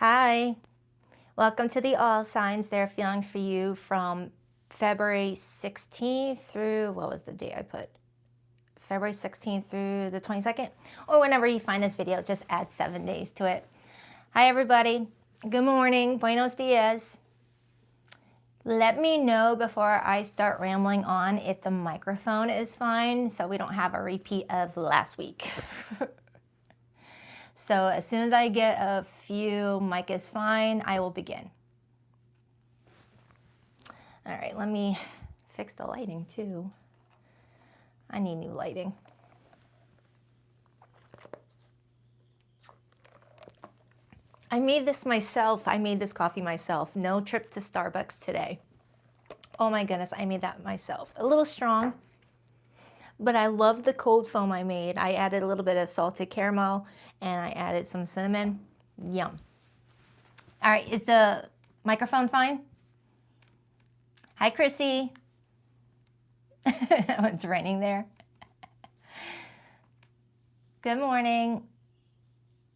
Hi, welcome to the All Signs. There are feelings for you from February 16th through, what was the date I put? February 16th through the 22nd, or whenever you find this video, just add 7 days to it. Hi everybody, good morning, buenos dias. Let me know before I start rambling on if the microphone is fine so we don't have a repeat of last week. So as soon as I get a few mic is fine, I will begin. All right, let me fix the lighting too. I need new lighting. I made this myself. I made this coffee myself. No trip to Starbucks today. Oh my goodness, I made that myself. A little strong, but I love the cold foam I made. I added a little bit of salted caramel and I added some cinnamon. Yum. All right, is the microphone fine? Hi, Chrissy. It's raining there. Good morning.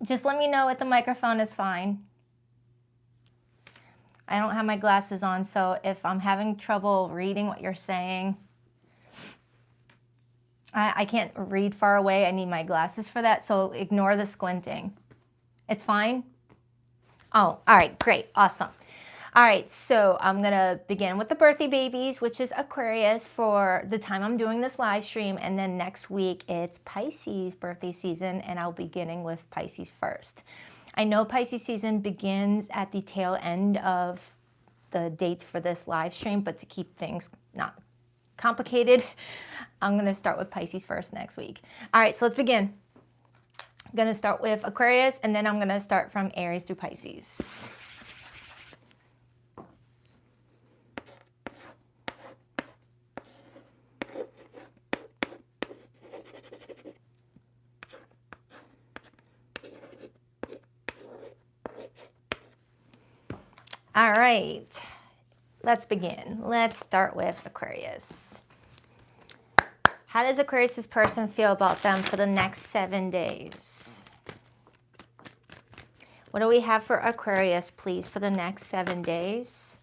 Just let me know if the microphone is fine. I don't have my glasses on, so if I'm having trouble reading what you're saying, I can't read far away. I need my glasses for that, so ignore the squinting. It's fine? Oh, all right, great, awesome. All right, so I'm gonna begin with the birthday babies, which is Aquarius for the time I'm doing this live stream, and then next week it's Pisces birthday season, and I'll be beginning with Pisces first. I know Pisces season begins at the tail end of the dates for this live stream, but to keep things not complicated, I'm gonna start with Pisces first next week. All right, so let's begin. I'm gonna start with Aquarius, and then I'm gonna start from Aries through Pisces. All right, let's begin. Let's start with Aquarius. How does Aquarius' person feel about them for the next 7 days? What do we have for Aquarius, please, for the next 7 days?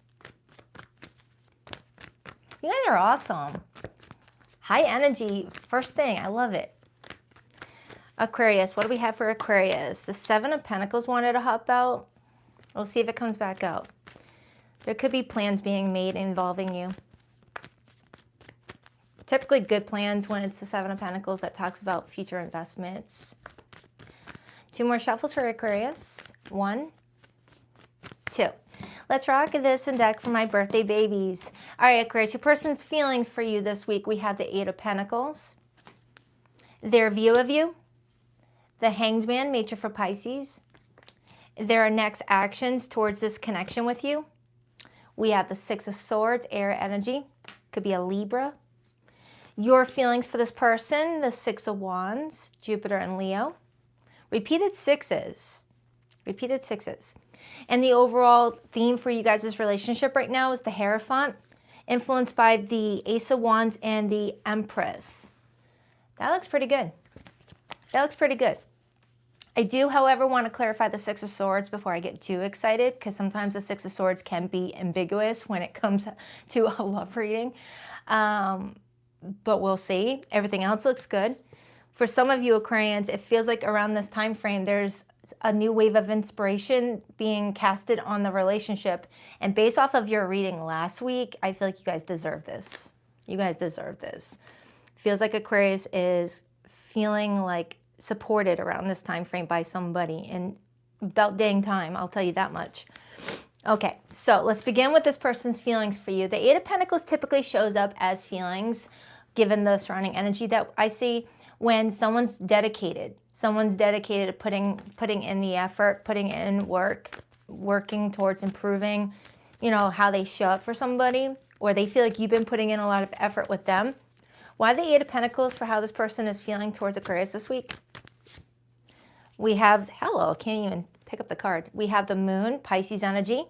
You guys are awesome. High energy, first thing, I love it. Aquarius, what do we have for Aquarius? The 7 of Pentacles wanted to hop out. We'll see if it comes back out. There could be plans being made involving you. Typically good plans when it's the 7 of Pentacles that talks about future investments. 2 more shuffles for Aquarius. 1, 2. Let's rock this and deck for my birthday babies. All right, Aquarius, your person's feelings for you this week. We have the 8 of Pentacles. Their view of you. The Hanged Man, major for Pisces. Their next actions towards this connection with you. We have the 6 of Swords, air energy. Could be a Libra. Your feelings for this person, the 6 of Wands, Jupiter and Leo. Repeated sixes. Repeated sixes. And the overall theme for you guys' relationship right now is the Hierophant, influenced by the Ace of Wands and the Empress. That looks pretty good. That looks pretty good. I do, however, want to clarify the 6 of Swords before I get too excited, because sometimes the 6 of Swords can be ambiguous when it comes to a love reading. But we'll see. Everything else looks good. For some of you Aquarians, it feels like around this time frame, there's a new wave of inspiration being casted on the relationship. And based off of your reading last week, I feel like you guys deserve this. You guys deserve this. Feels like Aquarius is feeling like supported around this time frame by somebody, and about dang time, I'll tell you that much. Okay, so let's begin with this person's feelings for you. The 8 of Pentacles typically shows up as feelings, given the surrounding energy that I see, when someone's dedicated. Someone's dedicated to putting in the effort, putting in work, working towards improving, you know, how they show up for somebody, or they feel like you've been putting in a lot of effort with them. Why the 8 of Pentacles for how this person is feeling towards Aquarius this week? We have, hello, can't even pick up the card. We have the Moon, Pisces energy.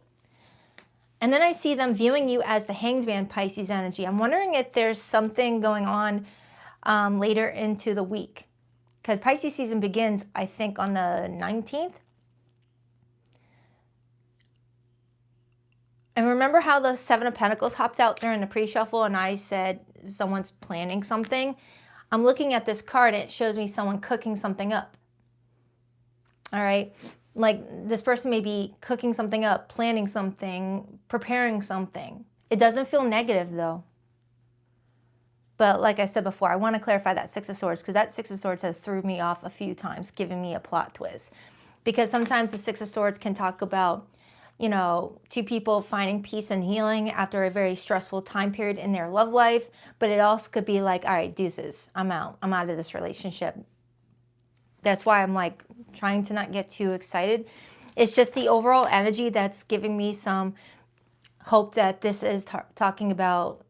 And then I see them viewing you as the Hanged Man, Pisces energy. I'm wondering if there's something going on later into the week. Because Pisces season begins, I think, on the 19th. And remember how the Seven of Pentacles hopped out during the pre-shuffle and I said someone's planning something? I'm looking at this card and it shows me someone cooking something up. All right. Like this person may be cooking something up, planning something, preparing something. It doesn't feel negative though. But like I said before, I want to clarify that Six of Swords because that Six of Swords has threw me off a few times, giving me a plot twist. Because sometimes the Six of Swords can talk about, you know, two people finding peace and healing after a very stressful time period in their love life. But it also could be like, all right, deuces, I'm out. I'm out of this relationship. That's why I'm like trying to not get too excited. It's just the overall energy that's giving me some hope that this is talking about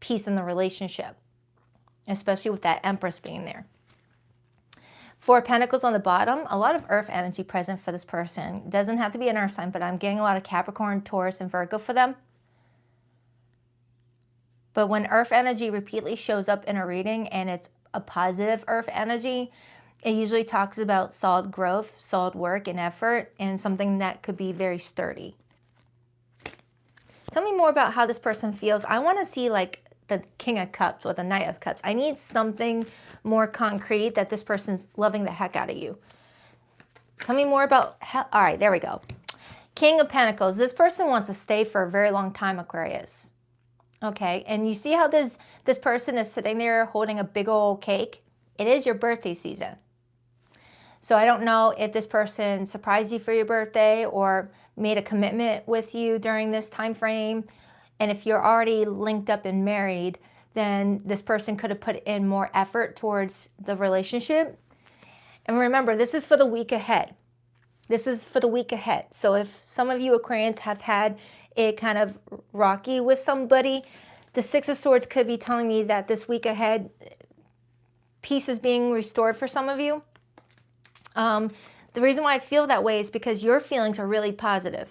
peace in the relationship, especially with that Empress being there. Four of Pentacles on the bottom, a lot of earth energy present for this person. Doesn't have to be an earth sign, but I'm getting a lot of Capricorn, Taurus, and Virgo for them. But when earth energy repeatedly shows up in a reading and it's a positive earth energy, it usually talks about solid growth, solid work and effort, and something that could be very sturdy. Tell me more about how this person feels. I want to see like the King of Cups or the Knight of Cups. I need something more concrete that this person's loving the heck out of you. Tell me more about, all right, there we go. King of Pentacles. This person wants to stay for a very long time, Aquarius. Okay, and you see how this person is sitting there holding a big old cake? It is your birthday season. So I don't know if this person surprised you for your birthday or made a commitment with you during this time frame. And if you're already linked up and married, then this person could have put in more effort towards the relationship. And remember, this is for the week ahead. This is for the week ahead. So if some of you Aquarians have had it kind of rocky with somebody, the Six of Swords could be telling me that this week ahead, peace is being restored for some of you. The reason why I feel that way is because your feelings are really positive.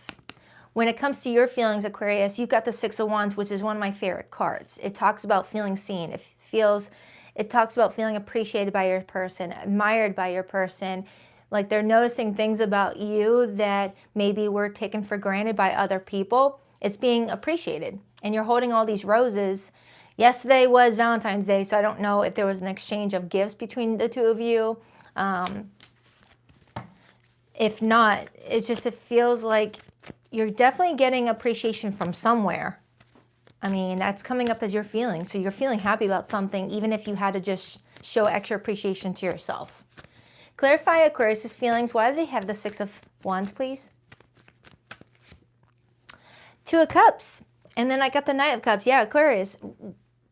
When it comes to your feelings, Aquarius, you've got the Six of Wands, which is one of my favorite cards. It talks about feeling seen. It talks about feeling appreciated by your person, admired by your person. Like they're noticing things about you that maybe were taken for granted by other people. It's being appreciated. And you're holding all these roses. Yesterday was Valentine's Day, so I don't know if there was an exchange of gifts between the two of you. If not, it feels like you're definitely getting appreciation from somewhere. I mean, that's coming up as your feeling. So you're feeling happy about something, even if you had to just show extra appreciation to yourself. Clarify Aquarius' feelings. Why do they have the Six of Wands, please? Two of Cups. And then I got the Knight of Cups. Yeah, Aquarius.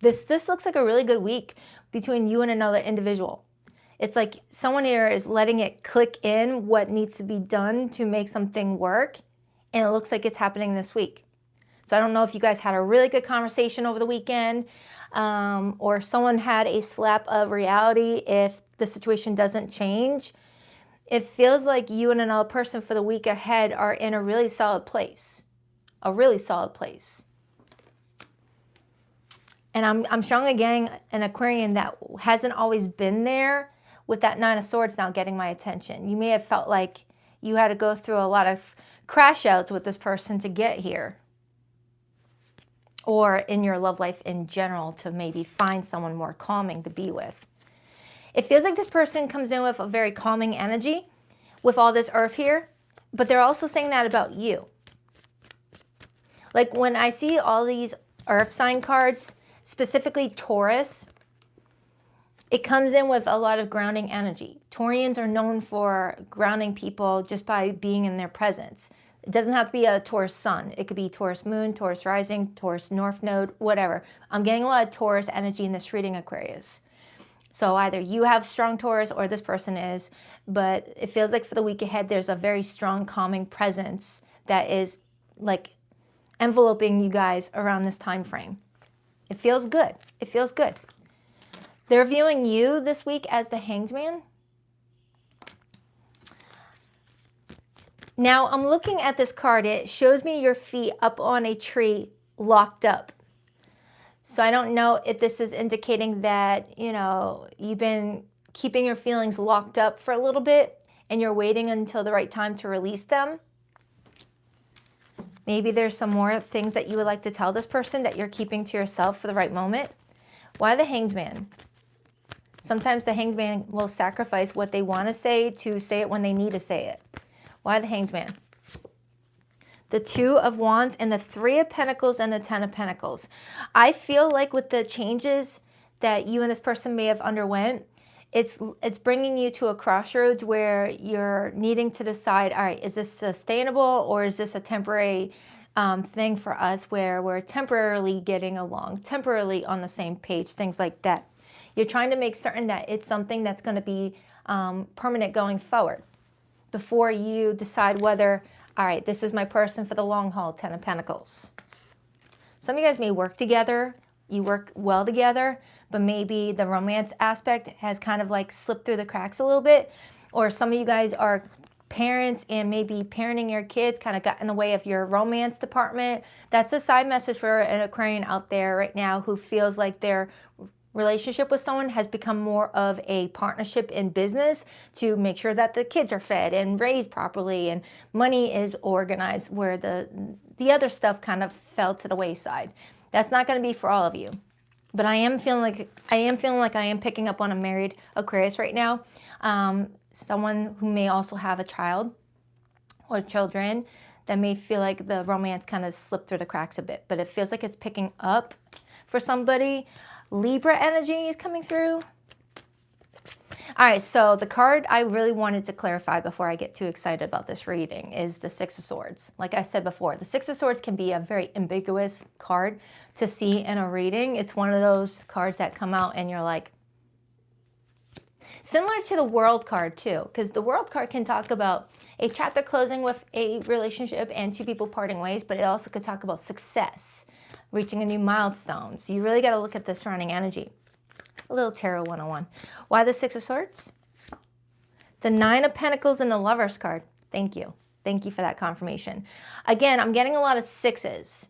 This looks like a really good week between you and another individual. It's like someone here is letting it click in what needs to be done to make something work. And it looks like it's happening this week. So I don't know if you guys had a really good conversation over the weekend or someone had a slap of reality if the situation doesn't change. It feels like you and another person for the week ahead are in a really solid place. A really solid place. And I'm strongly getting an Aquarian that hasn't always been there with that Nine of Swords now getting my attention. You may have felt like you had to go through a lot of crash outs with this person to get here. Or in your love life in general to maybe find someone more calming to be with. It feels like this person comes in with a very calming energy with all this earth here, but they're also saying that about you. Like when I see all these earth sign cards, specifically Taurus, it comes in with a lot of grounding energy. Taurians are known for grounding people just by being in their presence. It doesn't have to be a Taurus sun. It could be Taurus moon, Taurus rising, Taurus north node, whatever. I'm getting a lot of Taurus energy in this reading, Aquarius. So either you have strong Taurus or this person is, but it feels like for the week ahead, there's a very strong calming presence that is like enveloping you guys around this time frame. It feels good. It feels good. They're viewing you this week as the Hanged Man. Now, I'm looking at this card. It shows me your feet up on a tree, locked up. So I don't know if this is indicating that, you know, you've been keeping your feelings locked up for a little bit and you're waiting until the right time to release them. Maybe there's some more things that you would like to tell this person that you're keeping to yourself for the right moment. Why the Hanged Man? Sometimes the Hanged Man will sacrifice what they want to say it when they need to say it. Why the Hanged Man? The Two of Wands and the Three of Pentacles and the Ten of Pentacles. I feel like with the changes that you and this person may have underwent, it's bringing you to a crossroads where you're needing to decide, all right, is this sustainable or is this a temporary thing for us where we're temporarily getting along, temporarily on the same page, things like that. You're trying to make certain that it's something that's going to be permanent going forward before you decide whether, all right, this is my person for the long haul, Ten of Pentacles. Some of you guys may work together, you work well together, but maybe the romance aspect has kind of like slipped through the cracks a little bit. Or some of you guys are parents and maybe parenting your kids kind of got in the way of your romance department. That's a side message for an Aquarian out there right now who feels like their relationship with someone has become more of a partnership in business to make sure that the kids are fed and raised properly and money is organized, where the other stuff kind of fell to the wayside. That's not going to be for all of you. But I am feeling like I am picking up on a married Aquarius right now. Someone who may also have a child or children that may feel like the romance kind of slipped through the cracks a bit. But it feels like it's picking up for somebody. Libra energy is coming through. All right, so the card I really wanted to clarify before I get too excited about this reading is the Six of Swords. Like I said before, the Six of Swords can be a very ambiguous card to see in a reading. It's one of those cards that come out and you're like, similar to the World card too, because the World card can talk about a chapter closing with a relationship and two people parting ways, but it also could talk about success, reaching a new milestone. So you really got to look at the surrounding energy. A little Tarot 101. Why the Six of Swords? The Nine of Pentacles and the Lovers card. Thank you. Thank you for that confirmation. Again, I'm getting a lot of sixes.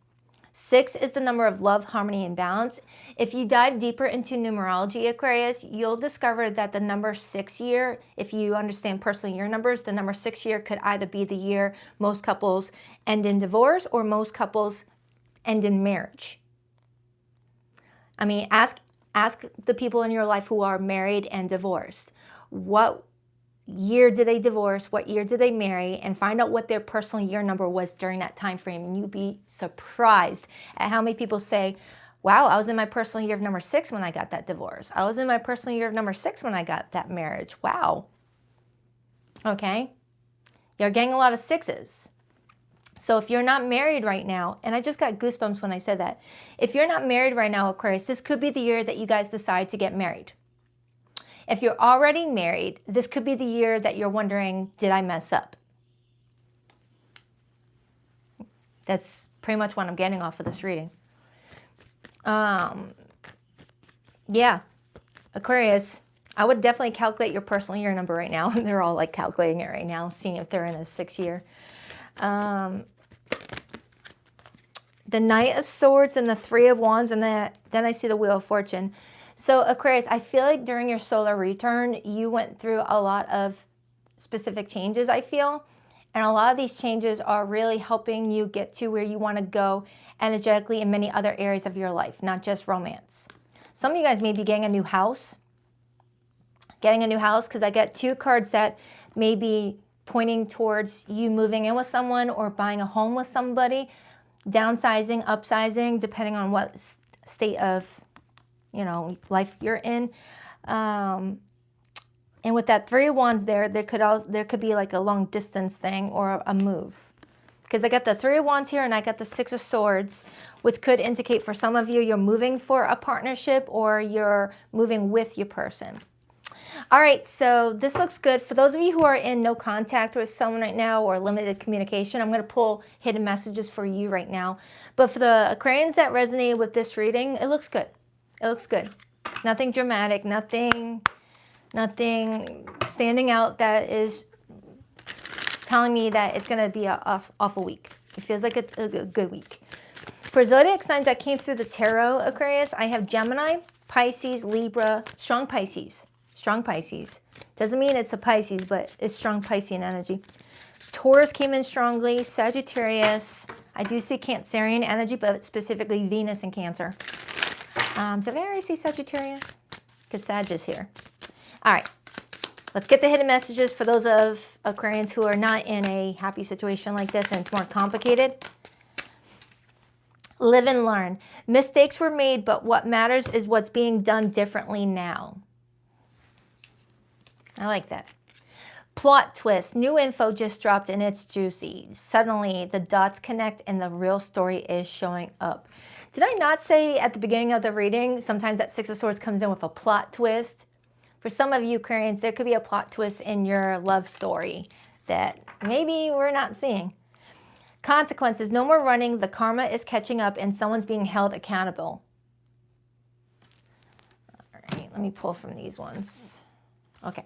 6 is the number of love, harmony, and balance. If you dive deeper into numerology, Aquarius, you'll discover that the number 6 year, if you understand personal year numbers, the number 6 year could either be the year most couples end in divorce or most couples end in marriage. I mean, ask the people in your life who are married and divorced. What year did they divorce? What year did they marry? And find out what their personal year number was during that time frame. And you'd be surprised at how many people say, wow, I was in my personal year of number 6 when I got that divorce. I was in my personal year of number 6 when I got that marriage. Wow. Okay. You're getting a lot of 6s. So if you're not married right now, and I just got goosebumps when I said that. If you're not married right now, Aquarius, this could be the year that you guys decide to get married. If you're already married, this could be the year that you're wondering, did I mess up? That's pretty much what I'm getting off of this reading. Yeah, Aquarius, I would definitely calculate your personal year number right now. They're all like calculating it right now, seeing if they're in a 6 year. The Knight of Swords and the Three of Wands, and then I see the Wheel of Fortune. So Aquarius, I feel like during your solar return, you went through a lot of specific changes, I feel. And a lot of these changes are really helping you get to where you want to go energetically in many other areas of your life, not just romance. Some of you guys may be getting a new house. Because I get 2 cards that may be pointing towards you moving in with someone or buying a home with somebody, downsizing, upsizing, depending on what state of, life you're in. And with that 3 of Wands there could be like a long distance thing or a move. Because I got the 3 of Wands here and I got the 6 of Swords, which could indicate for some of you, you're moving for a partnership or you're moving with your person. All right, so this looks good. For those of you who are in no contact with someone right now or limited communication, I'm going to pull hidden messages for you right now. But for the Aquarians that resonated with this reading, it looks good. It looks good. Nothing dramatic, nothing standing out that is telling me that it's going to be an awful week. It feels like it's a good week. For zodiac signs that came through the tarot, Aquarius, I have Gemini, Pisces, Libra, strong Pisces. Strong Pisces. Doesn't mean it's a Pisces, but it's strong Piscean energy. Taurus came in strongly. Sagittarius, I do see Cancerian energy, but specifically Venus in Cancer. Did I already see Sagittarius? Because Sag is here. All right. Let's get the hidden messages for those of Aquarians who are not in a happy situation like this and it's more complicated. Live and learn. Mistakes were made, but what matters is what's being done differently now. I like that. Plot twist. New info just dropped and it's juicy. Suddenly, the dots connect and the real story is showing up. Did I not say at the beginning of the reading, sometimes that Six of Swords comes in with a plot twist? For some of you Aquarians, there could be a plot twist in your love story that maybe we're not seeing. Consequences. No more running. The karma is catching up and someone's being held accountable. All right, let me pull from these ones. Okay.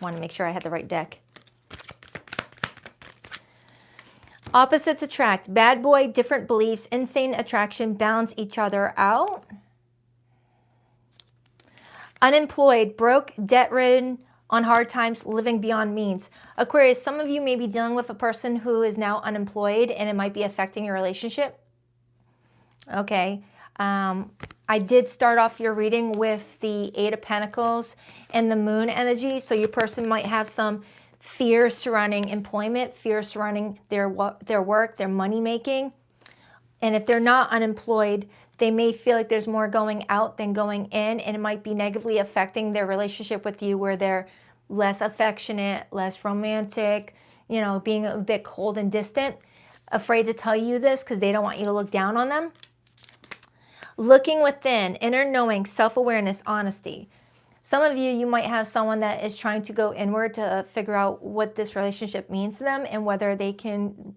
Want to make sure I had the right deck. Opposites attract. Bad boy, different beliefs, insane attraction, balance each other out. Unemployed, broke, debt-ridden, on hard times, living beyond means. Aquarius, some of you may be dealing with a person who is now unemployed and it might be affecting your relationship. Okay. I did start off your reading with the Eight of Pentacles and the Moon energy. So your person might have some fear surrounding employment, fear surrounding their work, their money making. And if they're not unemployed, they may feel like there's more going out than going in, and it might be negatively affecting their relationship with you where they're less affectionate, less romantic, you know, being a bit cold and distant, afraid to tell you this because they don't want you to look down on them. Looking within, inner knowing, self-awareness, honesty. Some of you, you might have someone that is trying to go inward to figure out what this relationship means to them and whether they can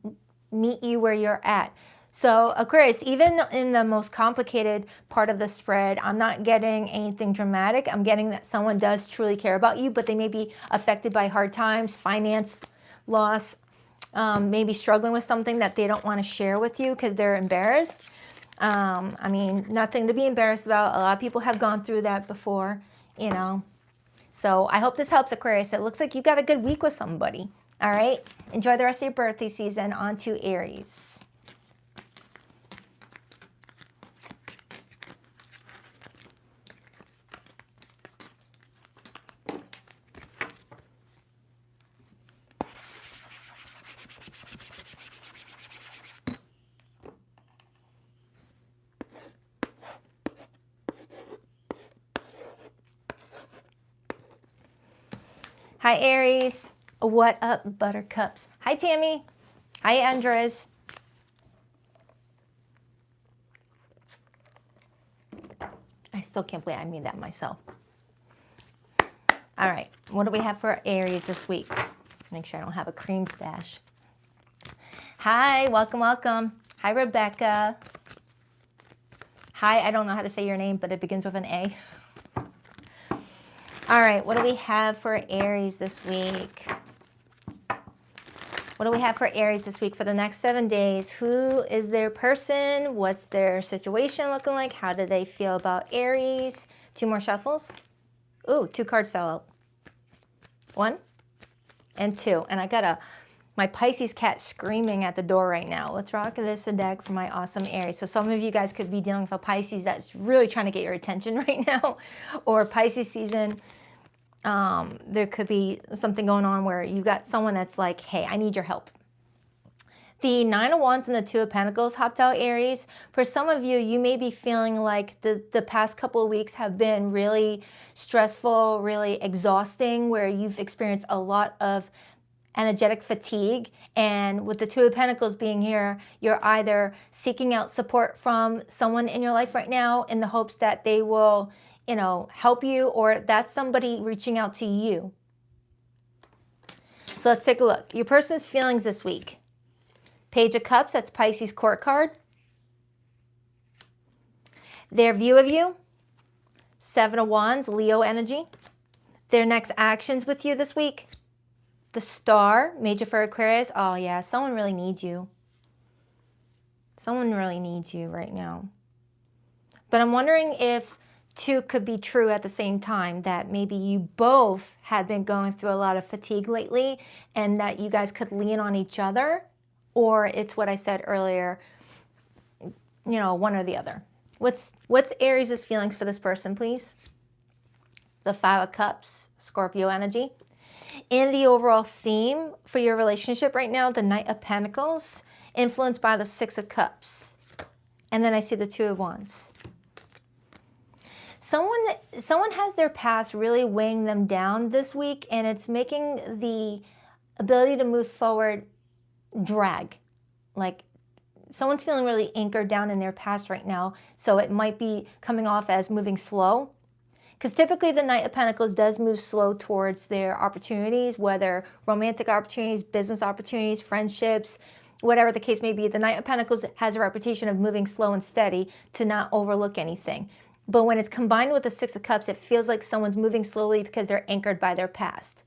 meet you where you're at. So Aquarius, even in the most complicated part of the spread, I'm not getting anything dramatic. I'm getting that someone does truly care about you, but they may be affected by hard times, finance loss, maybe struggling with something that they don't want to share with you because they're embarrassed. I mean, nothing to be embarrassed about. A lot of people have gone through that before, you know. So I hope this helps, Aquarius. It looks like you got a good week with somebody. All right. Enjoy the rest of your birthday season. On to Aries. Hi, Aries. What up, buttercups? Hi, Tammy. Hi, Andres. I still can't believe I made that myself. All right. What do we have for Aries this week? Make sure I don't have a cream stash. Hi. Welcome, welcome. Hi, Rebecca. Hi. I don't know how to say your name, but it begins with an A. All right, what do we have for Aries this week? What do we have for Aries this week for the next 7 days? Who is their person? What's their situation looking like? How do they feel about Aries? 2 more shuffles. Ooh, 2 cards fell out. 1 and 2. And I got my Pisces cat screaming at the door right now. Let's rock this a deck for my awesome Aries. So some of you guys could be dealing with a Pisces that's really trying to get your attention right now, or Pisces season. There could be something going on where you've got someone that's like, hey, I need your help. The 9 of Wands and the 2 of Pentacles hopped out, Aries. For some of you, you may be feeling like the past couple of weeks have been really stressful, really exhausting, where you've experienced a lot of energetic fatigue. And with the 2 of Pentacles being here, you're either seeking out support from someone in your life right now in the hopes that they will, you know, help you, or that's somebody reaching out to you. So let's take a look. Your person's feelings this week. Page of Cups, that's Pisces court card. Their view of you. 7 of Wands, Leo energy. Their next actions with you this week. The Star, major for Aquarius. Oh yeah, someone really needs you. Someone really needs you right now. But I'm wondering if 2 could be true at the same time, that maybe you both have been going through a lot of fatigue lately and that you guys could lean on each other. or it's what I said earlier, you know, one or the other. What's Aries' feelings for this person, please? The Five of Cups, Scorpio energy. And the overall theme for your relationship right now, the Knight of Pentacles, influenced by the Six of Cups. And then I see the Two of Wands. Someone has their past really weighing them down this week, and it's making the ability to move forward drag. Like someone's feeling really anchored down in their past right now, so it might be coming off as moving slow. Because typically the Knight of Pentacles does move slow towards their opportunities, whether romantic opportunities, business opportunities, friendships, whatever the case may be. The Knight of Pentacles has a reputation of moving slow and steady to not overlook anything. But when it's combined with the Six of Cups, it feels like someone's moving slowly because they're anchored by their past.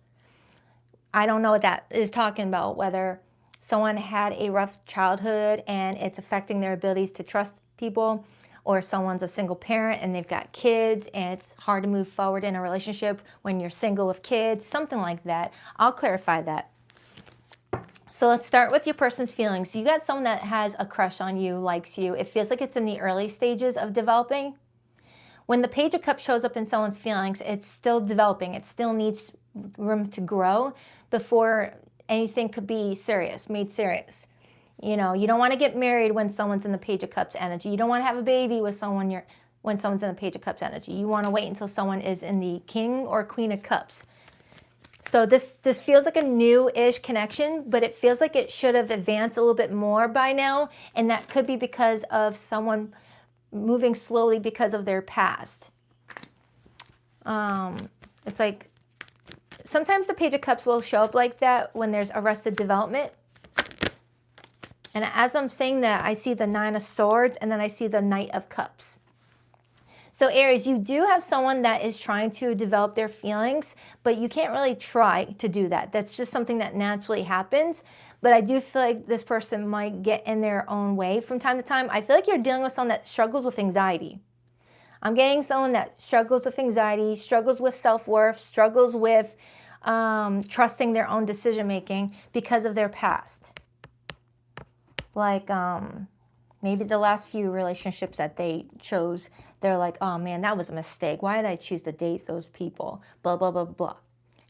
I don't know what that is talking about, whether someone had a rough childhood and it's affecting their abilities to trust people, or someone's a single parent and they've got kids and it's hard to move forward in a relationship when you're single with kids, something like that. I'll clarify that. So let's start with your person's feelings. You got someone that has a crush on you, likes you. It feels like it's in the early stages of developing. When the Page of Cups shows up in someone's feelings, it's still developing. It still needs room to grow before anything could be serious, made serious. You know, you don't want to get married when someone's in the Page of Cups energy. You don't want to have a baby with someone when someone's in the Page of Cups energy. You want to wait until someone is in the King or Queen of Cups. So this feels like a new-ish connection, but it feels like it should have advanced a little bit more by now, and that could be because of someone moving slowly because of their past. It's like sometimes the Page of Cups will show up like that when there's arrested development. And as I'm saying that, I see the Nine of Swords, and then I see the Knight of Cups. So Aries, you do have someone that is trying to develop their feelings, but you can't really try to do that. That's just something that naturally happens. But I do feel like this person might get in their own way from time to time. I feel like you're dealing with someone that struggles with anxiety. I'm getting someone that struggles with anxiety, struggles with self-worth, struggles with trusting their own decision-making because of their past. Like maybe the last few relationships that they chose, they're like, oh man, that was a mistake. Why did I choose to date those people? Blah, blah, blah, blah.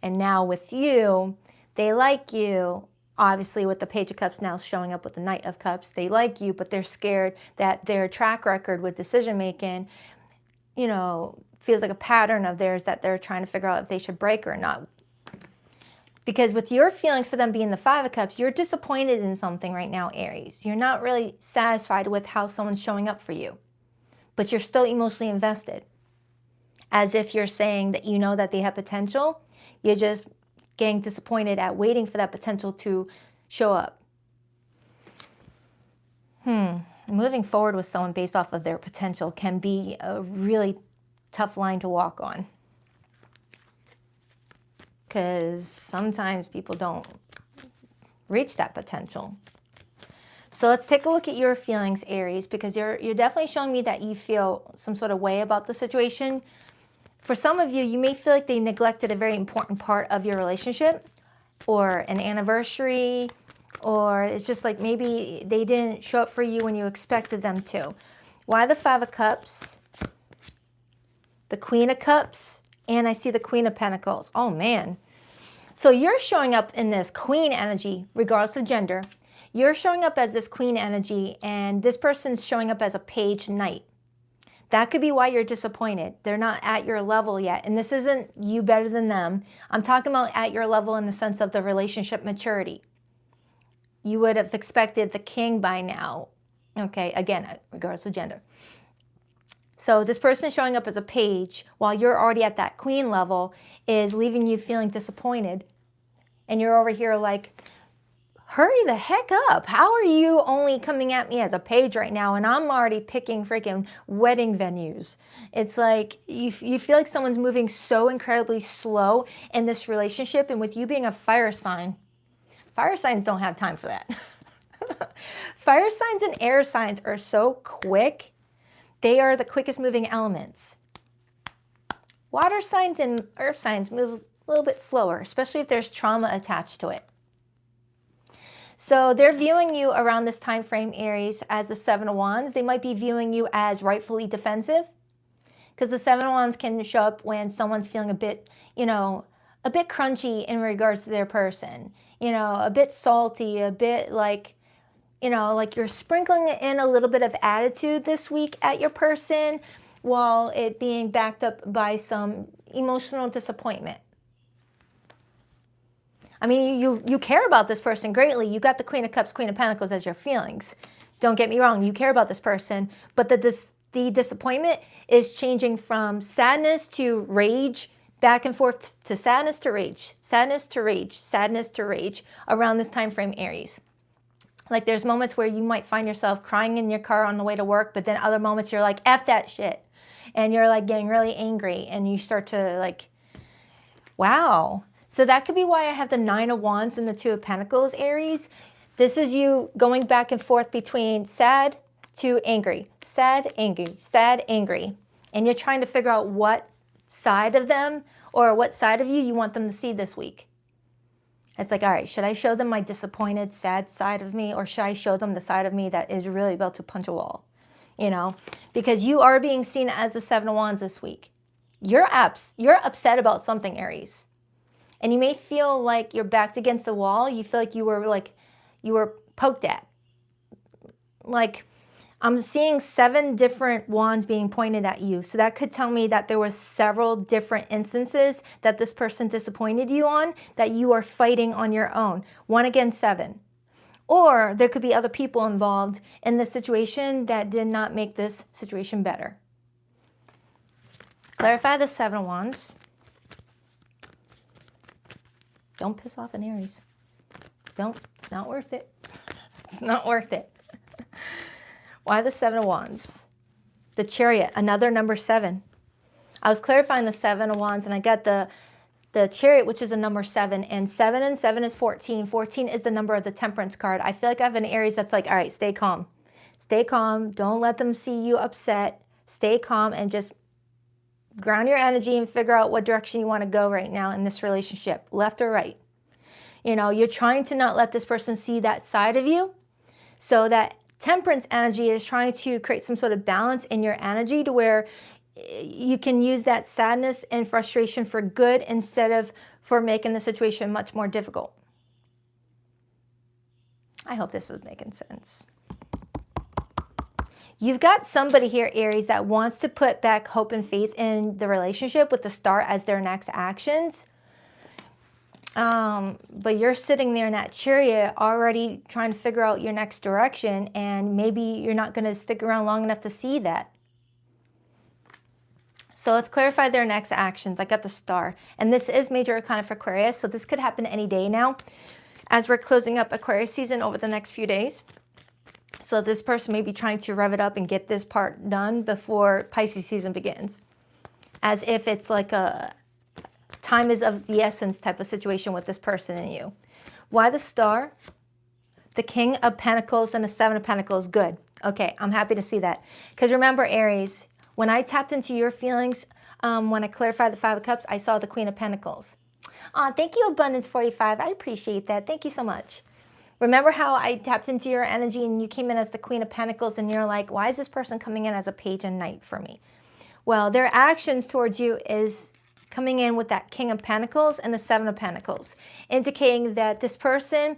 And now with you, they like you. Obviously with the Page of Cups now showing up with the Knight of Cups, they like you, but they're scared that their track record with decision making, you know, feels like a pattern of theirs that they're trying to figure out if they should break or not. Because with your feelings for them being the Five of Cups, you're disappointed in something right now, Aries. You're not really satisfied with how someone's showing up for you, but you're still emotionally invested. As if you're saying that you know that they have potential, you're just getting disappointed at waiting for that potential to show up. Moving forward with someone based off of their potential can be a really tough line to walk on. Because sometimes people don't reach that potential. So let's take a look at your feelings, Aries, because you're definitely showing me that you feel some sort of way about the situation. For some of you, you may feel like they neglected a very important part of your relationship, or an anniversary, or it's just like maybe they didn't show up for you when you expected them to. Why the Five of Cups, the Queen of Cups, and I see the Queen of Pentacles. Oh man. So you're showing up in this Queen energy, regardless of gender. You're showing up as this Queen energy, and this person's showing up as a Page Knight. That could be why you're disappointed. They're not at your level yet. And this isn't you better than them. I'm talking about at your level in the sense of the relationship maturity. You would have expected the King by now. Okay, again, regardless of gender. So this person showing up as a Page while you're already at that Queen level is leaving you feeling disappointed. And you're over here like, hurry the heck up. How are you only coming at me as a Page right now and I'm already picking freaking wedding venues? It's like you feel like someone's moving so incredibly slow in this relationship, and with you being a fire signs don't have time for that. Fire signs and air signs are so quick. They are the quickest moving elements. Water signs and earth signs move a little bit slower, especially if there's trauma attached to it. So they're viewing you around this time frame, Aries, as the Seven of Wands. They might be viewing you as rightfully defensive, because the Seven of Wands can show up when someone's feeling a bit, you know, a bit crunchy in regards to their person, you know, a bit salty, a bit like, you know, like you're sprinkling in a little bit of attitude this week at your person while it being backed up by some emotional disappointment. I mean, you care about this person greatly. You got the Queen of Cups, Queen of Pentacles as your feelings. Don't get me wrong, you care about this person, but the disappointment is changing from sadness to rage, back and forth to sadness to rage, sadness to rage, sadness to rage around this time frame, Aries. Like there's moments where you might find yourself crying in your car on the way to work, but then other moments you're like, F that shit. And you're like getting really angry and you start to like, wow. So that could be why I have the Nine of Wands and the Two of Pentacles, Aries. This is you going back and forth between sad to angry, sad, angry, sad, angry. And you're trying to figure out what side of them or what side of you want them to see this week. It's like, all right, should I show them my disappointed, sad side of me, or should I show them the side of me that is really about to punch a wall? You know, because you are being seen as the Seven of Wands this week. You're upset about something, Aries. And you may feel like you're backed against the wall. You feel like you were poked at. Like, I'm seeing 7 different wands being pointed at you. So that could tell me that there was several different instances that this person disappointed you on that you are fighting on your own. 1 against 7. Or there could be other people involved in this situation that did not make this situation better. Clarify the 7 of Wands. Don't piss off an Aries. Don't. It's not worth it. It's not worth it. Why the 7 of Wands? The Chariot, another number 7. I was clarifying the 7 of Wands and I got the Chariot, which is a number 7. And 7 and 7 is 14. 14 is the number of the Temperance card. I feel like I have an Aries that's like, all right, stay calm. Stay calm. Don't let them see you upset. Stay calm and just ground your energy and figure out what direction you want to go right now in this relationship, left or right. You know, you're trying to not let this person see that side of you. So that Temperance energy is trying to create some sort of balance in your energy to where you can use that sadness and frustration for good instead of for making the situation much more difficult. I hope this is making sense. You've got somebody here, Aries, that wants to put back hope and faith in the relationship with the Star as their next actions. But you're sitting there in that Chariot already trying to figure out your next direction, and maybe you're not going to stick around long enough to see that. So let's clarify their next actions. I got the Star, and this is major arcana for Aquarius, so this could happen any day now as we're closing up Aquarius season over the next few days. So this person may be trying to rev it up and get this part done before Pisces season begins, as if it's like a time is of the essence type of situation with this person and you. Why the Star? The King of Pentacles and the 7 of Pentacles. Good. Okay, I'm happy to see that. Because remember, Aries, when I tapped into your feelings, when I clarified the 5 of Cups, I saw the Queen of Pentacles. Thank you, Abundance45. I appreciate that. Thank you so much. Remember how I tapped into your energy and you came in as the Queen of Pentacles and you're like, why is this person coming in as a Page and Knight for me? Well, their actions towards you is coming in with that King of Pentacles and the 7 of Pentacles, indicating that this person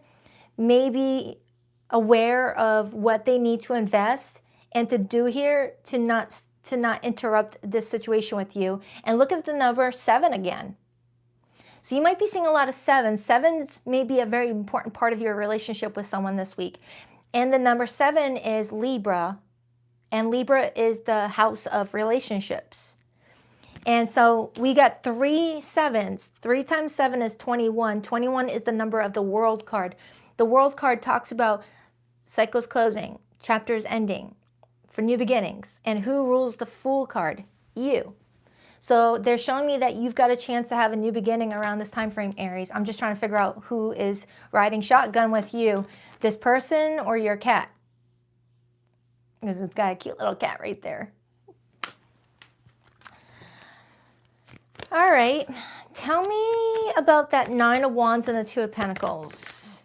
may be aware of what they need to invest and to do here to not interrupt this situation with you. And look at the number 7 again. So you might be seeing a lot of 7s. 7s may be a very important part of your relationship with someone this week. And the number 7 is Libra, and Libra is the house of relationships. And so we got 3 7s. 3 times 7 is 21. 21 is the number of the World card. The World card talks about cycles closing, chapters ending, for new beginnings. And who rules the Fool card? You. So they're showing me that you've got a chance to have a new beginning around this time frame, Aries. I'm just trying to figure out who is riding shotgun with you, this person or your cat. Because it's got a cute little cat right there. All right, tell me about that 9 of Wands and the 2 of Pentacles.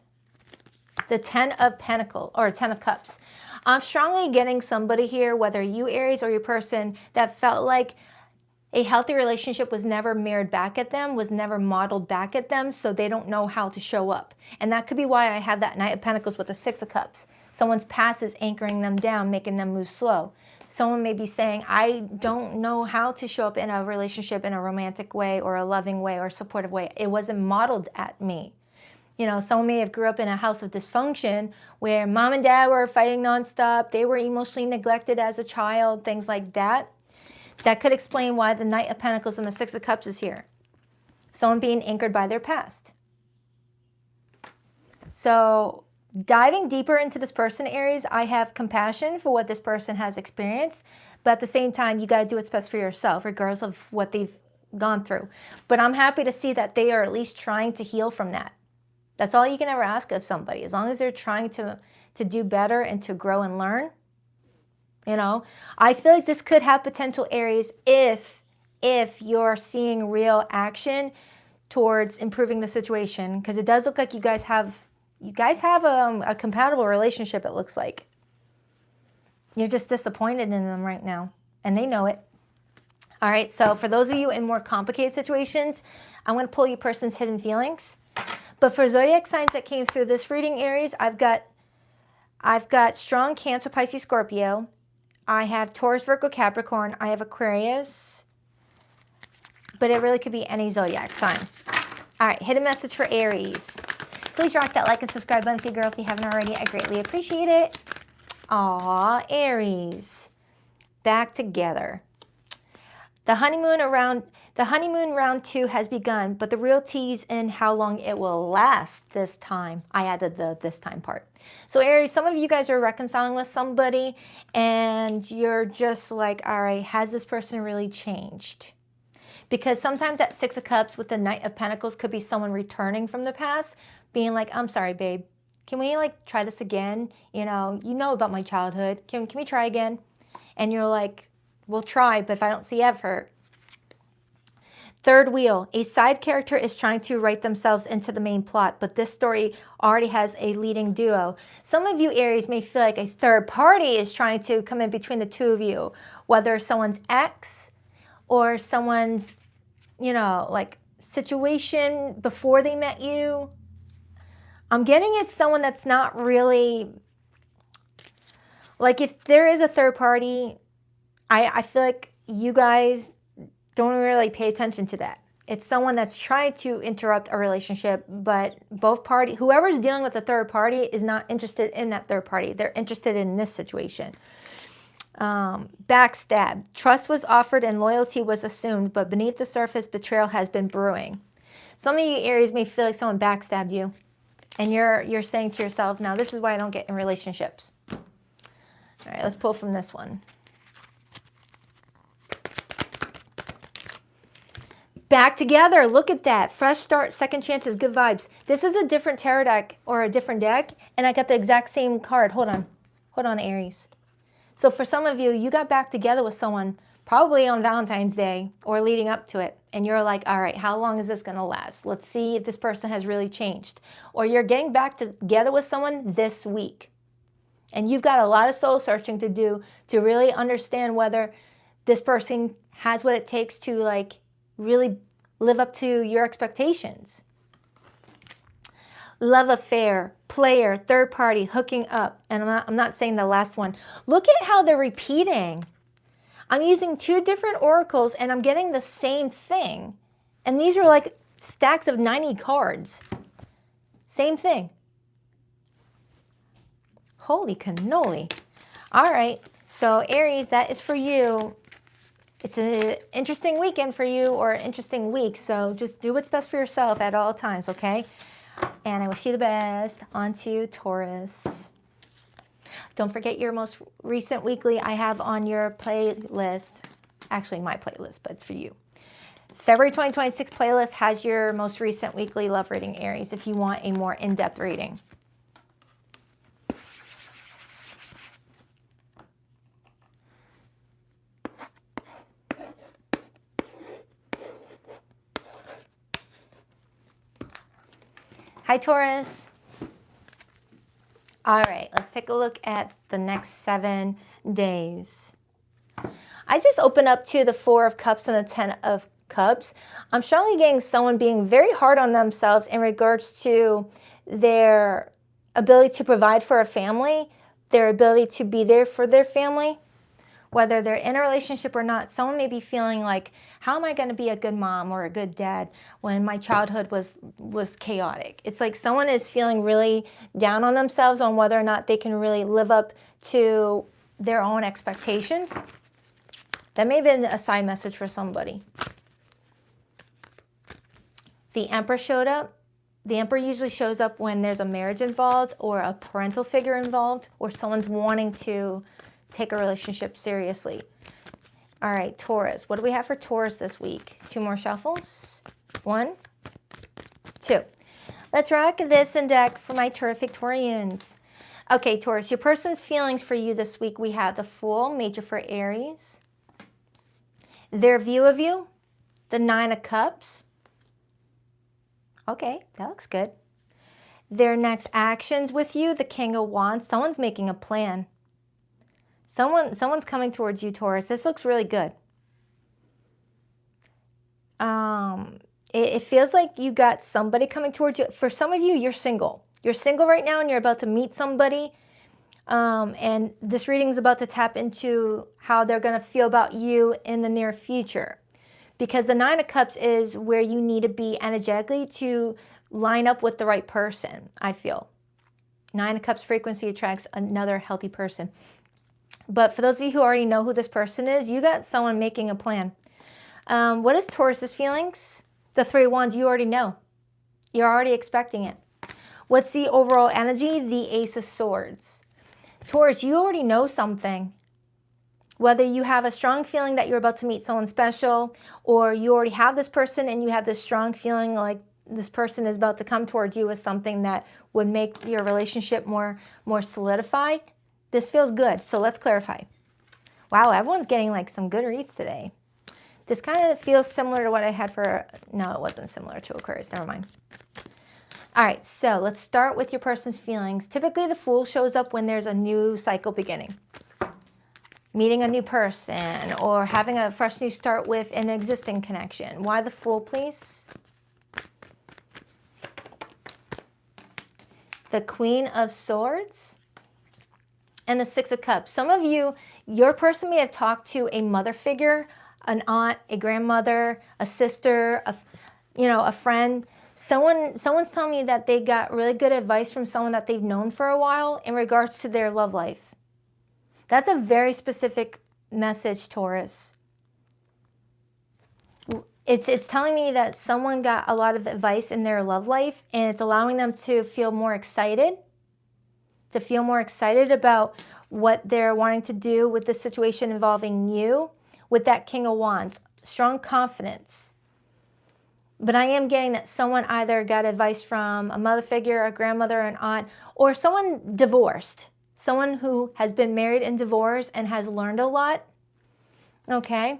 the 10 of Pentacles or 10 of Cups. I'm strongly getting somebody here, whether you Aries or your person, that felt like a healthy relationship was never mirrored back at them, was never modeled back at them, so they don't know how to show up. And that could be why I have that Knight of Pentacles with the 6 of Cups. Someone's past is anchoring them down, making them move slow. Someone may be saying, I don't know how to show up in a relationship in a romantic way or a loving way or a supportive way. It wasn't modeled at me. You know, someone may have grew up in a house of dysfunction where mom and dad were fighting nonstop. They were emotionally neglected as a child, things like that. That could explain why the Knight of Pentacles and the 6 of Cups is here. Someone being anchored by their past. So diving deeper into this person, Aries, I have compassion for what this person has experienced. But at the same time, you got to do what's best for yourself, regardless of what they've gone through. But I'm happy to see that they are at least trying to heal from that. That's all you can ever ask of somebody. As long as they're trying to do better and to grow and learn. You know, I feel like this could have potential, Aries, if you're seeing real action towards improving the situation, because it does look like you guys have a compatible relationship. It looks like you're just disappointed in them right now, and they know it. All right, so for those of you in more complicated situations, I'm going to pull your person's hidden feelings. But for zodiac signs that came through this reading, Aries, I've got strong Cancer, Pisces, Scorpio. I have Taurus, Virgo, Capricorn. I have Aquarius. But it really could be any zodiac sign. All right, hit a message for Aries. Please rock that like and subscribe button, girl, if you haven't already. I greatly appreciate it. Aw, Aries. Back together. The honeymoon round 2 has begun, but the real tease in how long it will last this time. I added the this time part. So Aries, some of you guys are reconciling with somebody and you're just like, all right, has this person really changed? Because sometimes that 6 of Cups with the Knight of Pentacles could be someone returning from the past, being like, I'm sorry, babe. Can we like try this again? You know about my childhood. Can we try again? And you're like, we'll try, but if I don't see effort. Third wheel, a side character is trying to write themselves into the main plot, but this story already has a leading duo. Some of you Aries may feel like a third party is trying to come in between the two of you, whether someone's ex or someone's, like situation before they met you. I'm getting it's someone that's not really, like if there is a third party, I feel like you guys don't really pay attention to that. It's someone that's trying to interrupt a relationship, but both parties, whoever's dealing with the third party is not interested in that third party. They're interested in this situation. Backstab. Trust was offered and loyalty was assumed, but beneath the surface, betrayal has been brewing. Some of you Aries may feel like someone backstabbed you, and you're saying to yourself, now this is why I don't get in relationships. All right, let's pull from this one. Back together. Look at that. Fresh start, second chances, good vibes. This is a different tarot deck or a different deck, and I got the exact same card. Hold on, Aries. So for some of you, you got back together with someone probably on Valentine's Day or leading up to it, and you're like, all right, how long is this going to last? Let's see if this person has really changed. Or you're getting back together with someone this week, and you've got a lot of soul searching to do to really understand whether this person has what it takes to like really live up to your expectations. Love affair, player, third party, hooking up. And I'm not saying the last one. Look at how they're repeating. I'm using 2 different oracles and I'm getting the same thing. And these are like stacks of 90 cards. Same thing. Holy cannoli. All right. So Aries, that is for you. It's an interesting weekend for you or an interesting week. So just do what's best for yourself at all times, okay? And I wish you the best. On to Taurus. Don't forget your most recent weekly I have on your playlist. Actually, my playlist, but it's for you. February 2026 playlist has your most recent weekly love reading, Aries, if you want a more in-depth reading. Hi, Taurus. All right, let's take a look at the next 7 days. I just opened up to the 4 of Cups and the 10 of Cups. I'm strongly getting someone being very hard on themselves in regards to their ability to provide for a family, their ability to be there for their family. Whether they're in a relationship or not, someone may be feeling like, how am I going to be a good mom or a good dad when my childhood was chaotic? It's like someone is feeling really down on themselves on whether or not they can really live up to their own expectations. That may have been a side message for somebody. The Emperor showed up. The Emperor usually shows up when there's a marriage involved or a parental figure involved or someone's wanting to take a relationship seriously. All right, Taurus. What do we have for Taurus this week? 2 more shuffles. 1, 2. Let's rock this and deck for my terrific Taurians. Okay, Taurus, your person's feelings for you this week. We have the Fool, major for Aries. Their view of you, the 9 of Cups. Okay, that looks good. Their next actions with you, the King of Wands. Someone's making a plan. Someone's coming towards you, Taurus. This looks really good. It feels like you got somebody coming towards you. For some of you, you're single. You're single right now and you're about to meet somebody. And this reading is about to tap into how they're going to feel about you in the near future. Because the 9 of Cups is where you need to be energetically to line up with the right person, I feel. 9 of Cups frequency attracts another healthy person. But for those of you who already know who this person is, you got someone making a plan. What is Taurus's feelings? The 3 of Wands, you already know. You're already expecting it. What's the overall energy? The Ace of Swords. Taurus, you already know something. Whether you have a strong feeling that you're about to meet someone special, or you already have this person and you have this strong feeling like this person is about to come towards you with something that would make your relationship more solidified. This feels good, so let's clarify. Wow, everyone's getting like some good reads today. This kind of feels similar to what I had for, no, it wasn't similar to Aquarius, never mind. All right, so let's start with your person's feelings. Typically, the Fool shows up when there's a new cycle beginning. Meeting a new person or having a fresh new start with an existing connection. Why the Fool, please? The Queen of Swords. And the 6 of Cups. Some of you, your person may have talked to a mother figure, an aunt, a grandmother, a sister, a friend. Someone's telling me that they got really good advice from someone that they've known for a while in regards to their love life. That's a very specific message, Taurus. It's telling me that someone got a lot of advice in their love life and it's allowing them to feel more excited. To feel more excited about what they're wanting to do with the situation involving you with that King of Wands. Strong confidence. But I am getting that someone either got advice from a mother figure, a grandmother, an aunt, or someone divorced. Someone who has been married and divorced and has learned a lot. Okay.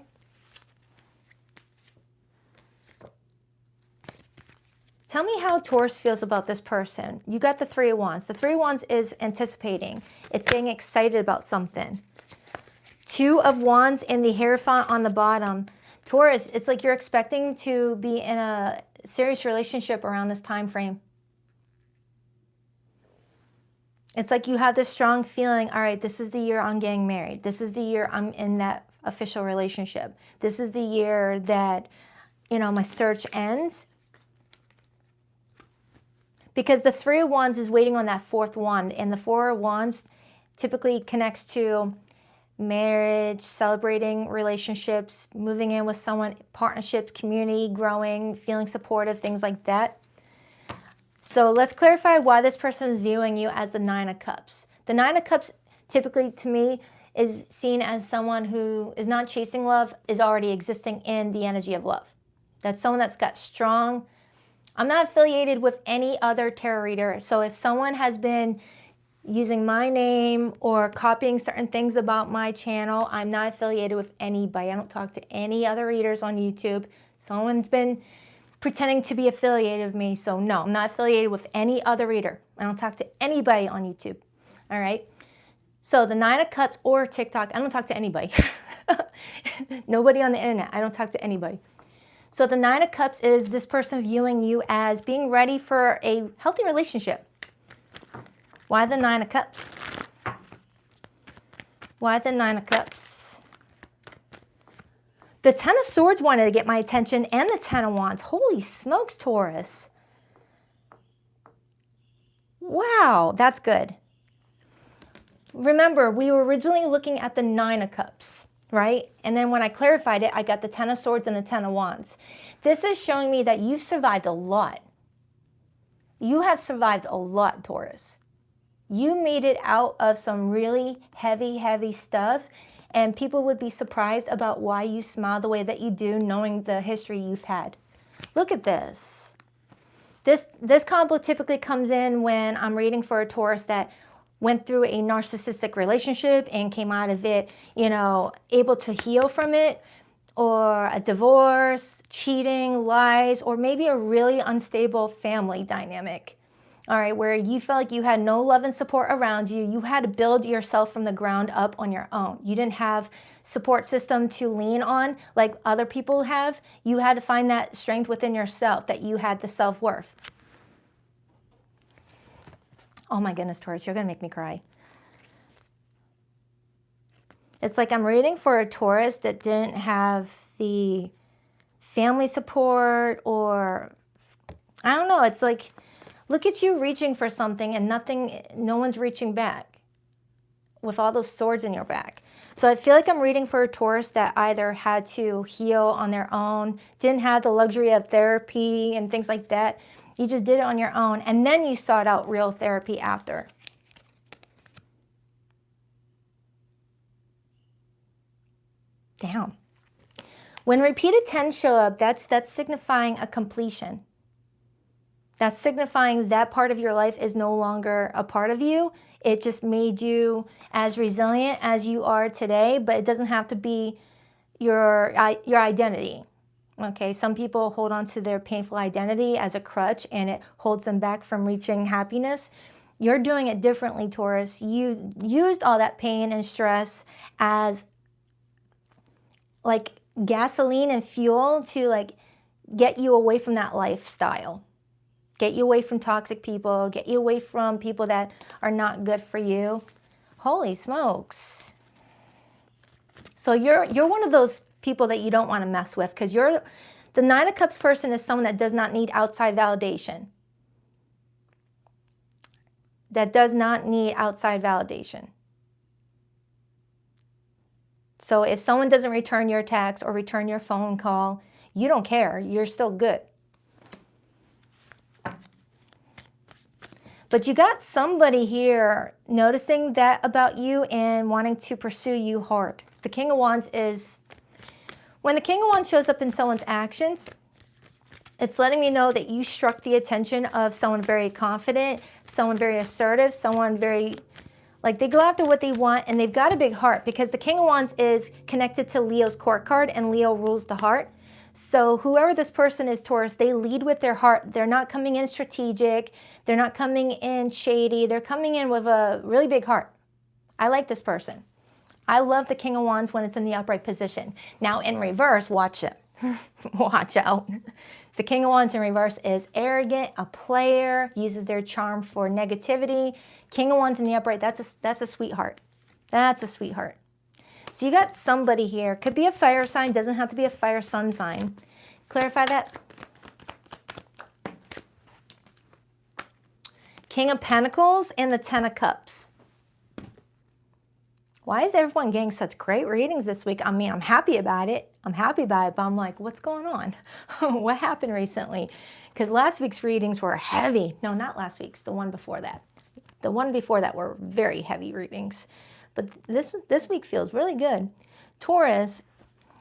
Tell me how Taurus feels about this person. You got the 3 of Wands. The 3 of Wands is anticipating. It's getting excited about something. 2 of Wands and the Hierophant on the bottom. Taurus, it's like you're expecting to be in a serious relationship around this time frame. It's like you have this strong feeling, all right, this is the year I'm getting married. This is the year I'm in that official relationship. This is the year that, my search ends. Because the 3 of Wands is waiting on that 4th wand, and the 4 of Wands typically connects to marriage, celebrating relationships, moving in with someone, partnerships, community, growing, feeling supportive, things like that. So let's clarify why this person is viewing you as the 9 of Cups. The 9 of Cups typically, to me, is seen as someone who is not chasing love, is already existing in the energy of love. That's someone that's got strong. I'm not affiliated with any other tarot reader. So if someone has been using my name or copying certain things about my channel, I'm not affiliated with anybody. I don't talk to any other readers on YouTube. Someone's been pretending to be affiliated with me. So no, I'm not affiliated with any other reader. I don't talk to anybody on YouTube. All right. So the Nine of Cups or TikTok, I don't talk to anybody. Nobody on the internet. I don't talk to anybody. So the Nine of Cups is this person viewing you as being ready for a healthy relationship. Why the Nine of Cups? Why the Nine of Cups? The Ten of Swords wanted to get my attention, and the Ten of Wands. Holy smokes, Taurus. Wow, that's good. Remember, we were originally looking at the Nine of Cups, right? And then when I clarified it, I got the Ten of Swords and the Ten of Wands. This is showing me that you've survived a lot. You have survived a lot, Taurus. You made it out of some really heavy, heavy stuff, and people would be surprised about why you smile the way that you do, knowing the history you've had. Look at this. This combo typically comes in when I'm reading for a Taurus that went through a narcissistic relationship and came out of it, you know, able to heal from it, or a divorce, cheating, lies, or maybe a really unstable family dynamic. All right, where you felt like you had no love and support around you. You had to build yourself from the ground up on your own. You didn't have support system to lean on like other people have. You had to find that strength within yourself, that you had the self-worth. Oh my goodness, Taurus, you're gonna make me cry. It's like I'm reading for a Taurus that didn't have the family support, or I don't know, it's like, look at you reaching for something and no one's reaching back with all those swords in your back. So I feel like I'm reading for a Taurus that either had to heal on their own, didn't have the luxury of therapy and things like that. You just did it on your own, and then you sought out real therapy after. Damn. When repeated tens show up, that's signifying a completion. That's signifying that part of your life is no longer a part of you. It just made you as resilient as you are today, but it doesn't have to be your identity. Okay, some people hold on to their painful identity as a crutch, and it holds them back from reaching happiness. You're doing it differently, Taurus. You used all that pain and stress as like gasoline and fuel to like get you away from that lifestyle. Get you away from toxic people, get you away from people that are not good for you. Holy smokes. So you're one of those people that you don't want to mess with, because the Nine of Cups person is someone that does not need outside validation. That does not need outside validation. So if someone doesn't return your text or return your phone call, you don't care. You're still good. But you got somebody here noticing that about you and wanting to pursue you hard. The King of Wands is, when the King of Wands shows up in someone's actions, it's letting me know that you struck the attention of someone very confident, someone very assertive, someone very, like they go after what they want, and they've got a big heart, because the King of Wands is connected to Leo's court card, and Leo rules the heart. So whoever this person is, Taurus, they lead with their heart. They're not coming in strategic. They're not coming in shady. They're coming in with a really big heart. I like this person. I love the King of Wands when it's in the upright position. Now in reverse, watch it. Watch out. The King of Wands in reverse is arrogant, a player, uses their charm for negativity. King of Wands in the upright, that's a sweetheart. That's a sweetheart. So you got somebody here. Could be a fire sign, doesn't have to be a fire sun sign. Clarify that. King of Pentacles and the Ten of Cups. Why is everyone getting such great readings this week? I mean, I'm happy about it. I'm happy about it, but I'm like, what's going on? What happened recently? Because last week's readings were heavy. No, not last week's, the one before that. The one before that were very heavy readings. But this week feels really good. Taurus,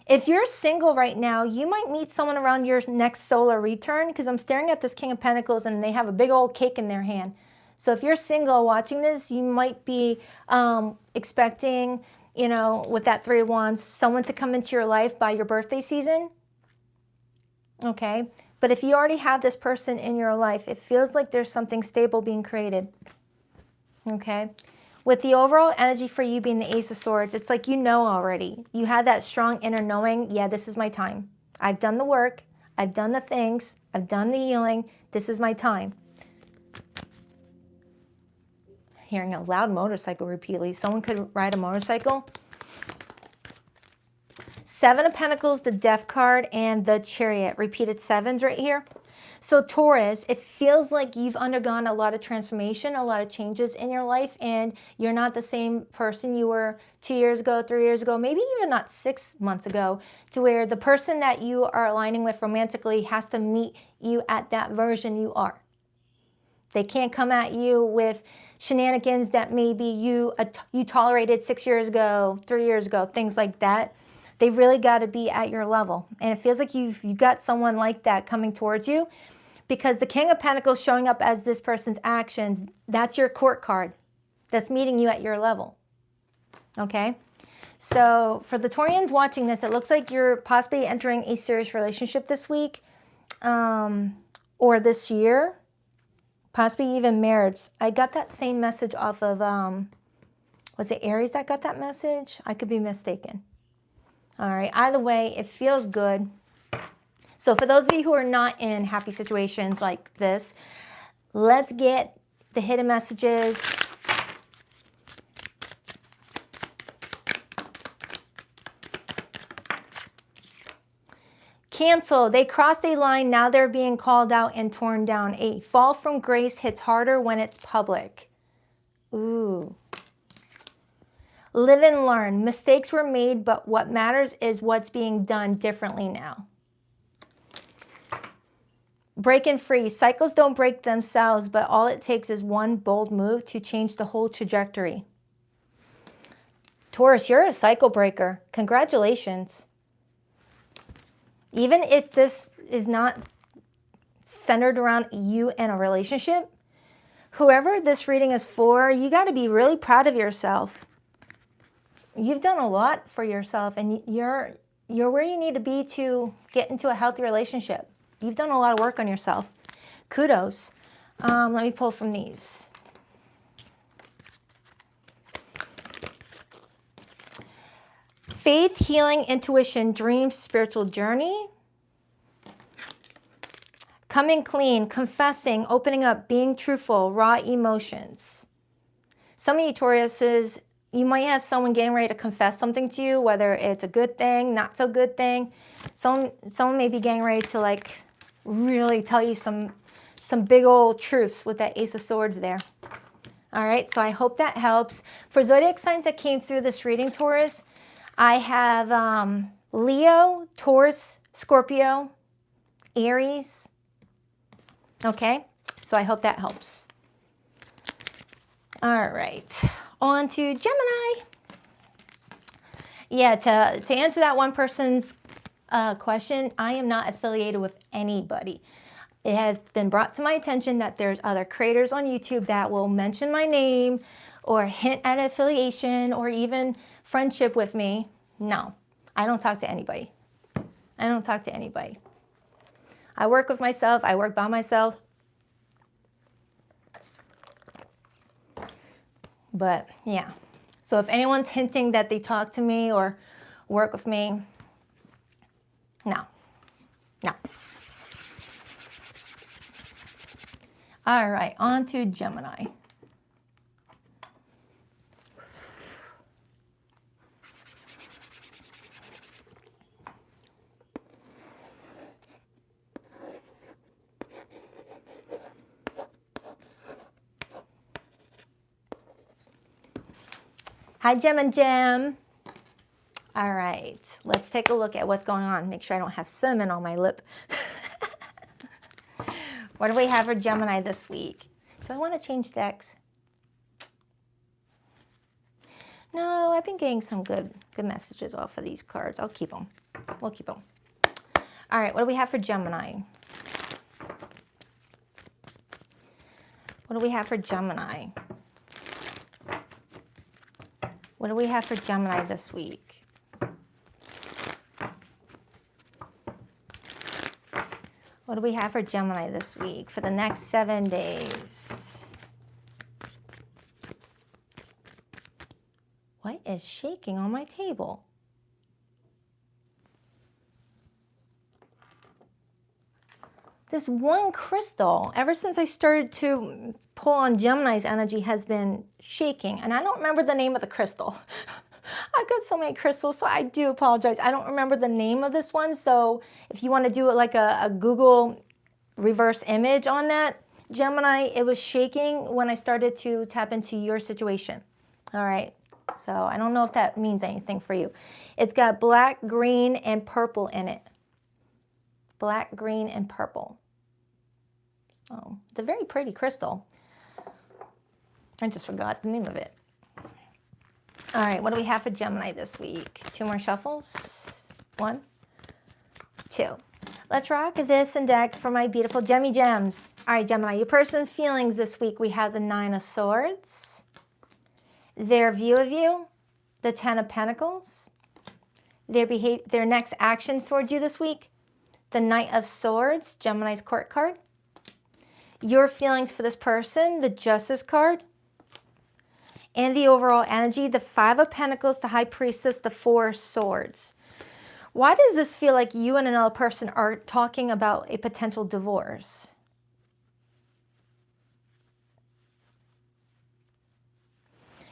if you're single right now, you might meet someone around your next solar return, because I'm staring at this King of Pentacles and they have a big old cake in their hand. So if you're single watching this, you might be expecting, you know, with that Three of Wands, someone to come into your life by your birthday season. Okay. But if you already have this person in your life, it feels like there's something stable being created. Okay. With the overall energy for you being the Ace of Swords, it's like you know already. You had that strong inner knowing, yeah, this is my time. I've done the work. I've done the things. I've done the healing. This is my time. Hearing a loud motorcycle repeatedly. Someone could ride a motorcycle. Seven of Pentacles, the Death card, and the Chariot. Repeated sevens right here. So Taurus, it feels like you've undergone a lot of transformation, a lot of changes in your life, and you're not the same person you were 2 years ago, 3 years ago, maybe even not 6 months ago, to where the person that you are aligning with romantically has to meet you at that version you are. They can't come at you with shenanigans that maybe you tolerated 6 years ago, 3 years ago, things like that. They really got to be at your level. And it feels like you've got someone like that coming towards you, because the King of Pentacles showing up as this person's actions, that's your court card. That's meeting you at your level. Okay? So for the Taurians watching this, it looks like you're possibly entering a serious relationship this week or this year. Possibly even marriage. I got that same message off of, was it Aries that got that message? I could be mistaken. All right, either way, it feels good. So for those of you who are not in happy situations like this, let's get the hidden messages. Cancel. They crossed a line. Now they're being called out and torn down. A fall from grace hits harder when it's public. Ooh. Live and learn. Mistakes were made, but what matters is what's being done differently now. Breaking free. Cycles don't break themselves, but all it takes is one bold move to change the whole trajectory. Taurus, you're a cycle breaker. Congratulations. Even if this is not centered around you and a relationship, whoever this reading is for, you got to be really proud of yourself. You've done a lot for yourself, and you're where you need to be to get into a healthy relationship. You've done a lot of work on yourself. Kudos. Let me pull from these. Faith, healing, intuition, dreams, spiritual journey. Coming clean, confessing, opening up, being truthful, raw emotions. Some of you Tauruses, you might have someone getting ready to confess something to you, whether it's a good thing, not so good thing. Someone may be getting ready to like really tell you some big old truths with that Ace of Swords there. All right, so I hope that helps. For zodiac signs that came through this reading, Taurus, I have Leo, Taurus, Scorpio, Aries. Okay, so I hope that helps. All right, on to Gemini. Yeah, to answer that one person's question, I am not affiliated with anybody. It has been brought to my attention that there's other creators on YouTube that will mention my name or hint at affiliation or even friendship with me. No, I don't talk to anybody. I don't talk to anybody. I work with myself. I work by myself. But yeah, so if anyone's hinting that they talk to me or work with me, no. All right, on to Gemini. Hi, Gem and Gem. All right, let's take a look at what's going on. Make sure I don't have cinnamon on my lip. What do we have for Gemini this week? Do I want to change decks? No, I've been getting some good messages off of these cards. I'll keep them. We'll keep them. All right, what do we have for Gemini? What do we have for Gemini? What do we have for Gemini this week? What do we have for Gemini this week for the next 7 days? is shaking on my table. This one crystal, ever since I started to pull on Gemini's energy, has been shaking. And I don't remember the name of the crystal. I've got so many crystals, so I do apologize. I don't remember the name of this one. So if you want to do it like a Google reverse image on that, Gemini, it was shaking when I started to tap into your situation. All right. So I don't know if that means anything for you. It's got black, green, and purple in it. Black, green, and purple. So it's a very pretty crystal. I just forgot the name of it. All right, what do we have for Gemini this week? 2 more shuffles. 1, 2. Let's rock this and deck for my beautiful Gemmy Gems. All right, Gemini, your person's feelings this week. We have the 9 of Swords, their view of you, the 10 of Pentacles, their next actions towards you this week, the Knight of Swords, Gemini's court card, your feelings for this person, the Justice card, and the overall energy, the 5 of Pentacles, the High Priestess, the 4 of Swords. Why does this feel like you and another person are talking about a potential divorce?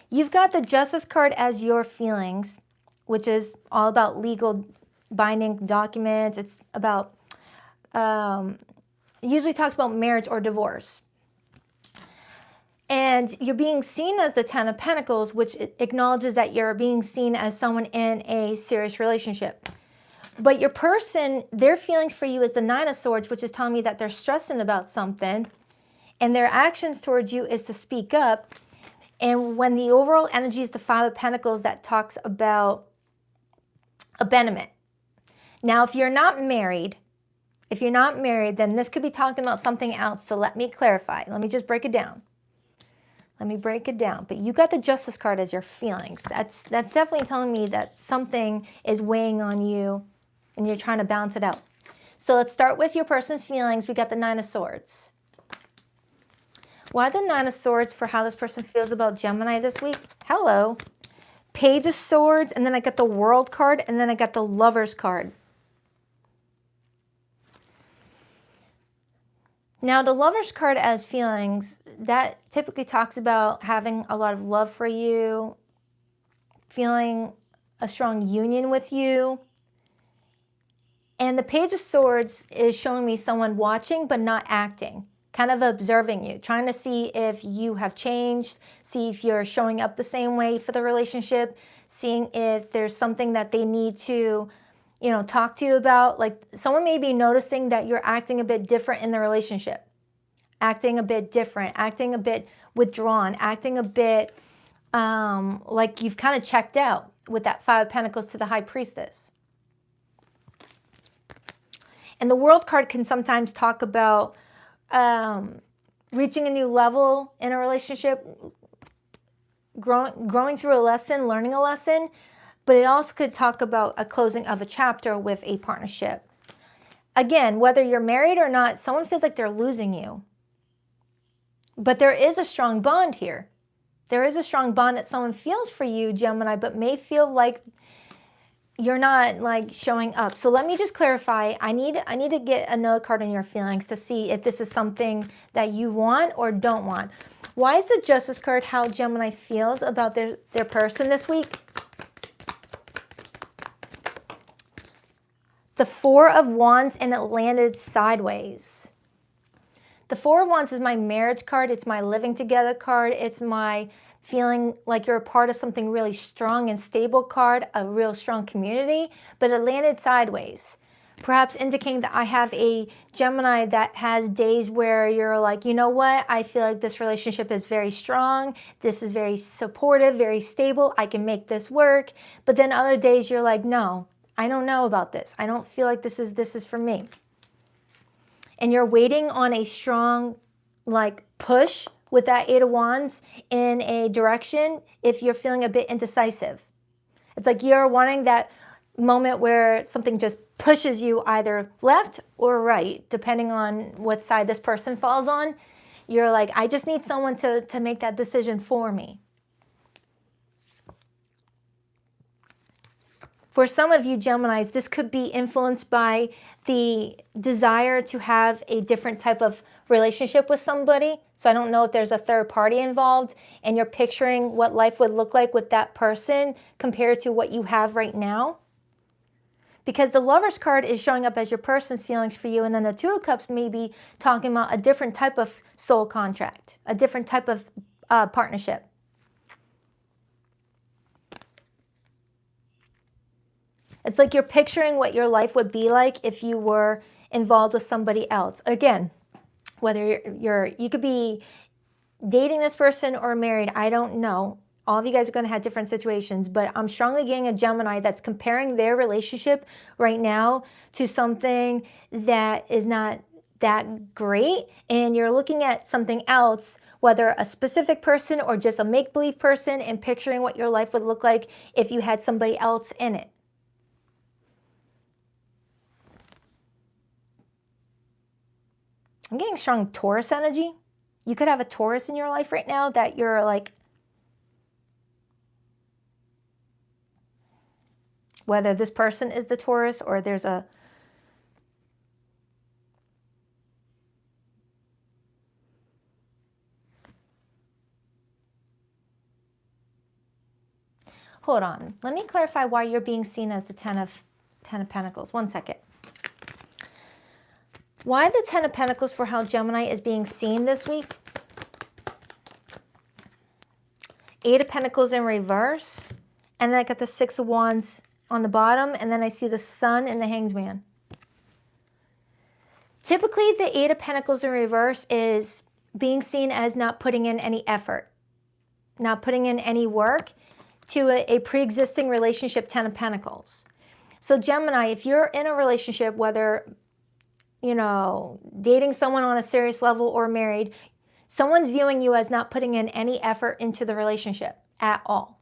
You've got the Justice card as your feelings, which is all about legal binding documents. It's about, usually talks about marriage or divorce. And you're being seen as the 10 of Pentacles, which acknowledges that you're being seen as someone in a serious relationship. But your person, their feelings for you is the 9 of Swords, which is telling me that they're stressing about something. And their actions towards you is to speak up. And when the overall energy is the 5 of Pentacles, that talks about abandonment. Now, if you're not married, then this could be talking about something else. So let me clarify. Let me just break it down. Let me break it down. But you got the Justice card as your feelings. That's definitely telling me that something is weighing on you and you're trying to balance it out. So let's start with your person's feelings. We got the 9 of Swords. Why the 9 of Swords for how this person feels about Gemini this week? Hello. Page of Swords, and then I got the World card, and then I got the Lovers card. Now, the Lovers card as feelings, that typically talks about having a lot of love for you, feeling a strong union with you. And the Page of Swords is showing me someone watching but not acting, kind of observing you, trying to see if you have changed, see if you're showing up the same way for the relationship, seeing if there's something that they need to, talk to you about. Like someone may be noticing that you're acting a bit different in the relationship, acting a bit different, acting a bit withdrawn, acting a bit like you've kind of checked out with that 5 of Pentacles to the High Priestess. And the World card can sometimes talk about reaching a new level in a relationship, growing through a lesson, learning a lesson, but it also could talk about a closing of a chapter with a partnership. Again, whether you're married or not, someone feels like they're losing you. But there is a strong bond here. There is a strong bond that someone feels for you, Gemini, but may feel like you're not like showing up. So let me just clarify. I need to get another card on your feelings to see if this is something that you want or don't want. Why is the Justice card how Gemini feels about their person this week? The 4 of Wands, and it landed sideways. The 4 of Wands is my marriage card. It's my living together card. It's my feeling like you're a part of something really strong and stable card, a real strong community, but it landed sideways. Perhaps indicating that I have a Gemini that has days where you're like, you know what? I feel like this relationship is very strong. This is very supportive, very stable. I can make this work. But then other days you're like, no, I don't know about this. I don't feel like this is for me. And you're waiting on a strong push with that 8 of Wands in a direction if you're feeling a bit indecisive. It's like you're wanting that moment where something just pushes you either left or right, depending on what side this person falls on. You're like, I just need someone to make that decision for me. For some of you Geminis, this could be influenced by the desire to have a different type of relationship with somebody. So I don't know if there's a third party involved and you're picturing what life would look like with that person compared to what you have right now. Because the Lover's card is showing up as your person's feelings for you, and then the Two of Cups may be talking about a different type of soul contract, a different type of partnership. It's like you're picturing what your life would be like if you were involved with somebody else. Again, whether you could be dating this person or married, I don't know. All of you guys are going to have different situations, but I'm strongly getting a Gemini that's comparing their relationship right now to something that is not that great, and you're looking at something else, whether a specific person or just a make-believe person, and picturing what your life would look like if you had somebody else in it. I'm getting strong Taurus energy. You could have a Taurus in your life right now that you're like, whether this person is the Taurus or there's a hold on. Let me clarify why you're being seen as the Ten of Pentacles. One second. Why the Ten of Pentacles for how Gemini is being seen this week? Eight of Pentacles in reverse. And then I got the Six of Wands on the bottom. And then I see the Sun and the Hanged Man. Typically, the Eight of Pentacles in reverse is being seen as not putting in any effort. Not putting in any work to a pre-existing relationship, Ten of Pentacles. So Gemini, if you're in a relationship, whether you know, dating someone on a serious level or married, someone's viewing you as not putting in any effort into the relationship at all.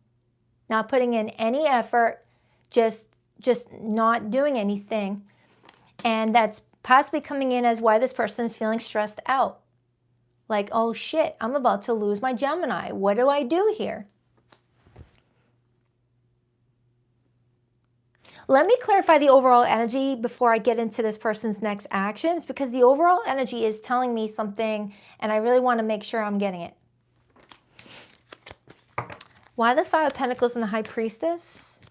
Not putting in any effort, just not doing anything. And that's possibly coming in as why this person is feeling stressed out. Like, oh shit, I'm about to lose my Gemini. What do I do here? Let me clarify the overall energy before I get into this person's next actions, because the overall energy is telling me something and I really want to make sure I'm getting it. Why the Five of Pentacles and the High Priestess?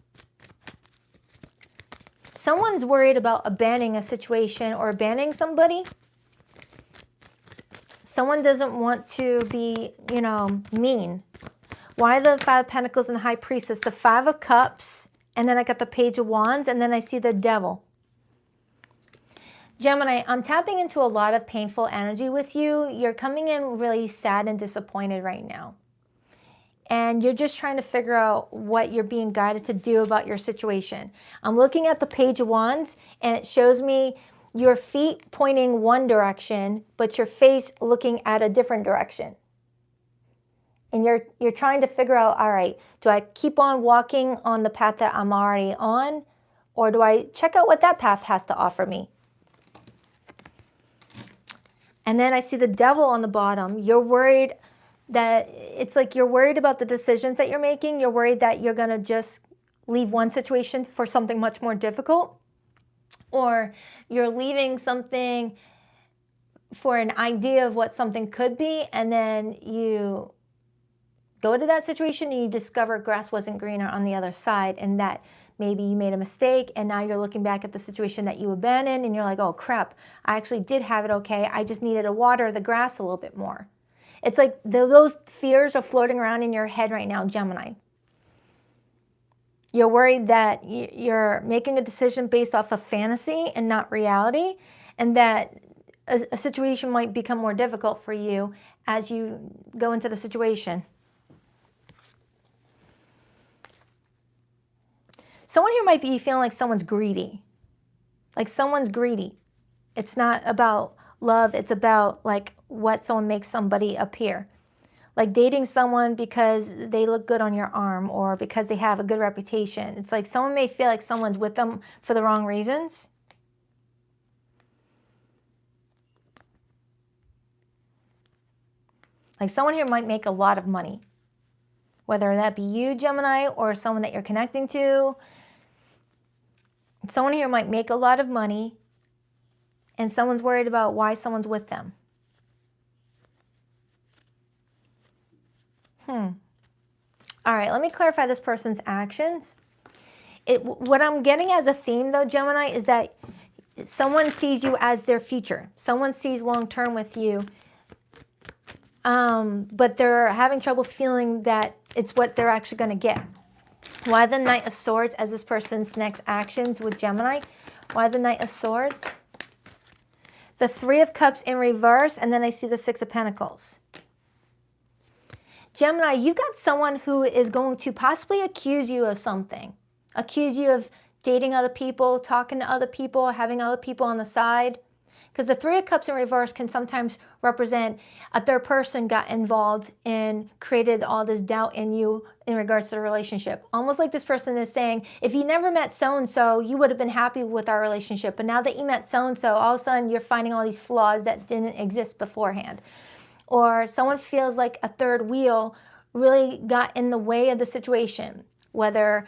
Someone's worried about abandoning a situation or abandoning somebody. Someone doesn't want to be, you know, mean. Why the Five of Pentacles and the High Priestess? The Five of Cups. And then I got the Page of Wands, and then I see the Devil. Gemini, I'm tapping into a lot of painful energy with you. You're coming in really sad and disappointed right now. And you're just trying to figure out what you're being guided to do about your situation. I'm looking at the Page of Wands, and it shows me your feet pointing one direction, but your face looking at a different direction. And you're trying to figure out, all right, do I keep on walking on the path that I'm already on? Or do I check out what that path has to offer me? And then I see the Devil on the bottom. You're worried that, it's like you're worried about the decisions that you're making. You're worried that you're going to just leave one situation for something much more difficult. Or you're leaving something for an idea of what something could be, and then you go to that situation and you discover grass wasn't greener on the other side, and that maybe you made a mistake, and now you're looking back at the situation that you abandoned and you're like, oh crap, I actually did have it okay. I just needed to water the grass a little bit more. It's like those fears are floating around in your head right now, Gemini. You're worried that you're making a decision based off of fantasy and not reality, and that a situation might become more difficult for you as you go into the situation. Someone here might be feeling like someone's greedy. Like someone's greedy. It's not about love. It's about like what someone makes somebody appear. Like dating someone because they look good on your arm or because they have a good reputation. It's like someone may feel like someone's with them for the wrong reasons. Like someone here might make a lot of money. Whether that be you, Gemini, or someone that you're connecting to. Someone here might make a lot of money, and someone's worried about why someone's with them. All right, let me clarify this person's actions. What I'm getting as a theme, though, Gemini, is that someone sees you as their future. Someone sees long-term with you, but they're having trouble feeling that it's what they're actually going to get. Why the Knight of Swords as this person's next actions with Gemini? Why the Knight of Swords? The Three of Cups in reverse, and then I see the Six of Pentacles. Gemini, you've got someone who is going to possibly accuse you of something. Accuse you of dating other people, talking to other people, having other people on the side. Because the Three of Cups in reverse can sometimes represent a third person got involved and created all this doubt in you in regards to the relationship. Almost like this person is saying, if you never met so-and-so, you would have been happy with our relationship. But now that you met so-and-so, all of a sudden you're finding all these flaws that didn't exist beforehand. Or someone feels like a third wheel really got in the way of the situation. Whether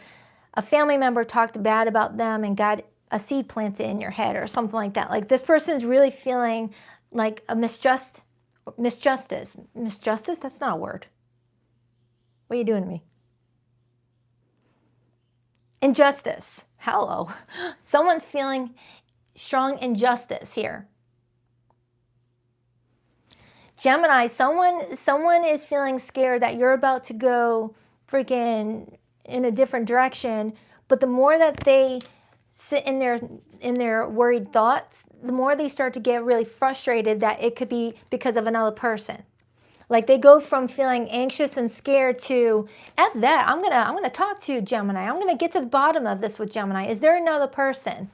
a family member talked bad about them and got a seed planted in your head or something like that. Like this person's really feeling like a misjustice. Misjustice? That's not a word. What are you doing to me? Injustice. Hello. Someone's feeling strong injustice here. Gemini, someone is feeling scared that you're about to go freaking in a different direction, but the more that they sit in their worried thoughts, the more they start to get really frustrated that it could be because of another person. Like they go from feeling anxious and scared to, F that, I'm gonna talk to Gemini. I'm gonna get to the bottom of this with Gemini. Is there another person?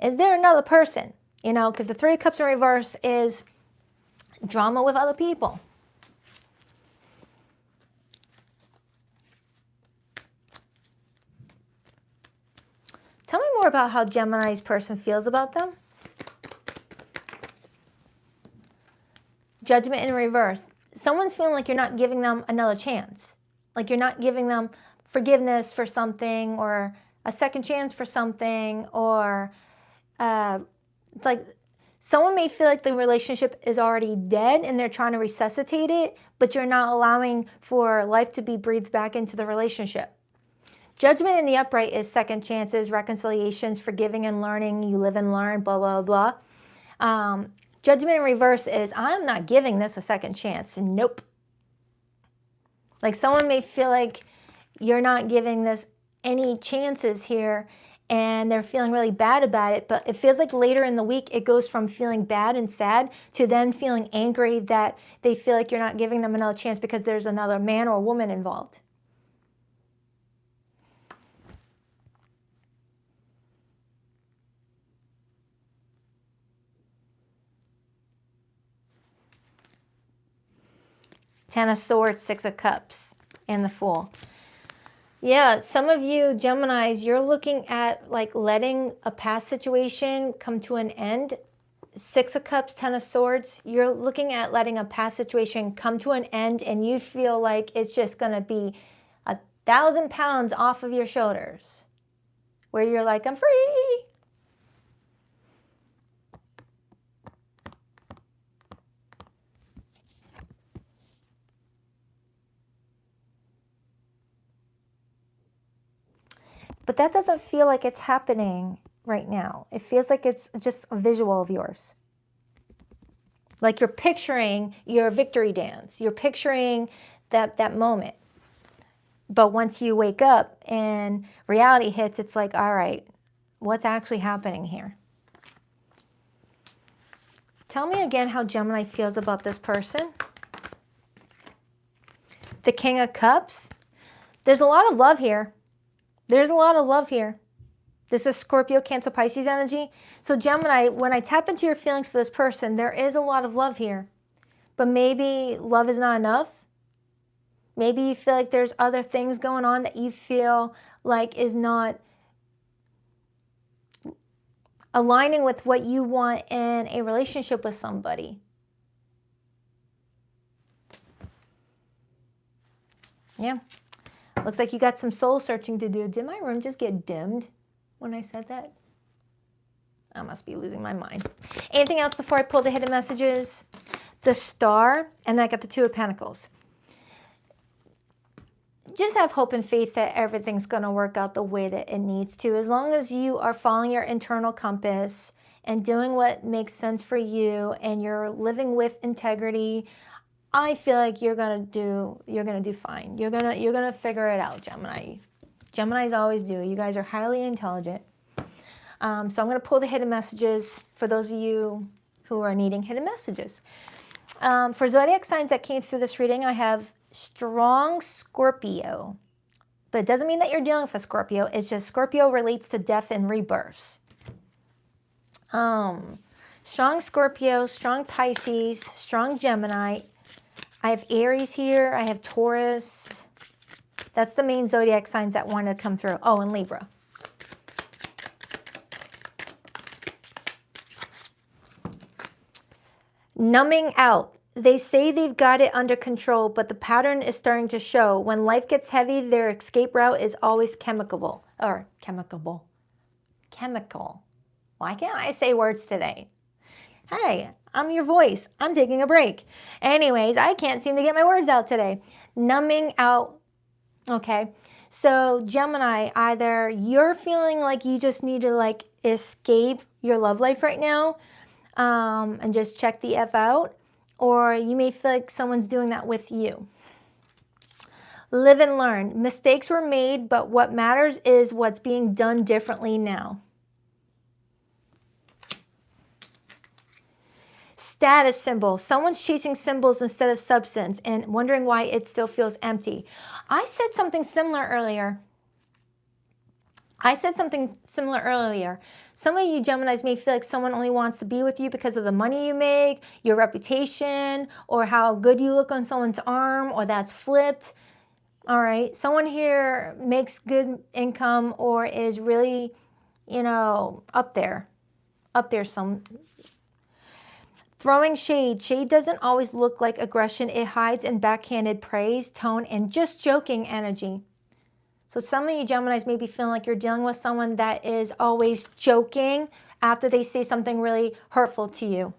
Is there another person? You know, because the Three of Cups in reverse is drama with other people. Tell me more about how Gemini's person feels about them. Judgment in reverse. Someone's feeling like you're not giving them another chance. Like you're not giving them forgiveness for something or a second chance for something, or it's like someone may feel like the relationship is already dead and they're trying to resuscitate it, but you're not allowing for life to be breathed back into the relationship. Judgment in the upright is second chances, reconciliations, forgiving and learning. You live and learn, blah, blah, blah. Judgment in reverse is, I'm not giving this a second chance. Nope. Like someone may feel like you're not giving this any chances here, and they're feeling really bad about it, but it feels like later in the week it goes from feeling bad and sad to then feeling angry that they feel like you're not giving them another chance because there's another man or woman involved. Ten of Swords, Six of Cups, and the Fool. Yeah, some of you Geminis, you're looking at like letting a past situation come to an end. Six of Cups, Ten of Swords, you're looking at letting a past situation come to an end, and you feel like it's just going to be 1,000 pounds off of your shoulders, where you're like, I'm free. But that doesn't feel like it's happening right now. It feels like it's just a visual of yours. Like you're picturing your victory dance. You're picturing that moment. But once you wake up and reality hits, it's like, all right, what's actually happening here? Tell me again how Gemini feels about this person. The King of Cups. There's a lot of love here. There's a lot of love here. This is Scorpio, Cancer, Pisces energy. So Gemini, when I tap into your feelings for this person, there is a lot of love here. But maybe love is not enough. Maybe you feel like there's other things going on that you feel like is not aligning with what you want in a relationship with somebody. Yeah. Looks like you got some soul searching to do. Did my room just get dimmed? when I said that? I must be losing my mind. Anything else before I pull the hidden messages? The Star, and then I got the Two of Pentacles. Just have hope and faith that everything's going to work out the way that it needs to. As long as you are following your internal compass and doing what makes sense for you and you're living with integrity, I feel like you're gonna do fine. You're gonna figure it out, Gemini. Geminis always do. You guys are highly intelligent. So I'm gonna pull the hidden messages for those of you who are needing hidden messages. For zodiac signs that came through this reading, I have strong Scorpio. But it doesn't mean that you're dealing with a Scorpio. It's just Scorpio relates to death and rebirths. Strong Scorpio, strong Pisces, strong Gemini. I have Aries here. I have Taurus. That's the main zodiac signs that want to come through. Oh, and Libra. Numbing out. They say they've got it under control, but the pattern is starting to show. When life gets heavy, their escape route is always chemical. Why can't I say words today? Hey, I'm your voice. I'm taking a break. Anyways, I can't seem to get my words out today. Numbing out. Okay. So Gemini, either you're feeling like you just need to like escape your love life right now and just check the F out, or you may feel like someone's doing that with you. Live and learn. Mistakes were made, but what matters is what's being done differently now. Status symbol. Someone's chasing symbols instead of substance and wondering why it still feels empty. I said something similar earlier. Some of you Geminis may feel like someone only wants to be with you because of the money you make, your reputation, or how good you look on someone's arm, or that's flipped. All right. Someone here makes good income or is really, up there some. Throwing shade. Shade doesn't always look like aggression. It hides in backhanded praise, tone, and just joking energy. So some of you Geminis may be feeling like you're dealing with someone that is always joking after they say something really hurtful to you.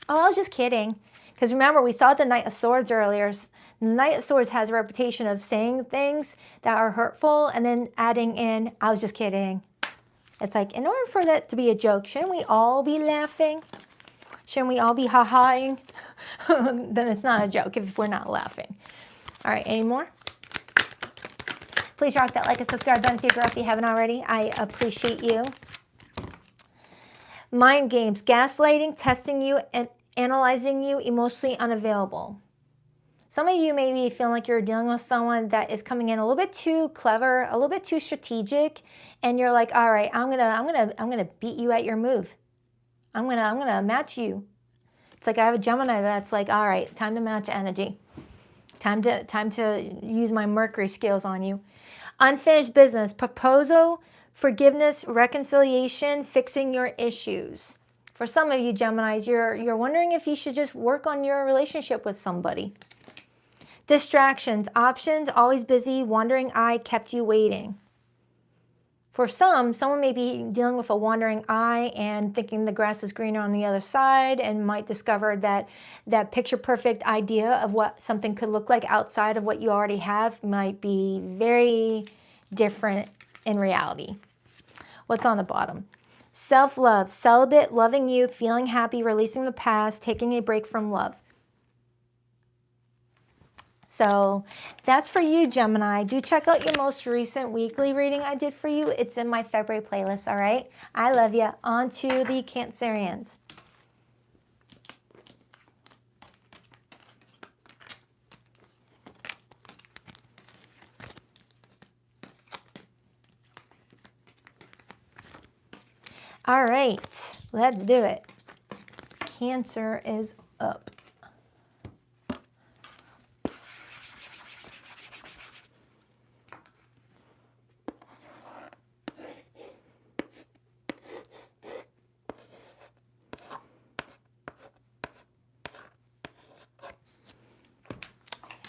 Oh, I was just kidding. Because remember, we saw the Knight of Swords earlier. The Knight of Swords has a reputation of saying things that are hurtful and then adding in, I was just kidding. It's like, in order for that to be a joke, shouldn't we all be laughing? Shouldn't we all be ha-haing? Then it's not a joke if we're not laughing. All right, any more? Please rock that like and subscribe button if you haven't already. I appreciate you. Mind games, gaslighting, testing you, and analyzing you, emotionally unavailable. Some of you may be feeling like you're dealing with someone that is coming in a little bit too clever, a little bit too strategic, and you're like, all right, I'm gonna beat you at your move. I'm gonna match you. It's like I have a Gemini that's like, all right, time to match energy. Time to use my Mercury skills on you. Unfinished business, proposal, forgiveness, reconciliation, fixing your issues. For some of you Geminis, you're wondering if you should just work on your relationship with somebody. Distractions, options, always busy, wandering eye kept you waiting. For someone may be dealing with a wandering eye and thinking the grass is greener on the other side, and might discover that picture-perfect idea of what something could look like outside of what you already have might be very different in reality. What's on the bottom? Self-love, celibate, loving you, feeling happy, releasing the past, taking a break from love. So that's for you, Gemini. Do check out your most recent weekly reading I did for you. It's in my February playlist, all right? I love you. On to the Cancerians. All right, let's do it. Cancer is up.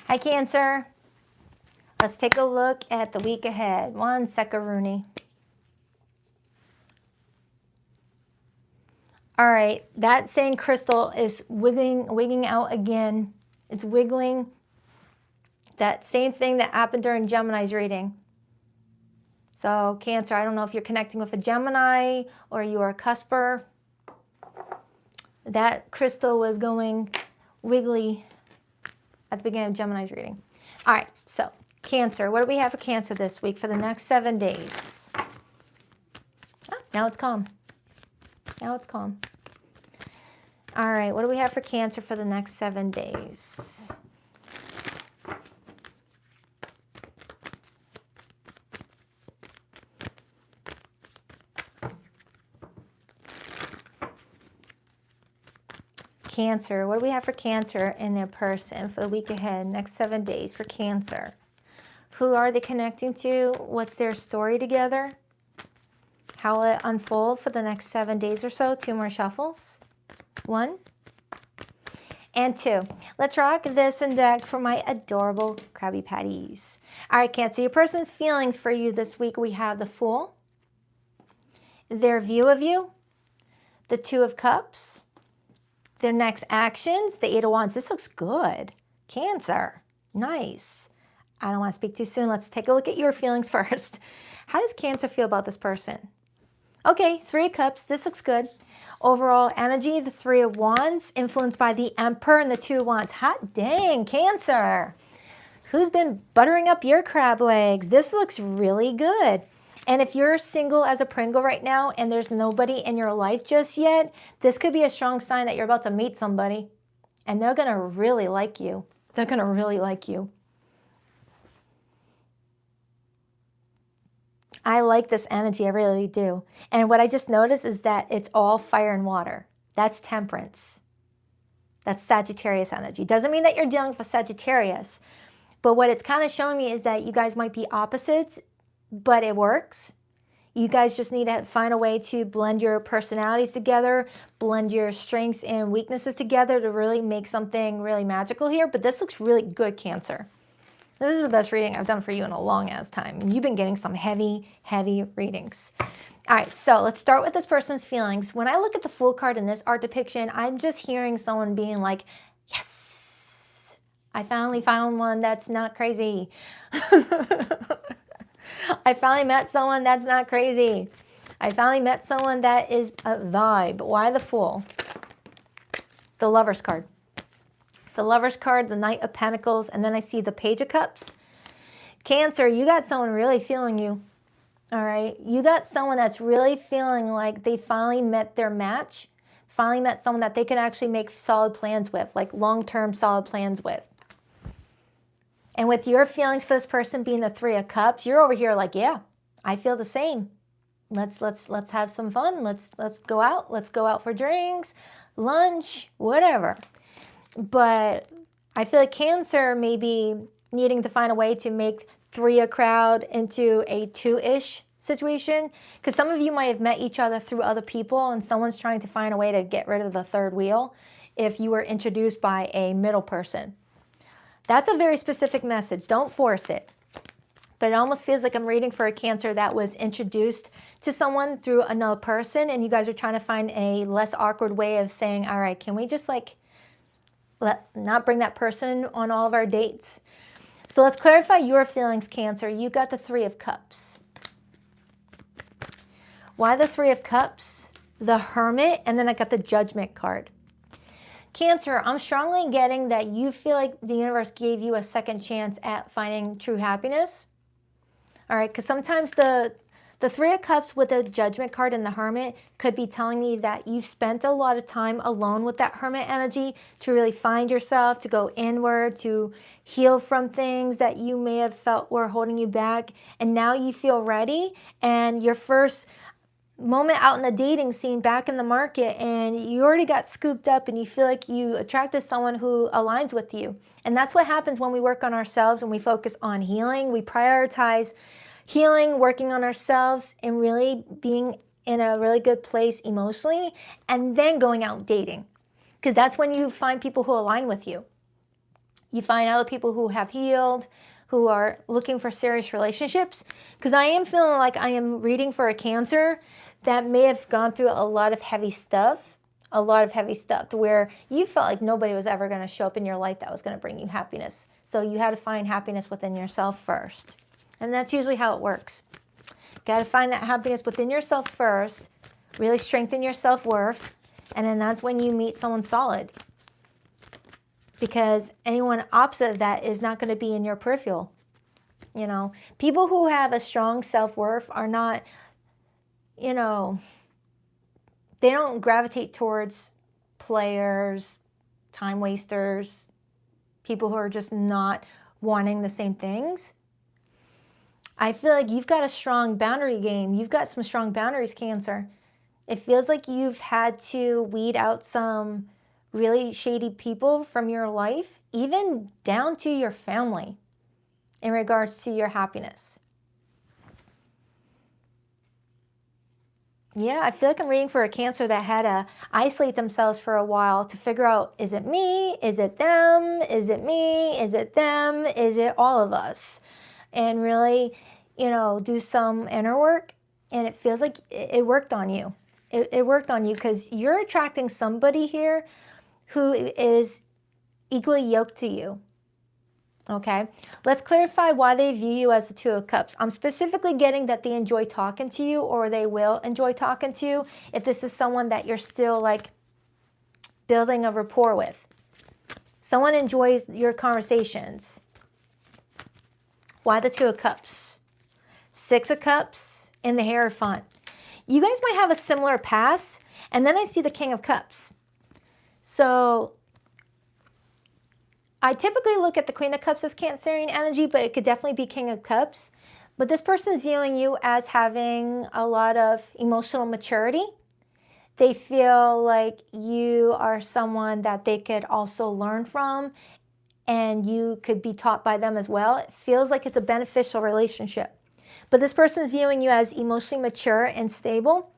Hi, Cancer. Let's take a look at the week ahead. One second, Rooney. All right, that same crystal is wiggling out again. It's wiggling. That same thing that happened during Gemini's reading. So Cancer, I don't know if you're connecting with a Gemini or you are a cusper. That crystal was going wiggly at the beginning of Gemini's reading. All right, so Cancer, what do we have for Cancer this week for the next 7 days? Oh, now it's calm. Now it's calm. All right, what do we have for Cancer for the next 7 days? Cancer, what do we have for Cancer in their person for the week ahead, next 7 days for Cancer? Who are they connecting to? What's their story together? How will it unfold for the next 7 days or so? 2 more shuffles. 1 and 2. Let's rock this and deck for my adorable Krabby Patties. All right, Cancer, your person's feelings for you this week. We have the Fool, their view of you, the 2 of Cups, their next actions, the 8 of Wands. This looks good. Cancer, nice. I don't want to speak too soon. Let's take a look at your feelings first. How does Cancer feel about this person? Okay, 3 of Cups. This looks good. Overall energy, the 3 of Wands, influenced by the Emperor and the 2 of Wands. Hot dang, Cancer. Who's been buttering up your crab legs? This looks really good. And if you're single as a Pringle right now and there's nobody in your life just yet, this could be a strong sign that you're about to meet somebody. And they're going to really like you. They're going to really like you. I like this energy, I really do. And what I just noticed is that it's all fire and water. That's Temperance. That's Sagittarius energy. Doesn't mean that you're dealing with a Sagittarius. But what it's kind of showing me is that you guys might be opposites, but it works. You guys just need to find a way to blend your personalities together, blend your strengths and weaknesses together to really make something really magical here. But this looks really good, Cancer. This is the best reading I've done for you in a long ass time. You've been getting some heavy, heavy readings. All right, so let's start with this person's feelings. When I look at the Fool card in this art depiction, I'm just hearing someone being like, yes, I finally found one that's not crazy. I finally met someone that's not crazy. I finally met someone that is a vibe. Why the Fool? The Lover's card. The Lover's card, the Knight of Pentacles, and then I see the Page of Cups. Cancer, you got someone really feeling you. All right? You got someone that's really feeling like they finally met their match, finally met someone that they can actually make solid plans with, like long-term solid plans with. And with your feelings for this person being the 3 of Cups, you're over here like, yeah, I feel the same. Let's have some fun. Let's go out. Let's go out for drinks, lunch, whatever. But I feel like Cancer may be needing to find a way to make 3 a crowd into a 2-ish situation. Because some of you might have met each other through other people and someone's trying to find a way to get rid of the 3rd wheel if you were introduced by a middle person. That's a very specific message. Don't force it. But it almost feels like I'm reading for a Cancer that was introduced to someone through another person and you guys are trying to find a less awkward way of saying, all right, can we just like not bring that person on all of our dates? So let's clarify your feelings, Cancer. You got the 3 of Cups. Why the 3 of Cups? The Hermit, and then I got the Judgment card. Cancer, I'm strongly getting that you feel like the universe gave you a second chance at finding true happiness. All right, because sometimes the 3 of Cups with the Judgment card and the Hermit could be telling me that you've spent a lot of time alone with that Hermit energy to really find yourself, to go inward, to heal from things that you may have felt were holding you back. And now you feel ready and your first moment out in the dating scene back in the market and you already got scooped up and you feel like you attracted someone who aligns with you. And that's what happens when we work on ourselves and we focus on healing. We prioritize healing, working on ourselves, and really being in a really good place emotionally, and then going out dating. Because that's when you find people who align with you. You find other people who have healed, who are looking for serious relationships. Because I am feeling like I am reading for a Cancer that may have gone through a lot of heavy stuff. a lot of heavy stuff to where you felt like nobody was ever going to show up in your life that was going to bring you happiness. So you had to find happiness within yourself first. And that's usually how it works. Got to find that happiness within yourself first, really strengthen your self-worth, and then that's when you meet someone solid. Because anyone opposite of that is not going to be in your peripheral. You know, people who have a strong self-worth are not, you know, they don't gravitate towards players, time wasters, people who are just not wanting the same things. I feel like you've got a strong boundary game. You've got some strong boundaries, Cancer. It feels like you've had to weed out some really shady people from your life, even down to your family, in regards to your happiness. Yeah, I feel like I'm reading for a Cancer that had to isolate themselves for a while to figure out, is it me? Is it them? Is it me? Is it them? Is it all of us? And really, you know, do some inner work. And it feels like it worked on you. It worked on you because you're attracting somebody here who is equally yoked to you. Okay, let's clarify why they view you as the Two of Cups. I'm specifically getting that they enjoy talking to you, or they will enjoy talking to you if this is someone that you're still like building a rapport with. Someone enjoys your conversations. Why the Two of Cups? Six of Cups and the Hierophant. You guys might have a similar past, and then I see the King of Cups. So I typically look at the Queen of Cups as Cancerian energy, but it could definitely be King of Cups. But this person is viewing you as having a lot of emotional maturity. They feel like you are someone that they could also learn from, and you could be taught by them as well. It feels like it's a beneficial relationship. But this person is viewing you as emotionally mature and stable,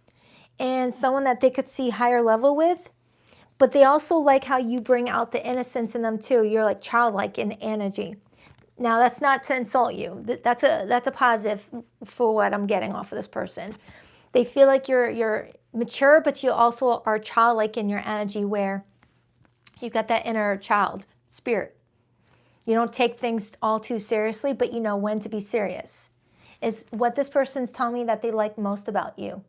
and someone that they could see higher level with. But they also like how you bring out the innocence in them too. You're like childlike in energy. Now that's not to insult you. That's a positive for what I'm getting off of this person. They feel like you're mature, but you also are childlike in your energy, where you've got that inner child spirit. You don't take things all too seriously, but you know when to be serious. Is what this person's telling me that they like most about you.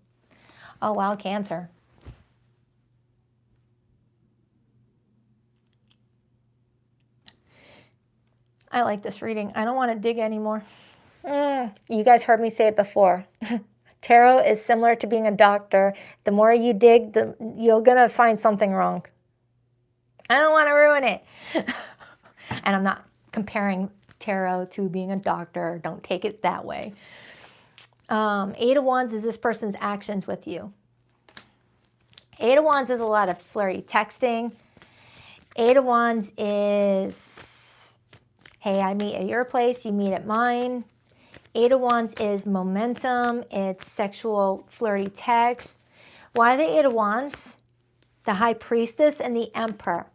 Oh wow, Cancer. I like this reading. I don't want to dig anymore. You guys heard me say it before. Tarot is similar to being a doctor. The more you dig, you're going to find something wrong. I don't want to ruin it. And I'm not comparing tarot to being a doctor. Don't take it that way. Eight of Wands is this person's actions with you. Eight of Wands is a lot of flirty texting. Eight of Wands is, hey, I meet at your place, you meet at mine. Eight of Wands is momentum. It's sexual flirty text. Why the Eight of Wands? The High Priestess and the Emperor.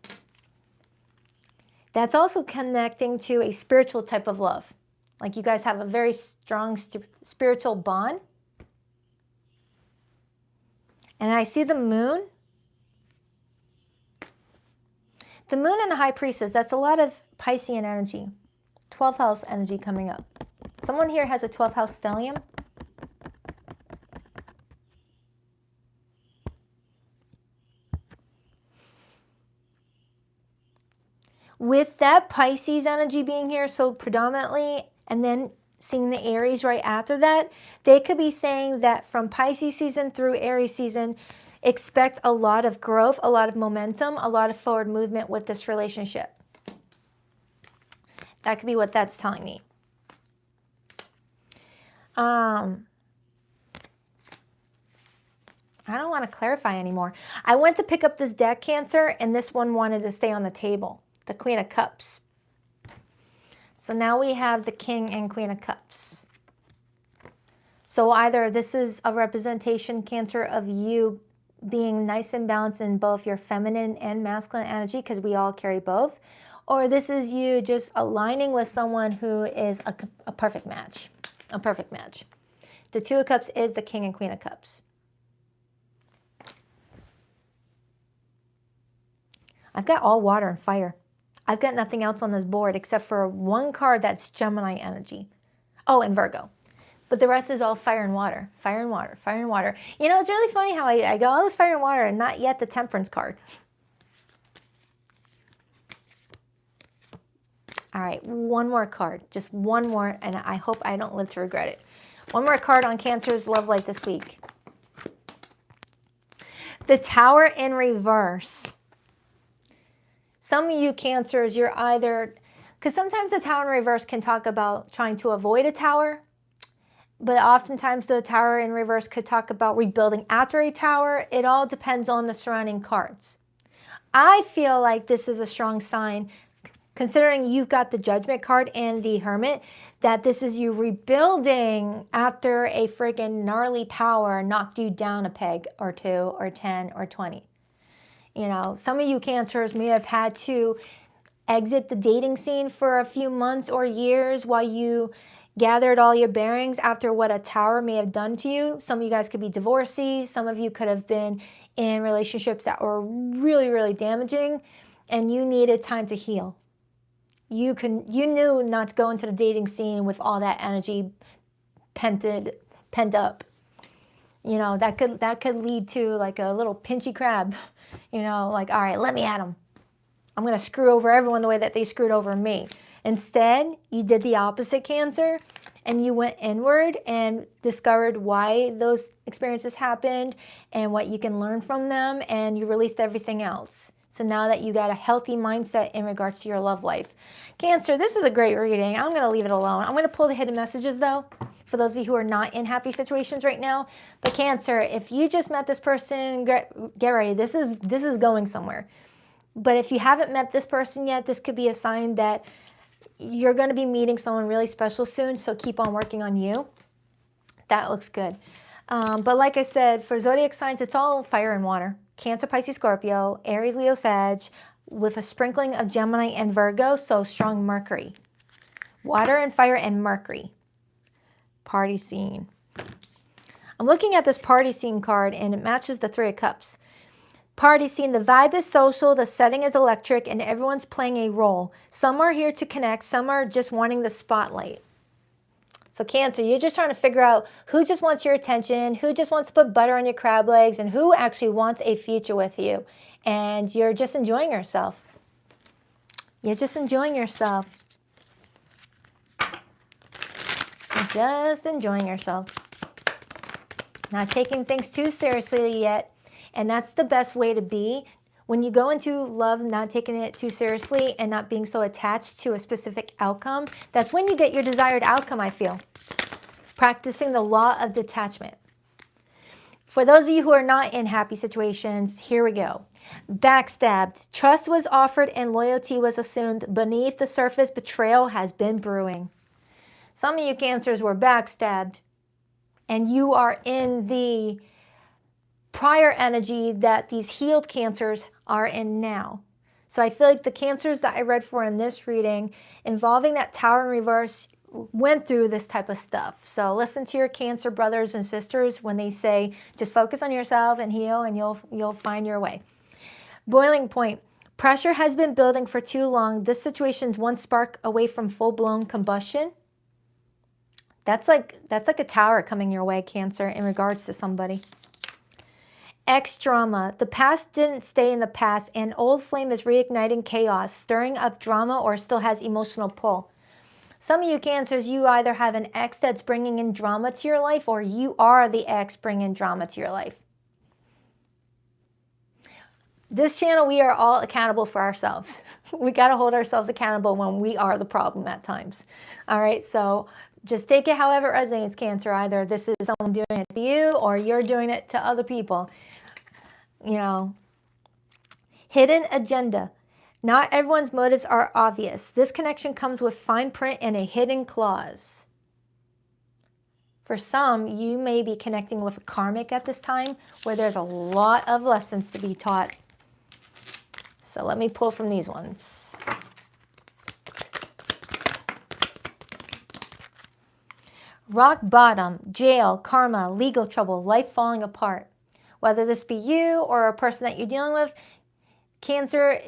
That's also connecting to a spiritual type of love. Like you guys have a very strong spiritual bond. And I see the Moon. The Moon and the High Priestess, that's a lot of Piscean energy. 12th house energy coming up. Someone here has a 12th house stellium. With that Pisces energy being here so predominantly, and then seeing the Aries right after that, they could be saying that from Pisces season through Aries season, expect a lot of growth, a lot of momentum, a lot of forward movement with this relationship. That could be what that's telling me. I don't want to clarify anymore. I went to pick up this deck, Cancer, and this one wanted to stay on the table. The Queen of Cups. So now we have the King and Queen of Cups. So either this is a representation, Cancer, of you being nice and balanced in both your feminine and masculine energy, because we all carry both, or this is you just aligning with someone who is a perfect match. A perfect match. The Two of Cups is the King and Queen of Cups. I've got all water and fire. I've got nothing else on this board except for one card that's Gemini energy. Oh, and Virgo. But the rest is all fire and water, fire and water, fire and water. You know, it's really funny how I go all this fire and water and not yet the Temperance card. All right, one more card, just one more, and I hope I don't live to regret it. One more card on Cancer's love life this week. The Tower in reverse. Some of you Cancers, you're either, because sometimes the Tower in reverse can talk about trying to avoid a tower, but oftentimes the Tower in reverse could talk about rebuilding after a tower. It all depends on the surrounding cards. I feel like this is a strong sign, considering you've got the Judgment card and the Hermit, that this is you rebuilding after a friggin' gnarly tower knocked you down a peg or 2 or 10 or 20. You know, some of you Cancers may have had to exit the dating scene for a few months or years while you gathered all your bearings after what a tower may have done to you. Some of you guys could be divorcees. Some of you could have been in relationships that were really, really damaging, and you needed time to heal. You knew not to go into the dating scene with all that energy pent up. You know, that could lead to like a little pinchy crab. You know, like, all right, let me at him. I'm going to screw over everyone the way that they screwed over me. Instead, you did the opposite, Cancer, and you went inward and discovered why those experiences happened and what you can learn from them, and you released everything else. So now that you got a healthy mindset in regards to your love life. Cancer, this is a great reading. I'm going to leave it alone. I'm going to pull the hidden messages, though, for those of you who are not in happy situations right now. But Cancer, if you just met this person, get ready. This is going somewhere. But if you haven't met this person yet, this could be a sign that you're going to be meeting someone really special soon. So keep on working on you. That looks good. But like I said, for zodiac signs, it's all fire and water. Cancer, Pisces, Scorpio, Aries, Leo, Sag, with a sprinkling of Gemini and Virgo, so strong Mercury. Water and fire and Mercury. Party scene. I'm looking at this party scene card, and it matches the 3 of Cups. Party scene, the vibe is social, the setting is electric, and everyone's playing a role. Some are here to connect, some are just wanting the spotlight. So Cancer, you're just trying to figure out who just wants your attention, who just wants to put butter on your crab legs, and who actually wants a future with you. And you're just enjoying yourself. You're just enjoying yourself. You're just enjoying yourself. Not taking things too seriously yet. And that's the best way to be. When you go into love, not taking it too seriously and not being so attached to a specific outcome, that's when you get your desired outcome, I feel. Practicing the law of detachment. For those of you who are not in happy situations, here we go. Backstabbed. Trust was offered and loyalty was assumed. Beneath the surface, betrayal has been brewing. Some of you Cancers were backstabbed, and you are in the prior energy that these healed Cancers are in now. So I feel like the Cancers that I read for in this reading involving that Tower in reverse went through this type of stuff. So listen to your Cancer brothers and sisters when they say just focus on yourself and heal, and you'll find your way. Boiling point. Pressure has been building for too long. This situation's one spark away from full-blown combustion. That's like a tower coming your way, Cancer, in regards to somebody. Ex-drama. The past didn't stay in the past. An old flame is reigniting chaos, stirring up drama, or still has emotional pull. Some of you Cancers, you either have an ex that's bringing in drama to your life, or you are the ex bringing drama to your life. This channel, we are all accountable for ourselves. We got to hold ourselves accountable when we are the problem at times. All right, so just take it however it resonates, Cancer. Either this is someone doing it to you or you're doing it to other people. You know, hidden agenda. Not everyone's motives are obvious. This connection comes with fine print and a hidden clause. For some, you may be connecting with a karmic at this time where there's a lot of lessons to be taught. So let me pull from these ones. Rock bottom, jail, karma, legal trouble, life falling apart. Whether this be you or a person that you're dealing with, Cancer,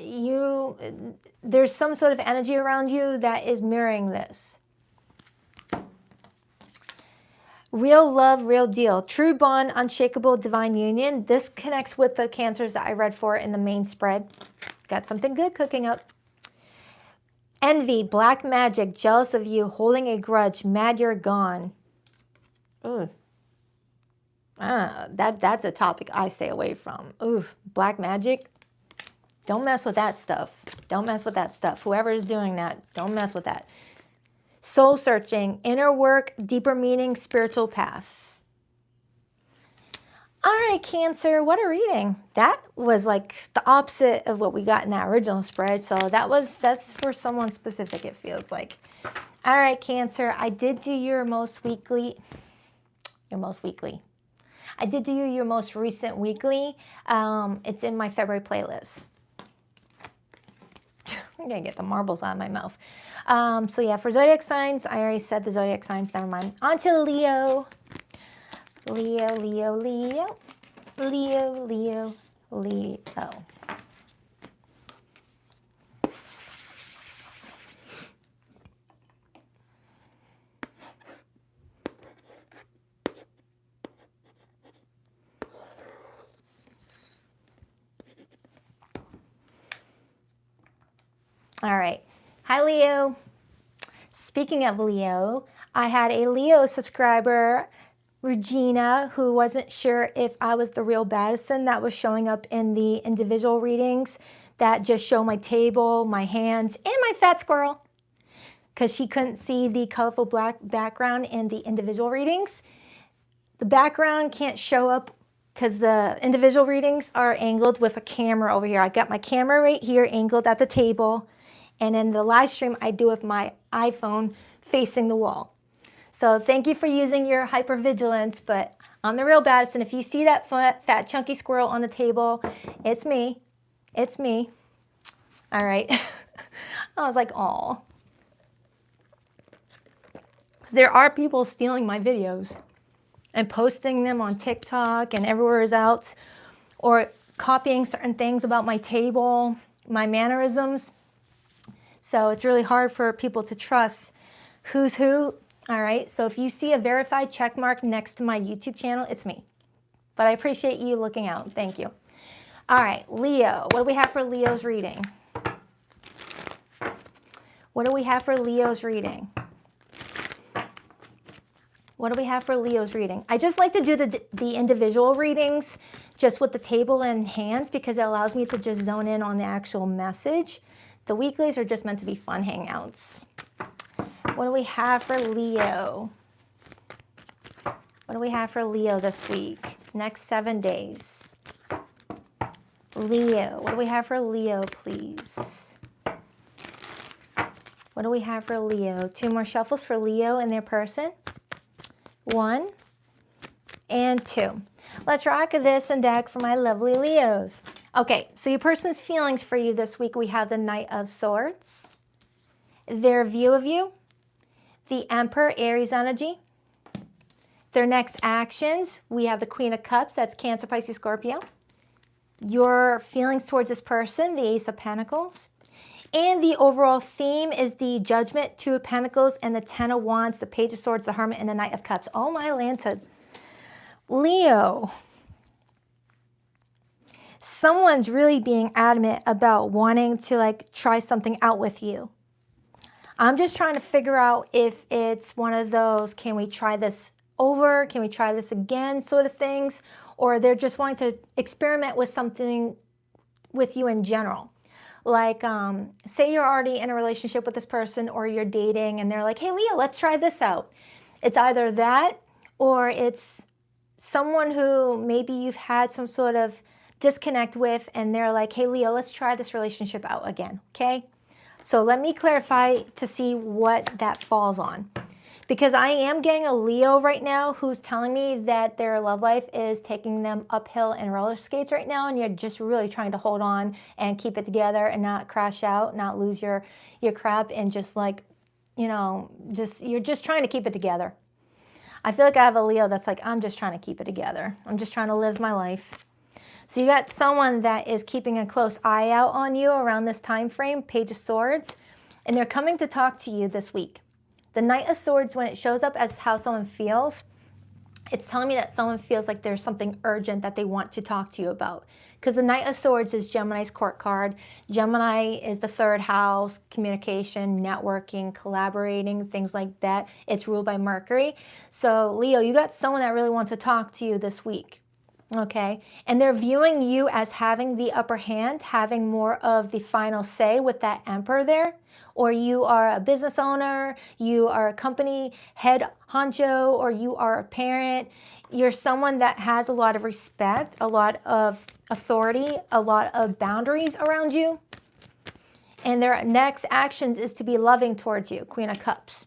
there's some sort of energy around you that is mirroring this. Real love, real deal. True bond, unshakable, divine union. This connects with the Cancers that I read for in the main spread. Got something good cooking up. Envy, black magic, jealous of you, holding a grudge, mad you're gone. Ooh. That's a topic I stay away from. Ooh, black magic. Don't mess with that stuff. Don't mess with that stuff. Whoever is doing that, don't mess with that. Soul searching, inner work, deeper meaning, spiritual path. All right, Cancer, what a reading. That was like the opposite of what we got in that original spread. So that's for someone specific, it feels like. All right, Cancer, I did do your most weekly. I did do your most recent weekly. It's in my February playlist. I'm gonna get the marbles out of my mouth. So yeah, for zodiac signs, I already said the zodiac signs, never mind. On to Leo. Leo, Leo, Leo. Leo, Leo, Leo. All right. Hi, Leo. Speaking of Leo, I had a Leo subscriber, Regina, who wasn't sure if I was the real Baddison that was showing up in the individual readings that just show my table, my hands, and my fat squirrel, because she couldn't see the colorful black background in the individual readings. The background can't show up because the individual readings are angled with a camera over here. I got my camera right here angled at the table. And in the live stream, I do with my iPhone facing the wall. So thank you for using your hypervigilance, but I'm the real Baddison. If you see that fat chunky squirrel on the table, it's me. It's me. All right. I was like, oh. There are people stealing my videos and posting them on TikTok and everywhere else, or copying certain things about my table, my mannerisms. So it's really hard for people to trust who's who. All right, so if you see a verified check mark next to my YouTube channel, it's me. But I appreciate you looking out. Thank you. All right, Leo. What do we have for Leo's reading? What do we have for Leo's reading? What do we have for Leo's reading? I just like to do the individual readings just with the table and hands because it allows me to just zone in on the actual message. The weeklies are just meant to be fun hangouts. What do we have for Leo? What do we have for Leo this week? Next 7 days. Leo. What do we have for Leo, please? What do we have for Leo? 2 more shuffles for Leo and their person. 1 and 2. Let's rock this and deck for my lovely Leos. Okay, so your person's feelings for you this week, we have the Knight of Swords, their view of you, the Emperor, Aries energy, their next actions, we have the Queen of Cups, that's Cancer, Pisces, Scorpio, your feelings towards this person, the Ace of Pentacles, and the overall theme is the Judgment, 2 of Pentacles, and the 10 of Wands, the Page of Swords, the Hermit, and the Knight of Cups. Oh my Lanta. Leo. Someone's really being adamant about wanting to try something out with you. I'm just trying to figure out if it's one of those, can we try this over? Can we try this again sort of things? Or they're just wanting to experiment with something with you in general. Like, say you're already in a relationship with this person or you're dating and they're like, hey, Leo, let's try this out. It's either that or it's someone who maybe you've had some sort of disconnect with and they're like, hey, Leo, let's try this relationship out again, okay? So let me clarify to see what that falls on. Because I am getting a Leo right now who's telling me that their love life is taking them uphill in roller skates right now and you're just really trying to hold on and keep it together and not crash out, not lose your crap and just you're just trying to keep it together. I feel like I have a Leo that's like, I'm just trying to keep it together. I'm just trying to live my life. So you got someone that is keeping a close eye out on you around this time frame, Page of Swords, and they're coming to talk to you this week. The Knight of Swords, when it shows up as how someone feels, it's telling me that someone feels like there's something urgent that they want to talk to you about. Because the Knight of Swords is Gemini's court card. Gemini is the third house, communication, networking, collaborating, things like that. It's ruled by Mercury. So Leo, you got someone that really wants to talk to you this week. Okay, and they're viewing you as having the upper hand, having more of the final say with that Emperor there. Or you are a business owner, you are a company head honcho, or you are a parent. You're someone that has a lot of respect, a lot of authority, a lot of boundaries around you. And their next actions is to be loving towards you, Queen of Cups.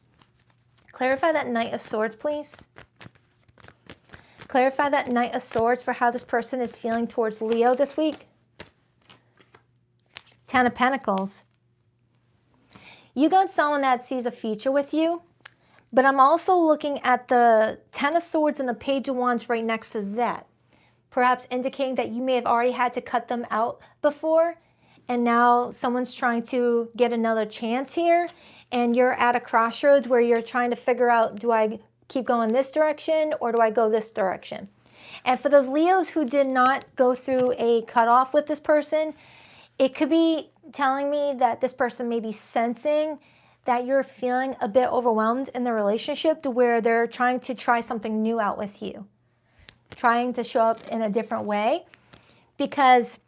Clarify that Knight of Swords, please. Clarify that Knight of Swords for how this person is feeling towards Leo this week. Ten of Pentacles. You got someone that sees a future with you, but I'm also looking at the Ten of Swords and the Page of Wands right next to that. Perhaps indicating that you may have already had to cut them out before, and now someone's trying to get another chance here, and you're at a crossroads where you're trying to figure out, do I keep going this direction or do I go this direction? And for those Leos who did not go through a cutoff with this person, it could be telling me that this person may be sensing that you're feeling a bit overwhelmed in the relationship to where they're trying to try something new out with you, trying to show up in a different way. Because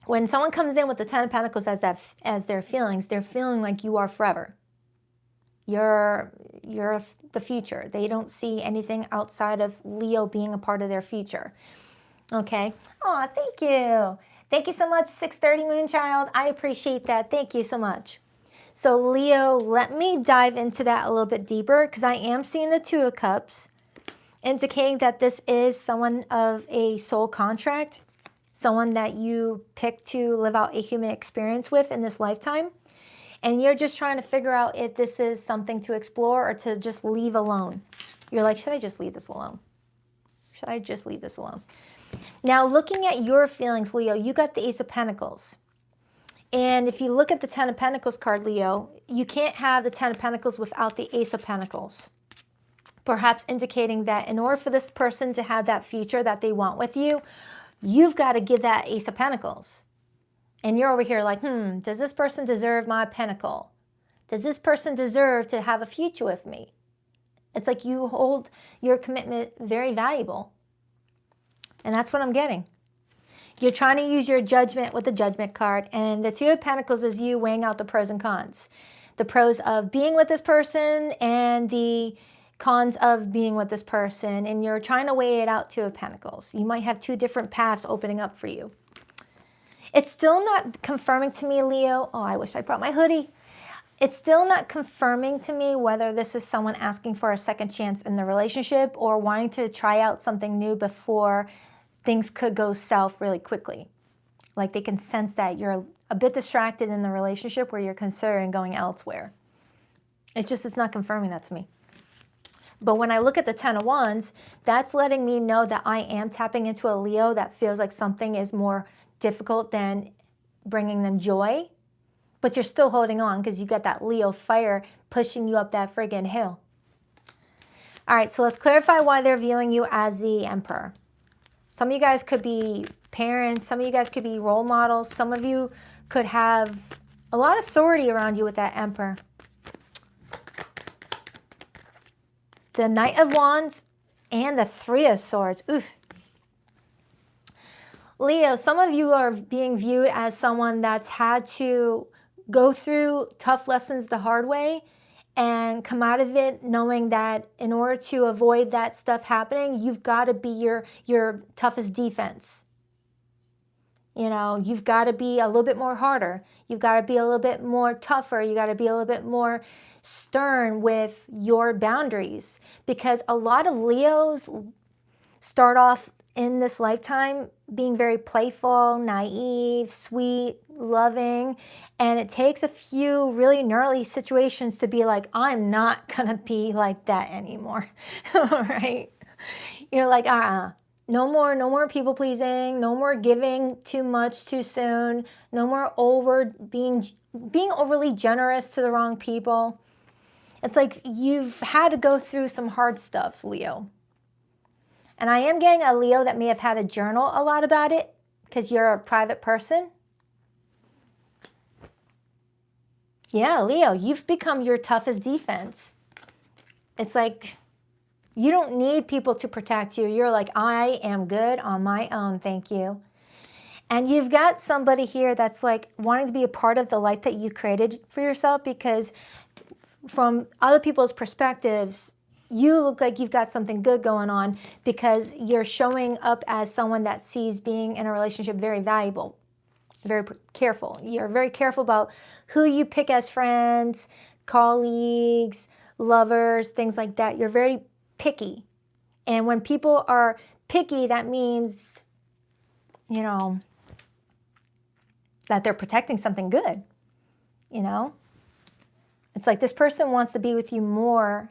when someone comes in with the Ten of Pentacles as their feelings, they're feeling like you are forever. You're the future. They don't see anything outside of Leo being a part of their future. Okay. Oh, thank you. Thank you so much, 630 Moonchild. I appreciate that. Thank you so much. So Leo, let me dive into that a little bit deeper because I am seeing the Two of Cups, indicating that this is someone of a soul contract, someone that you pick to live out a human experience with in this lifetime. And you're just trying to figure out if this is something to explore or to just leave alone. You're like, should I just leave this alone? Should I just leave this alone? Now, looking at your feelings, Leo, you got the Ace of Pentacles. And if you look at the Ten of Pentacles card, Leo, you can't have the Ten of Pentacles without the Ace of Pentacles. Perhaps indicating that in order for this person to have that future that they want with you, you've got to give that Ace of Pentacles. And you're over here like, does this person deserve my pentacle? Does this person deserve to have a future with me? It's like you hold your commitment very valuable. And that's what I'm getting. You're trying to use your judgment with the Judgment card. And the Two of Pentacles is you weighing out the pros and cons. The pros of being with this person and the cons of being with this person. And you're trying to weigh it out, Two of Pentacles. You might have two different paths opening up for you. It's still not confirming to me, Leo. Oh, I wish I brought my hoodie. It's still not confirming to me whether this is someone asking for a second chance in the relationship or wanting to try out something new before things could go south really quickly. Like they can sense that you're a bit distracted in the relationship where you're considering going elsewhere. It's not confirming that to me. But when I look at the Ten of Wands, that's letting me know that I am tapping into a Leo that feels like something is more difficult than bringing them joy, but you're still holding on because you got that Leo fire pushing you up that friggin' hill. All right, so let's clarify why they're viewing you as the Emperor. Some of you guys could be parents, some of you guys could be role models, some of you could have a lot of authority around you with that Emperor. The Knight of Wands and the Three of Swords. Oof. Leo, some of you are being viewed as someone that's had to go through tough lessons the hard way and come out of it knowing that in order to avoid that stuff happening, you've got to be your toughest defense. You know, you've got to be a little bit more harder. You've got to be a little bit more tougher. You got to be a little bit more stern with your boundaries, because a lot of Leos start off in this lifetime being very playful, naive, sweet, loving, and it takes a few really gnarly situations to be like, I'm not gonna be like that anymore. Right? You're like, No more people pleasing, no more giving too much too soon, no more being overly generous to the wrong people. It's like you've had to go through some hard stuff, Leo. And I am getting a Leo that may have had to journal a lot about it because you're a private person. Yeah, Leo, you've become your toughest defense. It's like you don't need people to protect you. You're like, I am good on my own, thank you. And you've got somebody here that's like wanting to be a part of the life that you created for yourself, because from other people's perspectives, you look like you've got something good going on because you're showing up as someone that sees being in a relationship very valuable, very careful. You're very careful about who you pick as friends, colleagues, lovers, things like that. You're very picky. And when people are picky, that means, you know, that they're protecting something good, you know? It's like this person wants to be with you more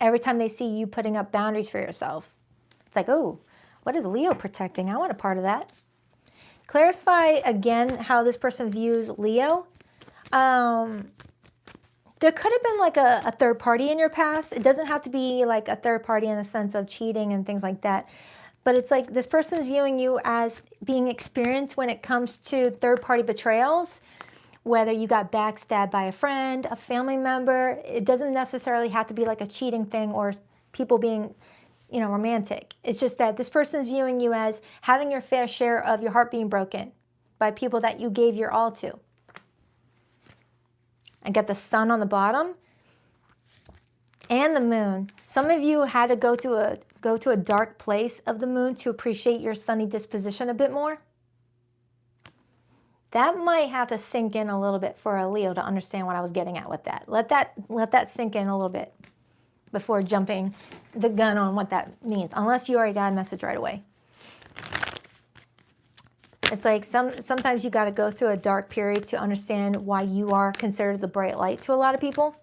every time they see you putting up boundaries for yourself. It's like, oh, what is Leo protecting? I want a part of that. Clarify again how this person views Leo. There could have been like a third party in your past. It doesn't have to be like a third party in the sense of cheating and things like that. But it's like this person is viewing you as being experienced when it comes to third party betrayals, whether you got backstabbed by a friend, a family member. It doesn't necessarily have to be like a cheating thing or people being, you know, romantic. It's just that this person is viewing you as having your fair share of your heart being broken by people that you gave your all to. I got the sun on the bottom and the moon. Some of you had to go to a dark place of the moon to appreciate your sunny disposition a bit more. That might have to sink in a little bit for a Leo to understand what I was getting at with that. Let that sink in a little bit before jumping the gun on what that means, unless you already got a message right away. It's like sometimes you got to go through a dark period to understand why you are considered the bright light to a lot of people.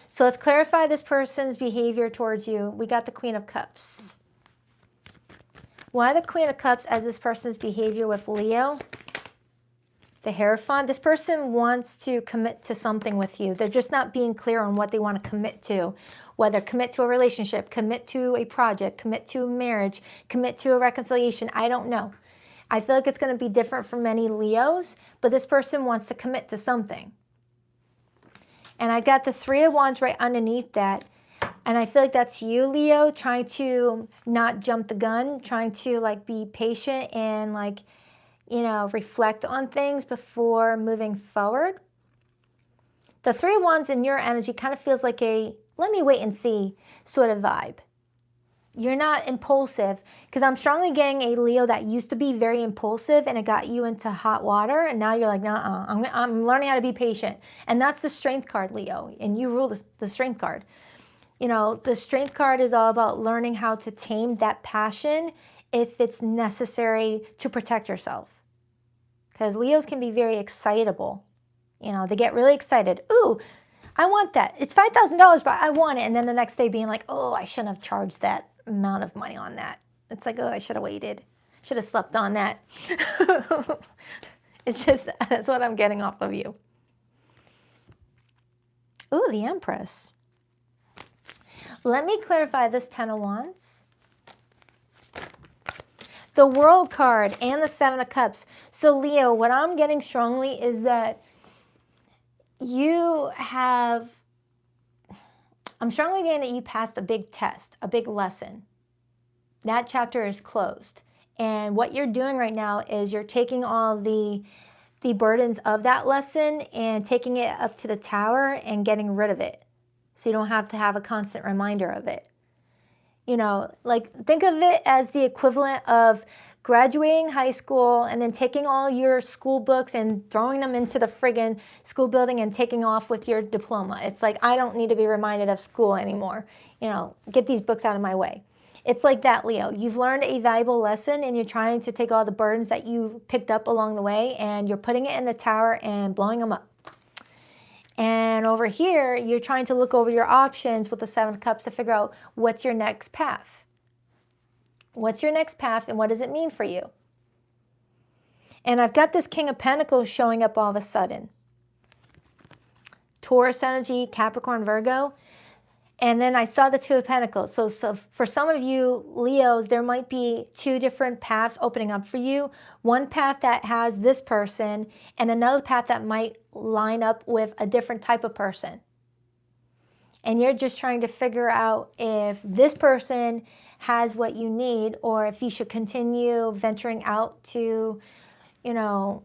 So let's clarify this person's behavior towards you. We got the Queen of Cups. Why the Queen of Cups as this person's behavior with Leo? The Hierophant. This person wants to commit to something with you. They're just not being clear on what they want to commit to. Whether commit to a relationship, commit to a project, commit to a marriage, commit to a reconciliation. I don't know. I feel like it's going to be different for many Leos, but this person wants to commit to something. And I got the Three of Wands right underneath that. And I feel like that's you, Leo, trying to not jump the gun, trying to like be patient and like, you know, reflect on things before moving forward. The Three of Wands in your energy kind of feels like a let me wait and see sort of vibe. You're not impulsive, because I'm strongly getting a Leo that used to be very impulsive and it got you into hot water, and now you're like, nah, I'm learning how to be patient. And that's the Strength card, Leo, and you rule the Strength card. You know, the Strength card is all about learning how to tame that passion if it's necessary to protect yourself. Because Leos can be very excitable. You know, they get really excited. Ooh, I want that. It's $5,000, but I want it. And then the next day being like, oh, I shouldn't have charged that amount of money on that. It's like, oh, I should have waited. Should have slept on that. It's just, that's what I'm getting off of you. Ooh, the Empress. Let me clarify this Ten of Wands. The World card and the Seven of Cups. So Leo, what I'm getting strongly is that you have, I'm strongly getting that you passed a big test, a big lesson. That chapter is closed. And what you're doing right now is you're taking all the burdens of that lesson and taking it up to the tower and getting rid of it. So you don't have to have a constant reminder of it. You know, like think of it as the equivalent of graduating high school and then taking all your school books and throwing them into the friggin' school building and taking off with your diploma. It's like, I don't need to be reminded of school anymore. You know, get these books out of my way. It's like that, Leo. You've learned a valuable lesson and you're trying to take all the burdens that you picked up along the way and you're putting it in the tower and blowing them up. And over here, you're trying to look over your options with the Seven of Cups to figure out what's your next path. What's your next path and what does it mean for you? And I've got this King of Pentacles showing up all of a sudden. Taurus energy, Capricorn, Virgo. And then I saw the Two of Pentacles. So for some of you Leos, there might be two different paths opening up for you. One path that has this person and another path that might line up with a different type of person. And you're just trying to figure out if this person has what you need or if you should continue venturing out to, you know,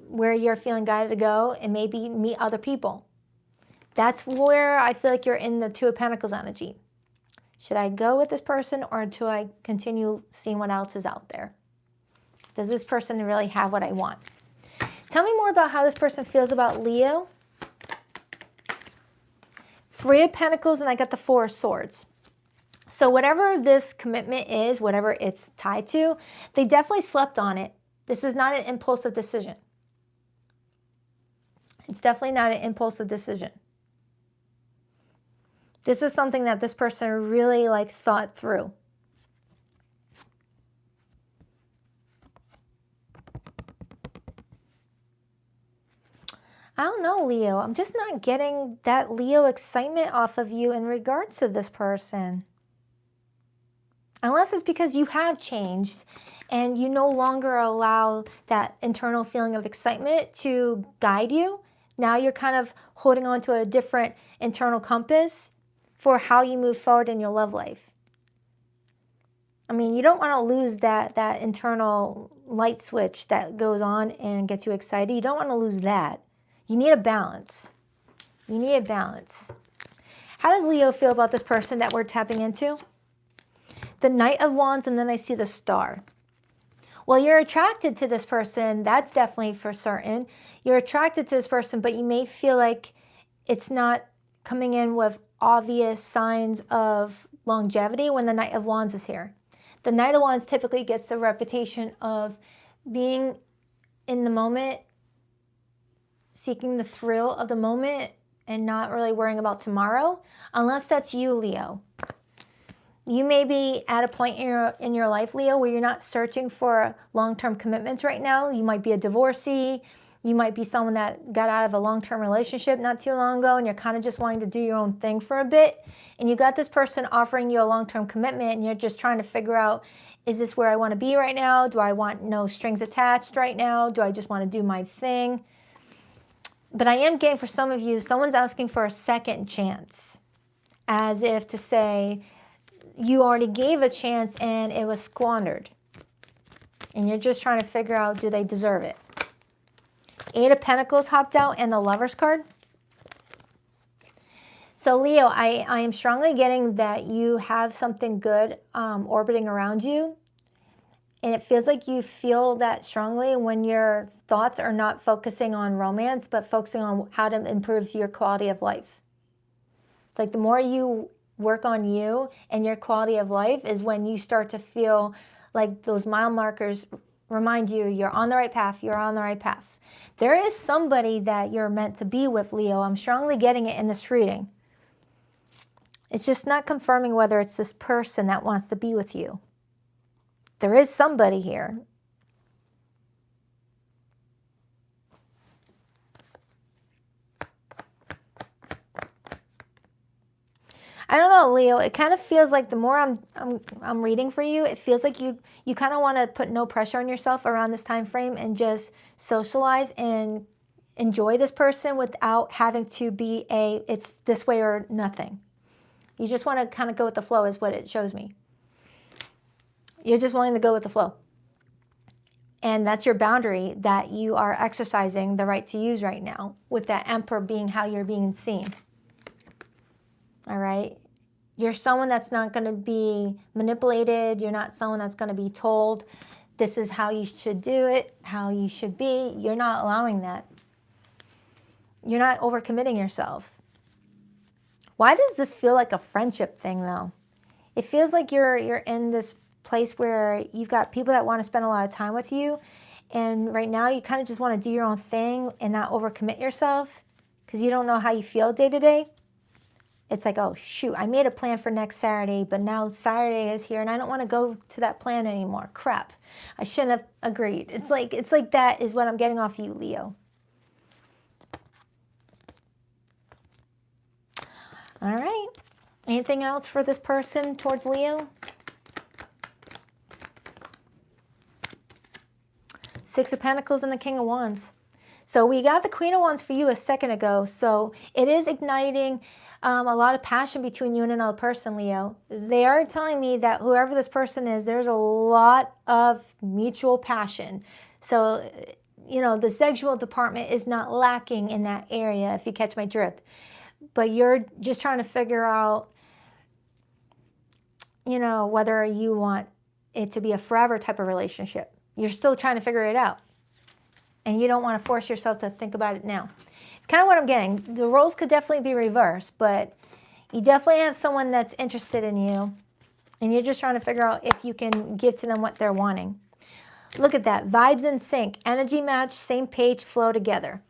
where you're feeling guided to go and maybe meet other people. That's where I feel like you're in the Two of Pentacles energy. Should I go with this person or do I continue seeing what else is out there? Does this person really have what I want? Tell me more about how this person feels about Leo. Three of Pentacles and I got the Four of Swords. So whatever this commitment is, whatever it's tied to, they definitely slept on it. This is not an impulsive decision. It's definitely not an impulsive decision. This is something that this person really thought through. I don't know, Leo. I'm just not getting that Leo excitement off of you in regards to this person. Unless it's because you have changed and you no longer allow that internal feeling of excitement to guide you. Now you're kind of holding on to a different internal compass for how you move forward in your love life. I mean, you don't want to lose that internal light switch that goes on and gets you excited. You don't want to lose that. You need a balance. You need a balance. How does Leo feel about this person that we're tapping into? The Knight of Wands, and then I see the Star. Well, you're attracted to this person. That's definitely for certain. You're attracted to this person, but you may feel like it's not coming in with obvious signs of longevity when the Knight of Wands is here. The Knight of Wands typically gets the reputation of being in the moment, seeking the thrill of the moment, and not really worrying about tomorrow, unless that's you, Leo. You may be at a point in your life, Leo, where you're not searching for long-term commitments right now. You might be a divorcee. You might be someone that got out of a long-term relationship not too long ago, and you're kind of just wanting to do your own thing for a bit. And you got this person offering you a long-term commitment, and you're just trying to figure out, is this where I want to be right now? Do I want no strings attached right now? Do I just want to do my thing? But I am getting, for some of you, someone's asking for a second chance, as if to say, you already gave a chance and it was squandered. And you're just trying to figure out, do they deserve it? Eight of Pentacles hopped out and the Lover's card. So Leo, I am strongly getting that you have something good orbiting around you. And it feels like you feel that strongly when your thoughts are not focusing on romance, but focusing on how to improve your quality of life. It's like the more you work on you and your quality of life is when you start to feel like those mile markers remind you you're on the right path, you're on the right path. There is somebody that you're meant to be with, Leo. I'm strongly getting it in this reading. It's just not confirming whether it's this person that wants to be with you. There is somebody here. I don't know, Leo. It kind of feels like the more I'm reading for you, it feels like you kind of want to put no pressure on yourself around this time frame and just socialize and enjoy this person without having to be it's this way or nothing. You just want to kind of go with the flow is what it shows me. You're just wanting to go with the flow. And that's your boundary that you are exercising the right to use right now, with that Emperor being how you're being seen. All right? You're someone that's not going to be manipulated. You're not someone that's going to be told this is how you should do it, how you should be. You're not allowing that. You're not overcommitting yourself. Why does this feel like a friendship thing, though? It feels like you're in this place where you've got people that want to spend a lot of time with you, and right now you kind of just want to do your own thing and not overcommit yourself because you don't know how you feel day to day. It's like, oh, shoot, I made a plan for next Saturday, but now Saturday is here and I don't want to go to that plan anymore. Crap. I shouldn't have agreed. It's like that is what I'm getting off you, Leo. All right. Anything else for this person towards Leo? Six of Pentacles and the King of Wands. So we got the Queen of Wands for you a second ago. So it is igniting a lot of passion between you and another person, Leo. They are telling me that whoever this person is, there's a lot of mutual passion. So, you know, the sexual department is not lacking in that area, if you catch my drift. But you're just trying to figure out, you know, whether you want it to be a forever type of relationship. You're still trying to figure it out. And you don't want to force yourself to think about it now. It's kind of what I'm getting. The roles could definitely be reversed, but you definitely have someone that's interested in you. And you're just trying to figure out if you can give to them what they're wanting. Look at that. Vibes in sync. Energy match, same page, flow together.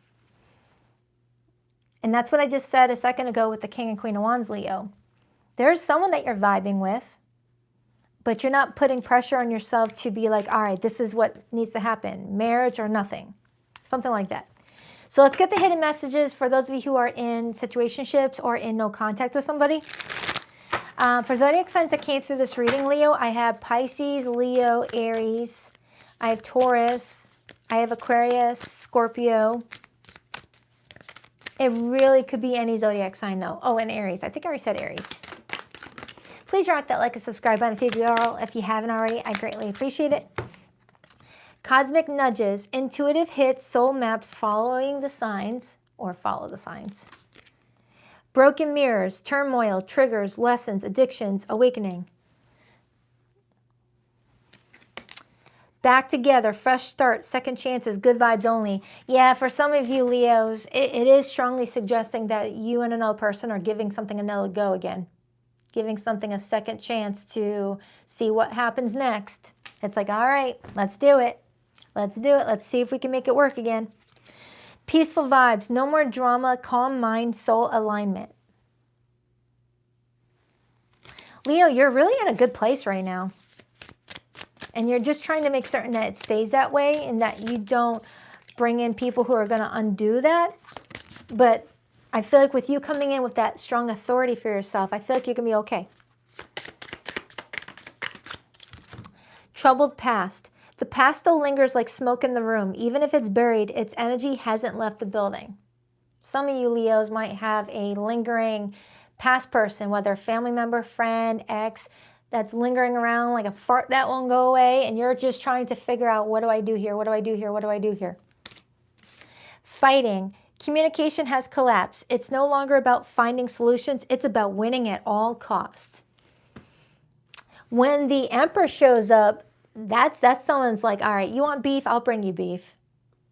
And that's what I just said a second ago with the King and Queen of Wands, Leo. There's someone that you're vibing with, but you're not putting pressure on yourself to be like, all right, this is what needs to happen. Marriage or nothing. Something like that. So let's get the hidden messages for those of you who are in situationships or in no contact with somebody. For zodiac signs that came through this reading, Leo, I have Pisces, Leo, Aries. I have Taurus. I have Aquarius, Scorpio. It really could be any zodiac sign, though. Oh, and Aries. I think I already said Aries. Please rock that like and subscribe button if you haven't already. I greatly appreciate it. Cosmic nudges, intuitive hits, soul maps, following the signs, or follow the signs. Broken mirrors, turmoil, triggers, lessons, addictions, awakening. Back together, fresh start, second chances, good vibes only. Yeah, for some of you Leos, it is strongly suggesting that you and another person are giving something another go again. Giving something a second chance to see what happens next. It's like, all right, let's do it. Let's do it. Let's see if we can make it work again. Peaceful vibes, no more drama, calm mind, soul alignment. Leo, you're really in a good place right now. And you're just trying to make certain that it stays that way and that you don't bring in people who are going to undo that. But I feel like with you coming in with that strong authority for yourself, I feel like you're going to be okay. Troubled past. The past still lingers like smoke in the room. Even if it's buried, its energy hasn't left the building. Some of you Leos might have a lingering past person, whether a family member, friend, ex, that's lingering around like a fart that won't go away, and you're just trying to figure out, what do I do here? What do I do here? What do I do here? Fighting. Communication has collapsed. It's no longer about finding solutions. It's about winning at all costs. When the Emperor shows up, that's someone's like, all right, you want beef? I'll bring you beef.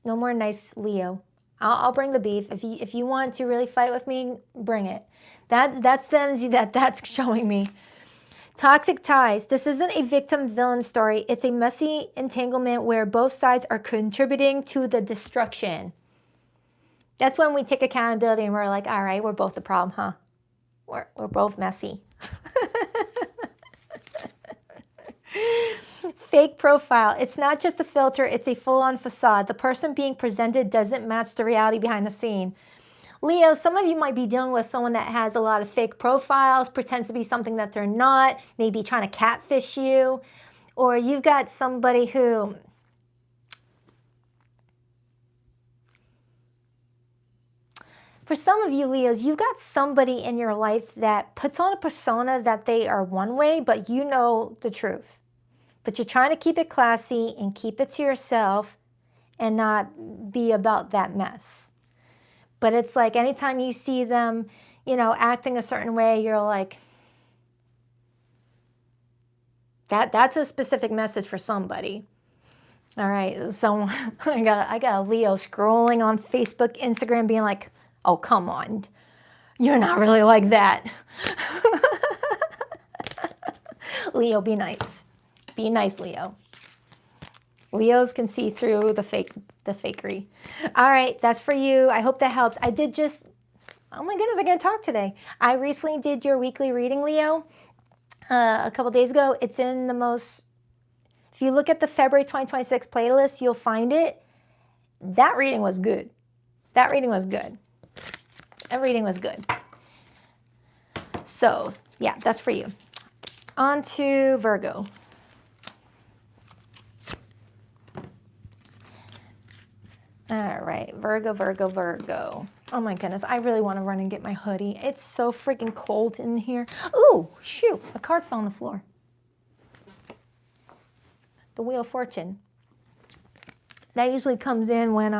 No more nice Leo. I'll bring the beef. If you want to really fight with me, bring it. That's the energy that's showing me. Toxic ties. This isn't a victim-villain story. It's a messy entanglement where both sides are contributing to the destruction. That's when we take accountability and we're like, all right, we're both the problem, huh? We're both messy. Fake profile. It's not just a filter, it's a full-on facade. The person being presented doesn't match the reality behind the scene. Leo, some of you might be dealing with someone that has a lot of fake profiles, pretends to be something that they're not, maybe trying to catfish you. Or you've got somebody who... For some of you Leos, you've got somebody in your life that puts on a persona that they are one way, but you know the truth. But you're trying to keep it classy and keep it to yourself and not be about that mess. But it's like anytime you see them, you know, acting a certain way, you're like, that's a specific message for somebody. All right, so I got a Leo scrolling on Facebook, Instagram, being like, oh, come on. You're not really like that. Leo, be nice. Be nice, Leo. Leos can see through the fakery. All right, that's for you. I hope that helps. I did just Oh my goodness, I can't talk today. I recently did your weekly reading, Leo, a couple days ago. It's in the most, if you look at the February 2026 playlist, you'll find it. That reading was good. That reading was good. That reading was good. So, yeah, that's for you. On to Virgo. All right, Virgo, Virgo, Virgo. Oh my goodness, I really want to run and get my hoodie. It's so freaking cold in here. Ooh, shoot, a card fell on the floor. The Wheel of Fortune. That usually comes in when,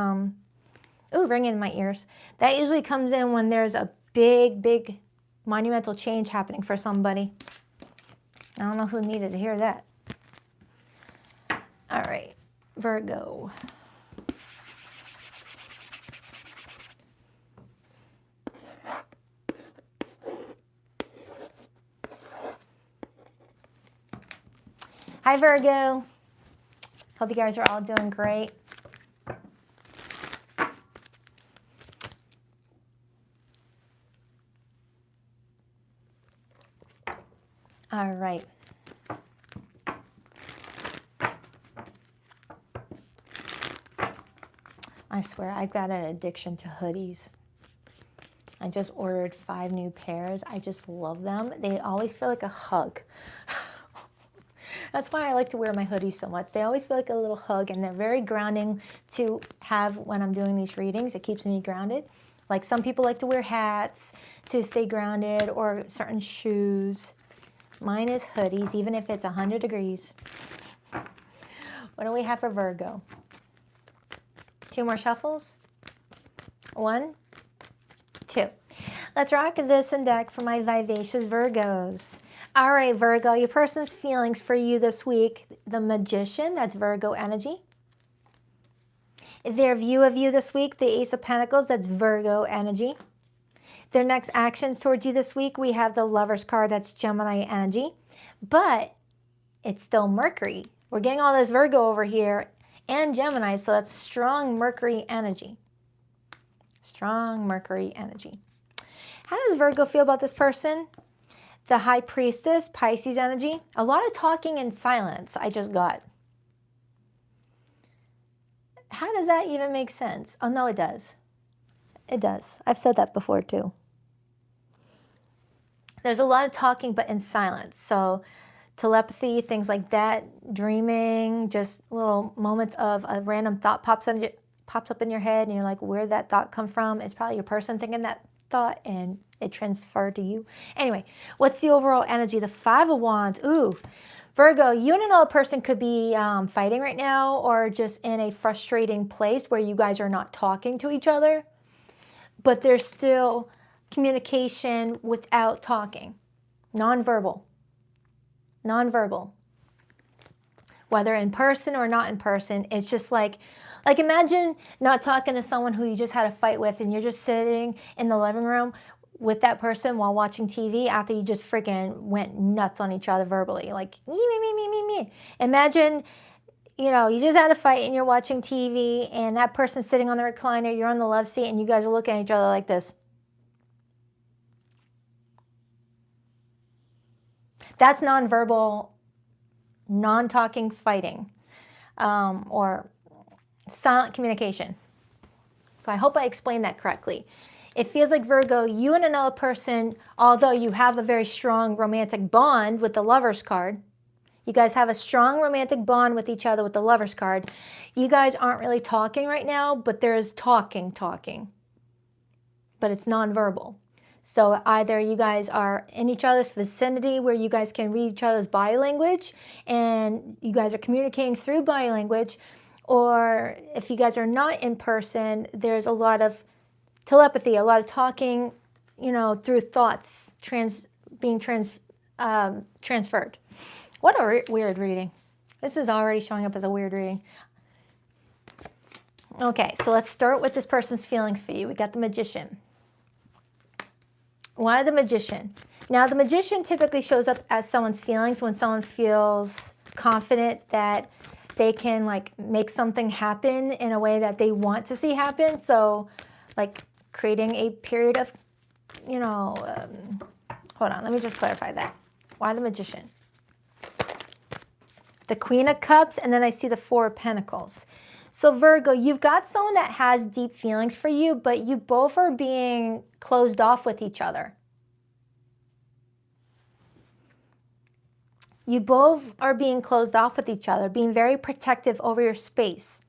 ooh, ringing in my ears. That usually comes in when there's a big, big monumental change happening for somebody. I don't know who needed to hear that. All right, Virgo. Hi, Virgo. Hope you guys are all doing great. All right. I swear, I've got an addiction to hoodies. I just ordered 5 new pairs. I just love them. They always feel like a hug. That's why I like to wear my hoodies so much. They always feel like a little hug, and they're very grounding to have when I'm doing these readings. It keeps me grounded. Like some people like to wear hats to stay grounded, or certain shoes. Mine is hoodies, even if it's 100 degrees. What do we have for Virgo? 2 more shuffles. 1, 2. Let's rock this and deck for my vivacious Virgos. All right, Virgo, your person's feelings for you this week. The Magician, that's Virgo energy. Their view of you this week, the Ace of Pentacles, that's Virgo energy. Their next actions towards you this week, we have the Lover's card, that's Gemini energy. But it's still Mercury. We're getting all this Virgo over here and Gemini, so that's strong Mercury energy. Strong Mercury energy. How does Virgo feel about this person? The High Priestess, Pisces energy. A lot of talking in silence I just got. How does that even make sense? Oh, no, it does. It does. I've said that before, too. There's a lot of talking, but in silence. So telepathy, things like that, dreaming, just little moments of a random thought pops up in your head, and you're like, where'd that thought come from? It's probably your person thinking that thought, and it transferred to you. Anyway, what's the overall energy? The 5 of Wands. Ooh, Virgo, you and another person could be fighting right now, or just in a frustrating place where you guys are not talking to each other, but there's still communication without talking. Nonverbal. Nonverbal. Whether in person or not in person, it's just like imagine not talking to someone who you just had a fight with, and you're just sitting in the living room with that person while watching TV after you just freaking went nuts on each other verbally. Like, me. Imagine, you know, you just had a fight and you're watching TV, and that person's sitting on the recliner, you're on the love seat, and you guys are looking at each other like this. That's nonverbal, non-talking fighting, or silent communication. So I hope I explained that correctly. It feels like, Virgo, you and another person, although you have a very strong romantic bond with the Lover's card, you guys have a strong romantic bond with each other with the Lover's card, you guys aren't really talking right now, but there's talking. But it's nonverbal. So either you guys are in each other's vicinity where you guys can read each other's body language, and you guys are communicating through body language, or if you guys are not in person, there's a lot of telepathy, a lot of talking, you know, through thoughts being transferred. What a weird reading. This is already showing up as a weird reading. Okay, so let's start with this person's feelings for you. We got the Magician. Why the Magician? Now, the Magician typically shows up as someone's feelings when someone feels confident that they can, like, make something happen in a way that they want to see happen. So, like, creating a period of you know, hold on, let me just clarify that. Why the Magician? The Queen of Cups, and then I see the Four of Pentacles. So Virgo, you've got someone that has deep feelings for you, but you both are being closed off with each other. You both are being closed off with each other, being very protective over your space.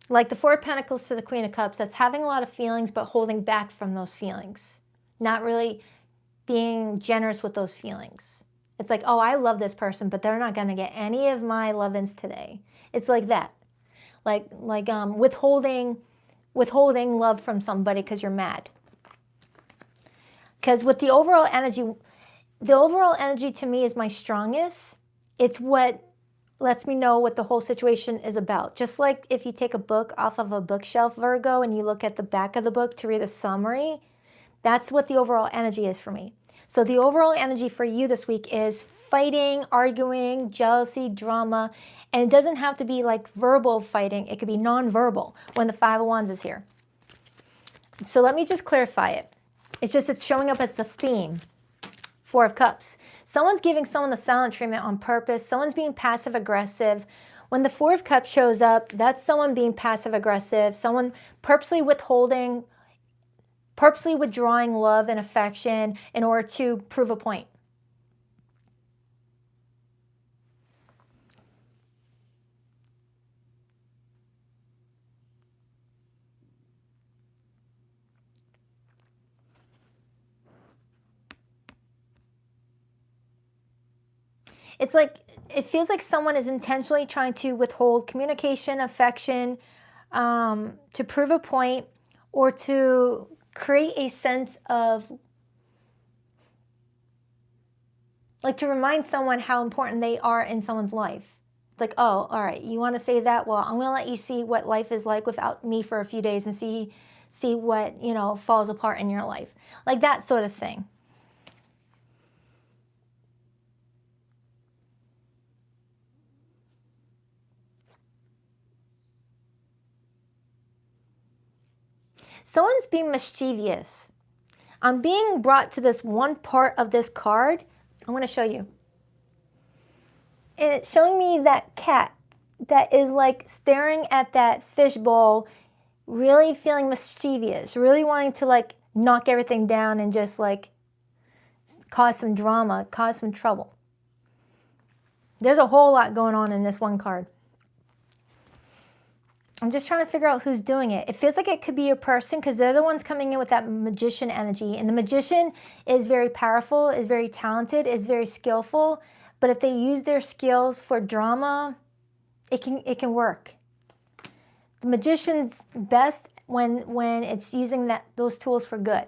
Like the Four of Pentacles to the Queen of Cups, that's having a lot of feelings, but holding back from those feelings. Not really being generous with those feelings. It's like, oh, I love this person, but they're not going to get any of my love-ins today. It's like that. Like withholding love from somebody because you're mad. Because with the overall energy to me is my strongest. It's what lets me know what the whole situation is about. Just like if you take a book off of a bookshelf, Virgo, and you look at the back of the book to read a summary, that's what the overall energy is for me. So the overall energy for you this week is fighting, arguing, jealousy, drama, and it doesn't have to be like verbal fighting. It could be non-verbal when the Five of Wands is here. So let me just clarify it. It's showing up as the theme. Four of Cups. Someone's giving someone the silent treatment on purpose. Someone's being passive aggressive. When the Four of Cups shows up, that's someone being passive aggressive, someone purposely withholding, purposely withdrawing love and affection in order to prove a point. It's like, it feels like someone is intentionally trying to withhold communication, affection, to prove a point, or to create a sense of, like, to remind someone how important they are in someone's life. Like, oh, all right, you want to say that? Well, I'm going to let you see what life is like without me for a few days and see what, you know, falls apart in your life. Like that sort of thing. Someone's being mischievous. I'm being brought to this one part of this card. I'm going to show you. And it's showing me that cat that is like staring at that fishbowl, really feeling mischievous, really wanting to like knock everything down and just like cause some drama, cause some trouble. There's a whole lot going on in this one card. I'm just trying to figure out who's doing it. It feels like it could be a person because they're the ones coming in with that magician energy. And the magician is very powerful, is very talented, is very skillful. But if they use their skills for drama, it can work. The magician's best when it's using those tools for good.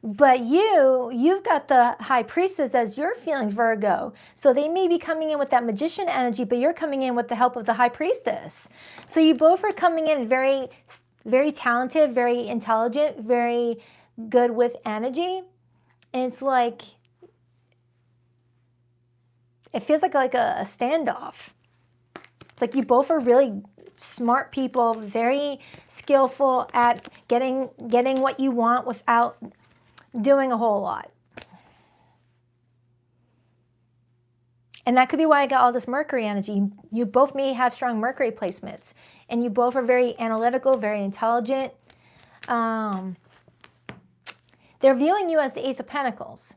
But you've got the High Priestess as your feelings, Virgo. So they may be coming in with that magician energy, but you're coming in with the help of the High Priestess. So you both are coming in very, very talented, very intelligent, very good with energy. And it's like, it feels like a standoff. It's like you both are really smart people, very skillful at getting what you want without doing a whole lot. And that could be why I got all this Mercury energy. You both may have strong Mercury placements, and you both are very analytical, very intelligent. They're viewing you as the Ace of Pentacles.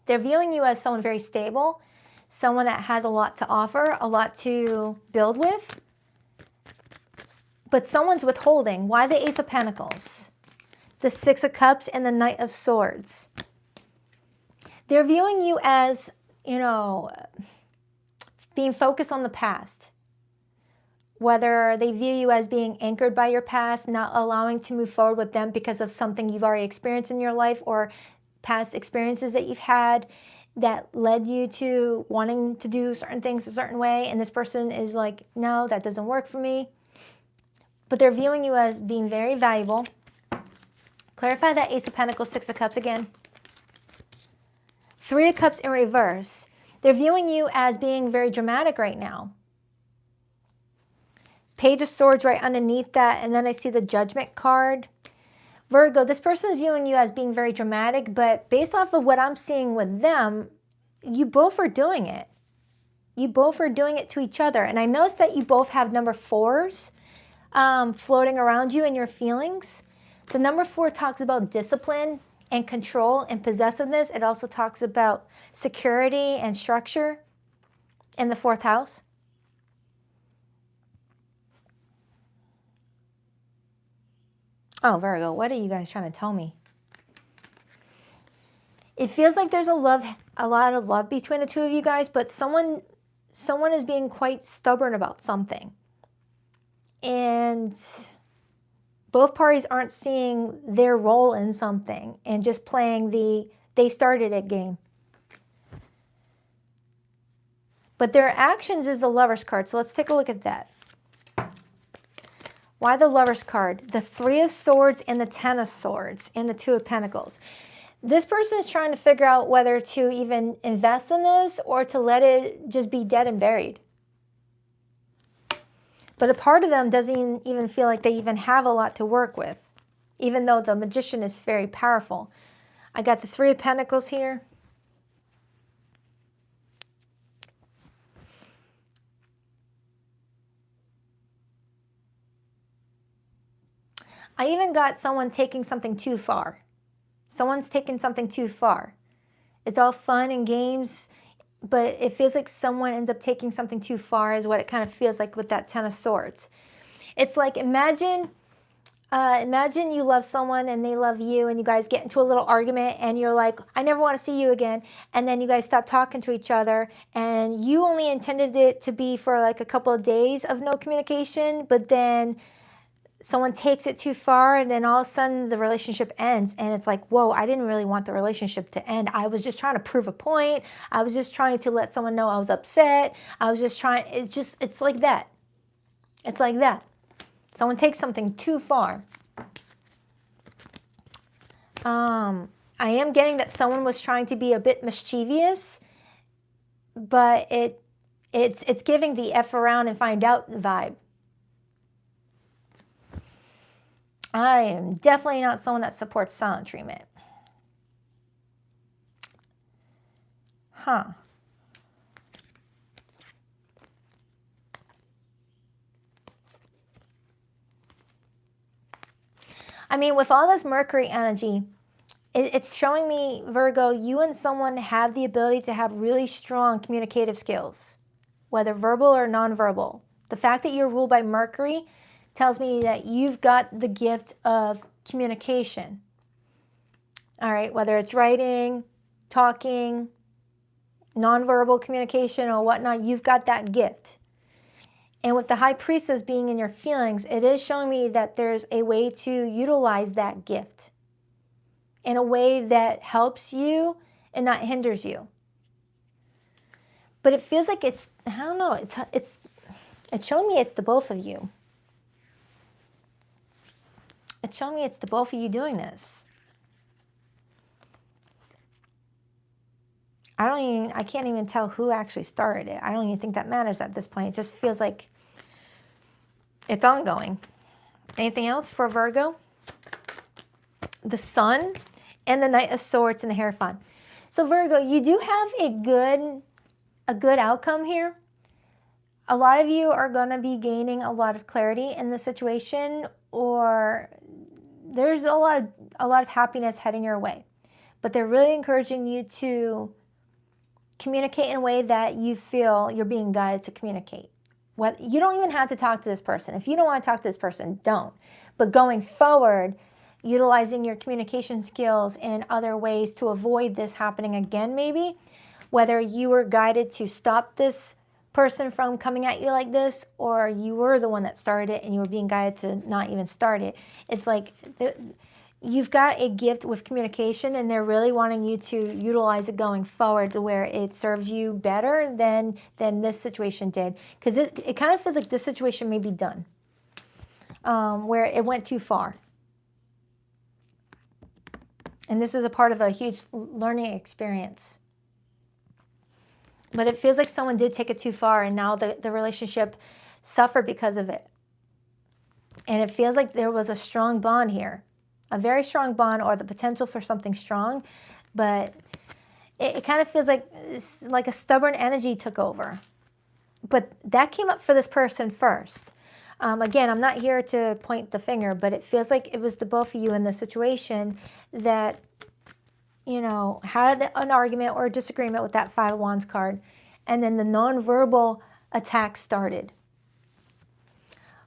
They're viewing you as someone very stable, someone that has a lot to offer, a lot to build with. But someone's withholding. Why the Ace of Pentacles? The Six of Cups and the Knight of Swords. They're viewing you as, you know, being focused on the past. Whether they view you as being anchored by your past, not allowing to move forward with them because of something you've already experienced in your life or past experiences that you've had that led you to wanting to do certain things a certain way. And this person is like, no, that doesn't work for me. But they're viewing you as being very valuable. Clarify that Ace of Pentacles, Six of Cups again. Three of Cups in reverse. They're viewing you as being very dramatic right now. Page of Swords right underneath that. And then I see the Judgment card. Virgo, this person is viewing you as being very dramatic, but based off of what I'm seeing with them, you both are doing it. You both are doing it to each other. And I noticed that you both have number 4s floating around you in your feelings. The number 4 talks about discipline and control and possessiveness. It also talks about security and structure in the 4th house. Oh, Virgo, what are you guys trying to tell me? It feels like there's a lot of love between the two of you guys, but someone is being quite stubborn about something. And both parties aren't seeing their role in something and just playing the they started it game. But their actions is the Lover's card, so let's take a look at that. Why the Lover's card? The 3 of Swords and the 10 of Swords and the 2 of Pentacles. This person is trying to figure out whether to even invest in this or to let it just be dead and buried. But a part of them doesn't even feel like they even have a lot to work with, even though the Magician is very powerful. I got the 3 of Pentacles here. I even got someone taking something too far. Someone's taking something too far. It's all fun and games, but it feels like someone ends up taking something too far is what it kind of feels like with that 10 of Swords. It's like imagine you love someone and they love you and you guys get into a little argument and you're like, I never want to see you again. And then you guys stop talking to each other and you only intended it to be for like a couple of days of no communication, but then someone takes it too far and then all of a sudden the relationship ends and it's like, whoa, I didn't really want the relationship to end. I was just trying to prove a point. I was just trying to let someone know I was upset. I was just trying, it's like that. It's like that. Someone takes something too far. I am getting that someone was trying to be a bit mischievous, but it's giving the F around and find out vibe. I am definitely not someone that supports silent treatment. Huh. I mean, with all this Mercury energy, it's showing me, Virgo, you and someone have the ability to have really strong communicative skills, whether verbal or nonverbal. The fact that you're ruled by Mercury tells me that you've got the gift of communication. All right, whether it's writing, talking, nonverbal communication or whatnot, you've got that gift. And with the High Priestess being in your feelings, it is showing me that there's a way to utilize that gift in a way that helps you and not hinders you. But it feels like it's, I don't know, it's showing me it's the both of you. It's showing me it's the both of you doing this. I can't even tell who actually started it. I don't even think that matters at this point. It just feels like it's ongoing. Anything else for Virgo? The Sun and the Knight of Swords and the Hierophant. So Virgo, you do have a good outcome here. A lot of you are going to be gaining a lot of clarity in the situation, or there's a lot of happiness heading your way. But they're really encouraging you to communicate in a way that you feel you're being guided to communicate. You don't even have to talk to this person. If you don't want to talk to this person, don't. But going forward, utilizing your communication skills in other ways to avoid this happening again, maybe, whether you were guided to stop this person from coming at you like this, or you were the one that started it and you were being guided to not even start it. It's like you've got a gift with communication and they're really wanting you to utilize it going forward to where it serves you better than this situation did. Because it kind of feels like this situation may be done, where it went too far. And this is a part of a huge learning experience. But it feels like someone did take it too far and now the relationship suffered because of it. And it feels like there was a strong bond here, a very strong bond or the potential for something strong, but it kind of feels like a stubborn energy took over. But that came up for this person first. Again, I'm not here to point the finger, but it feels like it was the both of you in this situation that, you know, had an argument or a disagreement with that Five of Wands card, and then the nonverbal attack started.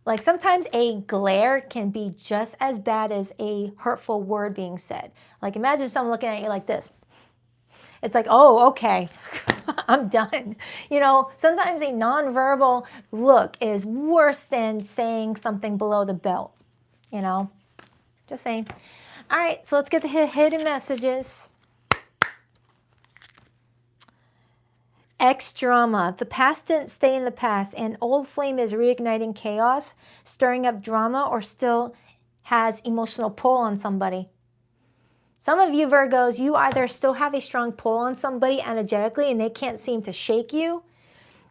Like sometimes a glare can be just as bad as a hurtful word being said. Like imagine someone looking at you like this. It's like, oh, okay, I'm done. You know, sometimes a nonverbal look is worse than saying something below the belt, you know, just saying. All right, so let's get the hidden messages. Ex-drama. The past didn't stay in the past. An old flame is reigniting chaos, stirring up drama, or still has emotional pull on somebody. Some of you Virgos, you either still have a strong pull on somebody energetically and they can't seem to shake you,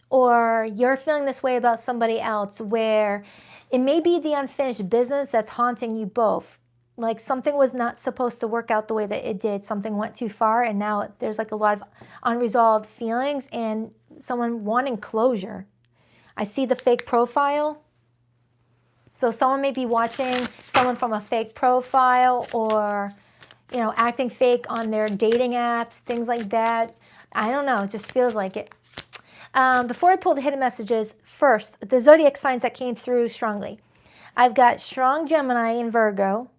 or you're feeling this way about somebody else where it may be the unfinished business that's haunting you both. Like something was not supposed to work out the way that it did. Something went too far and now there's like a lot of unresolved feelings and someone wanting closure. I see the fake profile. So someone may be watching someone from a fake profile or, you know, acting fake on their dating apps, things like that. I don't know. It just feels like it. Before I pull the hidden messages, first, the zodiac signs that came through strongly. I've got strong Gemini and Virgo.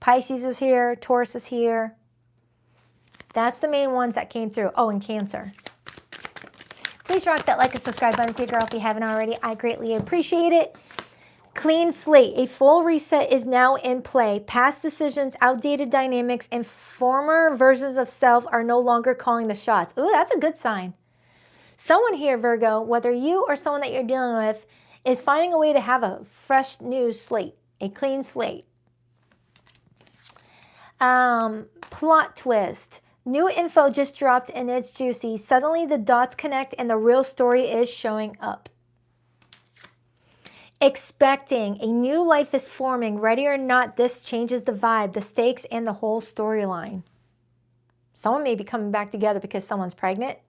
Pisces is here. Taurus is here. That's the main ones that came through. Oh, and Cancer. Please rock that like and subscribe button, girl, if you haven't already. I greatly appreciate it. Clean slate. A full reset is now in play. Past decisions, outdated dynamics, and former versions of self are no longer calling the shots. Ooh, that's a good sign. Someone here, Virgo, whether you or someone that you're dealing with, is finding a way to have a fresh new slate, a clean slate. Plot twist. New info just dropped and it's juicy. Suddenly the dots connect and the real story is showing up. Expecting. A new life is forming. Ready or not, this changes the vibe, the stakes, and the whole storyline. Someone may be coming back together because someone's pregnant.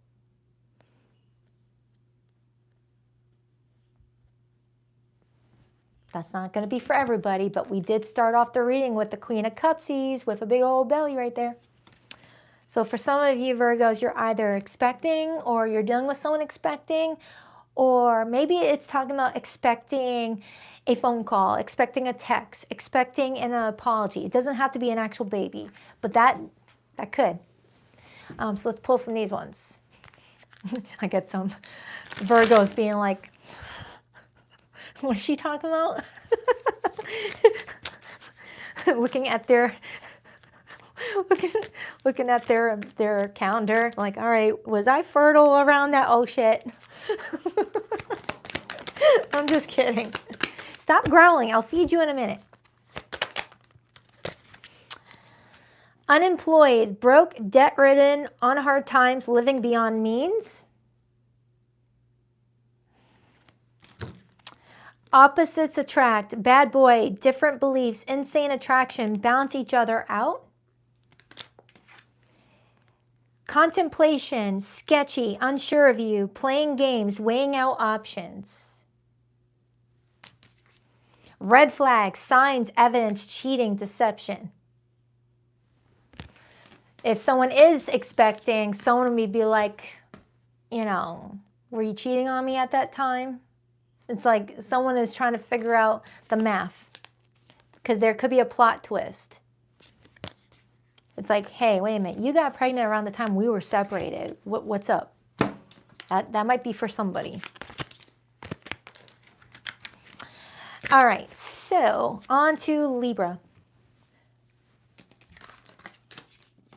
That's not going to be for everybody, but we did start off the reading with the Queen of Cupsies with a big old belly right there. So for some of you Virgos, you're either expecting or you're dealing with someone expecting, or maybe it's talking about expecting a phone call, expecting a text, expecting an apology. It doesn't have to be an actual baby, but that could. So let's pull from these ones. I get some Virgos being like, what's she talking about? looking at their calendar, like, all right, was I fertile around that? Oh shit. I'm just kidding. Stop growling. I'll feed you in a minute. Unemployed, broke, debt-ridden, on hard times, living beyond means. Opposites attract, bad boy, different beliefs, insane attraction, balance each other out. Contemplation, sketchy, unsure of you, playing games, weighing out options. Red flags, signs, evidence, cheating, deception. If someone is expecting, someone may be like, you know, were you cheating on me at that time? It's like someone is trying to figure out the math because there could be a plot twist. It's like, hey, wait a minute. You got pregnant around the time we were separated. What's up? That might be for somebody. All right, so on to Libra.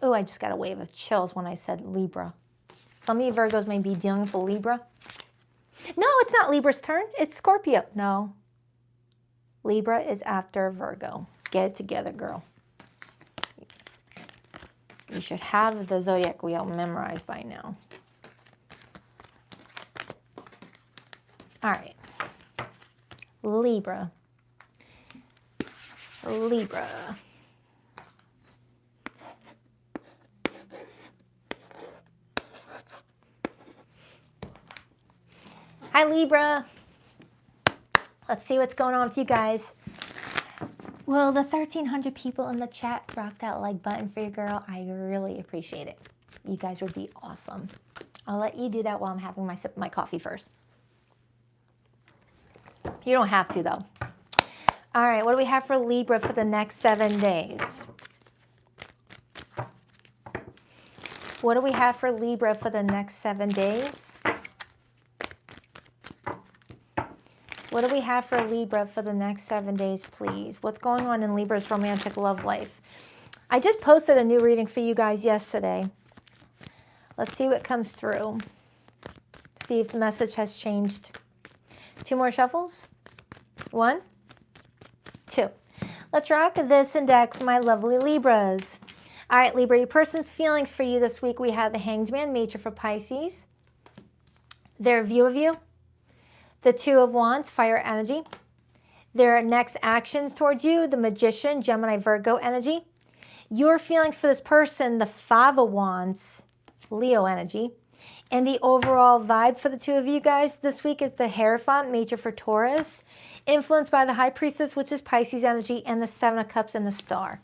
Oh, I just got a wave of chills when I said Libra. Some of you Virgos may be dealing with a Libra. No, it's not Libra's turn. It's Scorpio. No. Libra is after Virgo. Get it together, girl. You should have the zodiac wheel memorized by now. All right. Libra. Libra. Hi, Libra. Let's see what's going on with you guys. Well, the 1,300 people in the chat rock that like button for your girl. I really appreciate it. You guys would be awesome. I'll let you do that while I'm having my sip of my coffee first. You don't have to, though. All right, what do we have for Libra for the next 7 days? What do we have for Libra for the next 7 days? What do we have for Libra for the next 7 days, please? What's going on in Libra's romantic love life? I just posted a new reading for you guys yesterday. Let's see what comes through. See if the message has changed. 2 more shuffles. 1, 2. Let's rock this and deck for my lovely Libras. All right, Libra, your person's feelings for you this week. We have the Hanged Man, Major for Pisces. Their view of you. The 2 of Wands, fire energy. Their next actions towards you, the Magician, Gemini, Virgo energy. Your feelings for this person, the 5 of Wands, Leo energy. And the overall vibe for the 2 of you guys this week is the Hierophant, Major for Taurus. Influenced by the High Priestess, which is Pisces energy, and the 7 of Cups and the Star.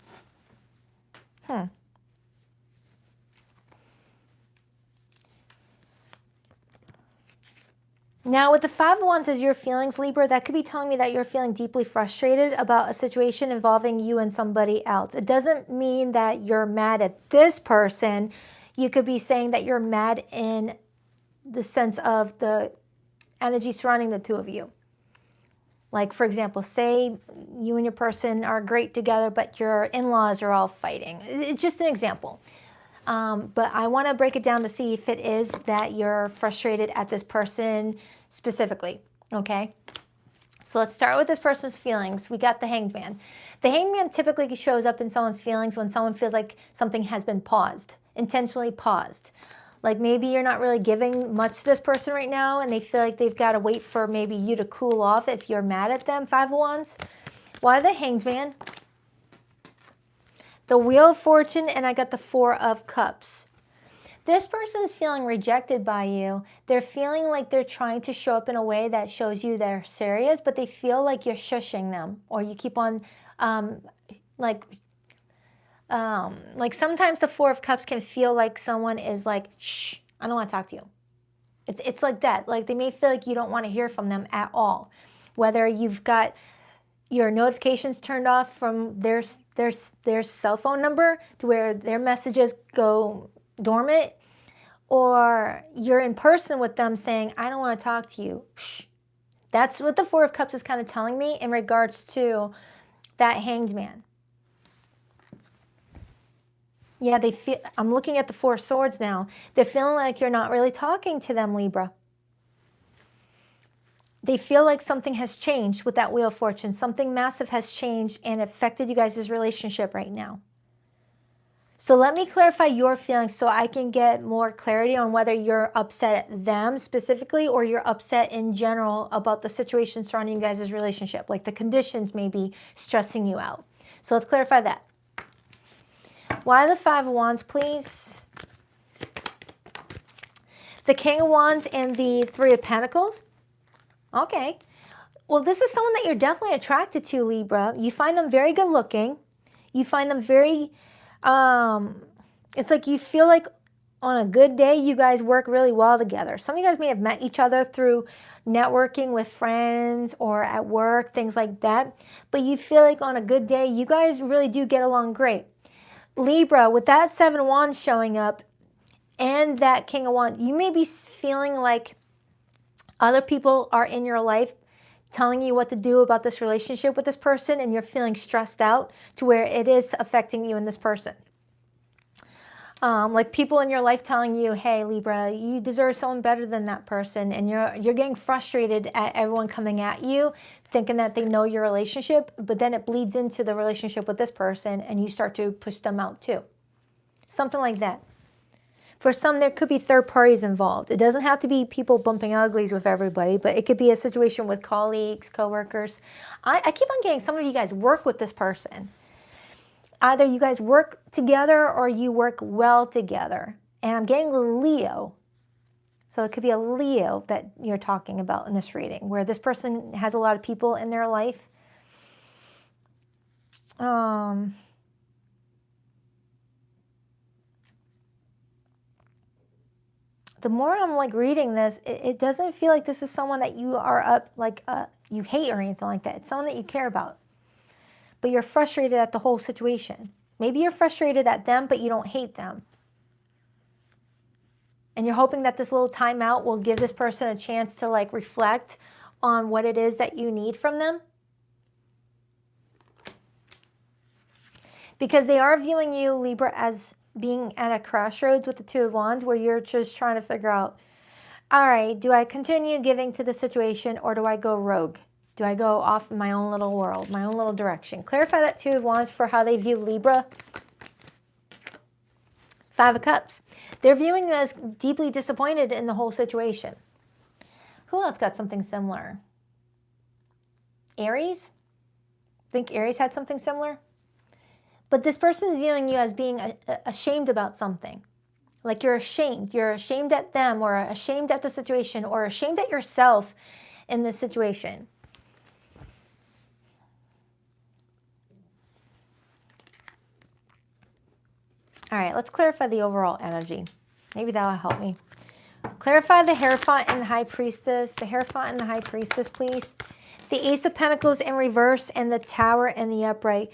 Now, with the 5 of Wands as your feelings, Libra, that could be telling me that you're feeling deeply frustrated about a situation involving you and somebody else. It doesn't mean that you're mad at this person. You could be saying that you're mad in the sense of the energy surrounding the 2 of you. Like, for example, say you and your person are great together, but your in-laws are all fighting. It's just an example. But I want to break it down to see if it is that you're frustrated at this person specifically, okay? So let's start with this person's feelings. We got the Hanged Man. The Hanged Man typically shows up in someone's feelings when someone feels like something has been paused, intentionally paused. Like maybe you're not really giving much to this person right now and they feel like they've got to wait for maybe you to cool off if you're mad at them, 5 of Wands. Why the Hanged Man? The Wheel of Fortune, and I got the 4 of Cups. This person is feeling rejected by you. They're feeling like they're trying to show up in a way that shows you they're serious, but they feel like you're shushing them, or you keep on, like sometimes the 4 of Cups can feel like someone is like, shh, I don't want to talk to you. It's like that. Like they may feel like you don't want to hear from them at all. Whether you've got your notifications turned off from their cell phone number to where their messages go dormant, or you're in person with them saying, I don't want to talk to you. Shh. That's what the 4 of Cups is kind of telling me in regards to that Hanged Man. Yeah, they feel, I'm looking at the 4 of Swords now. They're feeling like you're not really talking to them, Libra. They feel like something has changed with that Wheel of Fortune. Something massive has changed and affected you guys' relationship right now. So let me clarify your feelings so I can get more clarity on whether you're upset at them specifically or you're upset in general about the situation surrounding you guys' relationship. Like the conditions may be stressing you out. So let's clarify that. Why the 5 of Wands, please? The King of Wands and the 3 of Pentacles. Okay. Well, this is someone that you're definitely attracted to, Libra. You find them very good looking. You find them very, it's like you feel like on a good day, you guys work really well together. Some of you guys may have met each other through networking with friends or at work, things like that. But you feel like on a good day, you guys really do get along great. Libra, with that 7 of Wands showing up and that King of Wands, you may be feeling like other people are in your life telling you what to do about this relationship with this person, and you're feeling stressed out to where it is affecting you and this person. Like people in your life telling you, hey, Libra, you deserve someone better than that person, and you're getting frustrated at everyone coming at you, thinking that they know your relationship, but then it bleeds into the relationship with this person, and you start to push them out too. Something like that. For some, there could be third parties involved. It doesn't have to be people bumping uglies with everybody, but it could be a situation with colleagues, coworkers. I keep on getting some of you guys work with this person. Either you guys work together or you work well together. And I'm getting Leo. So it could be a Leo that you're talking about in this reading, where this person has a lot of people in their life. The more I'm like reading this, it doesn't feel like this is someone that you are you hate or anything like that. It's someone that you care about. But you're frustrated at the whole situation. Maybe you're frustrated at them, but you don't hate them. And you're hoping that this little timeout will give this person a chance to like reflect on what it is that you need from them. Because they are viewing you, Libra, as being at a crossroads with the Two of Wands, where you're just trying to figure out, all right, do I continue giving to the situation, or do I go rogue? Do I go off in my own little world, my own little direction? Clarify that Two of Wands for how they view Libra. Five of Cups. They're viewing you as deeply disappointed in the whole situation. Who else got something similar? Aries? Think Aries had something similar? But this person is viewing you as being ashamed about something. Like you're ashamed. You're ashamed at them, or ashamed at the situation, or ashamed at yourself in this situation. All right, let's clarify the overall energy. Maybe that'll help me. Clarify the Hierophant and the High Priestess. The Hierophant and the High Priestess, please. The Ace of Pentacles in reverse and the Tower and the upright.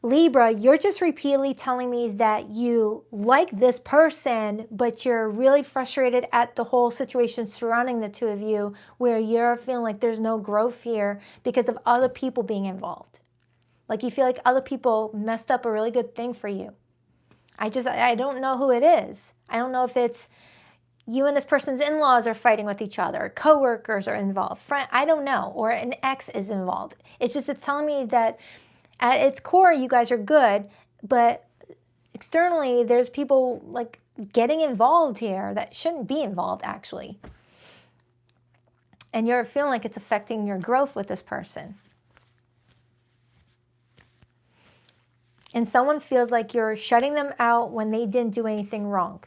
Libra, you're just repeatedly telling me that you like this person, but you're really frustrated at the whole situation surrounding the two of you, where you're feeling like there's no growth here because of other people being involved. Like you feel like other people messed up a really good thing for you. I don't know who it is. I don't know if it's you and this person's in-laws are fighting with each other, co-workers are involved, I don't know, or an ex is involved. It's telling me that at its core, you guys are good, but externally, there's people like getting involved here that shouldn't be involved, actually. And you're feeling like it's affecting your growth with this person. And someone feels like you're shutting them out when they didn't do anything wrong.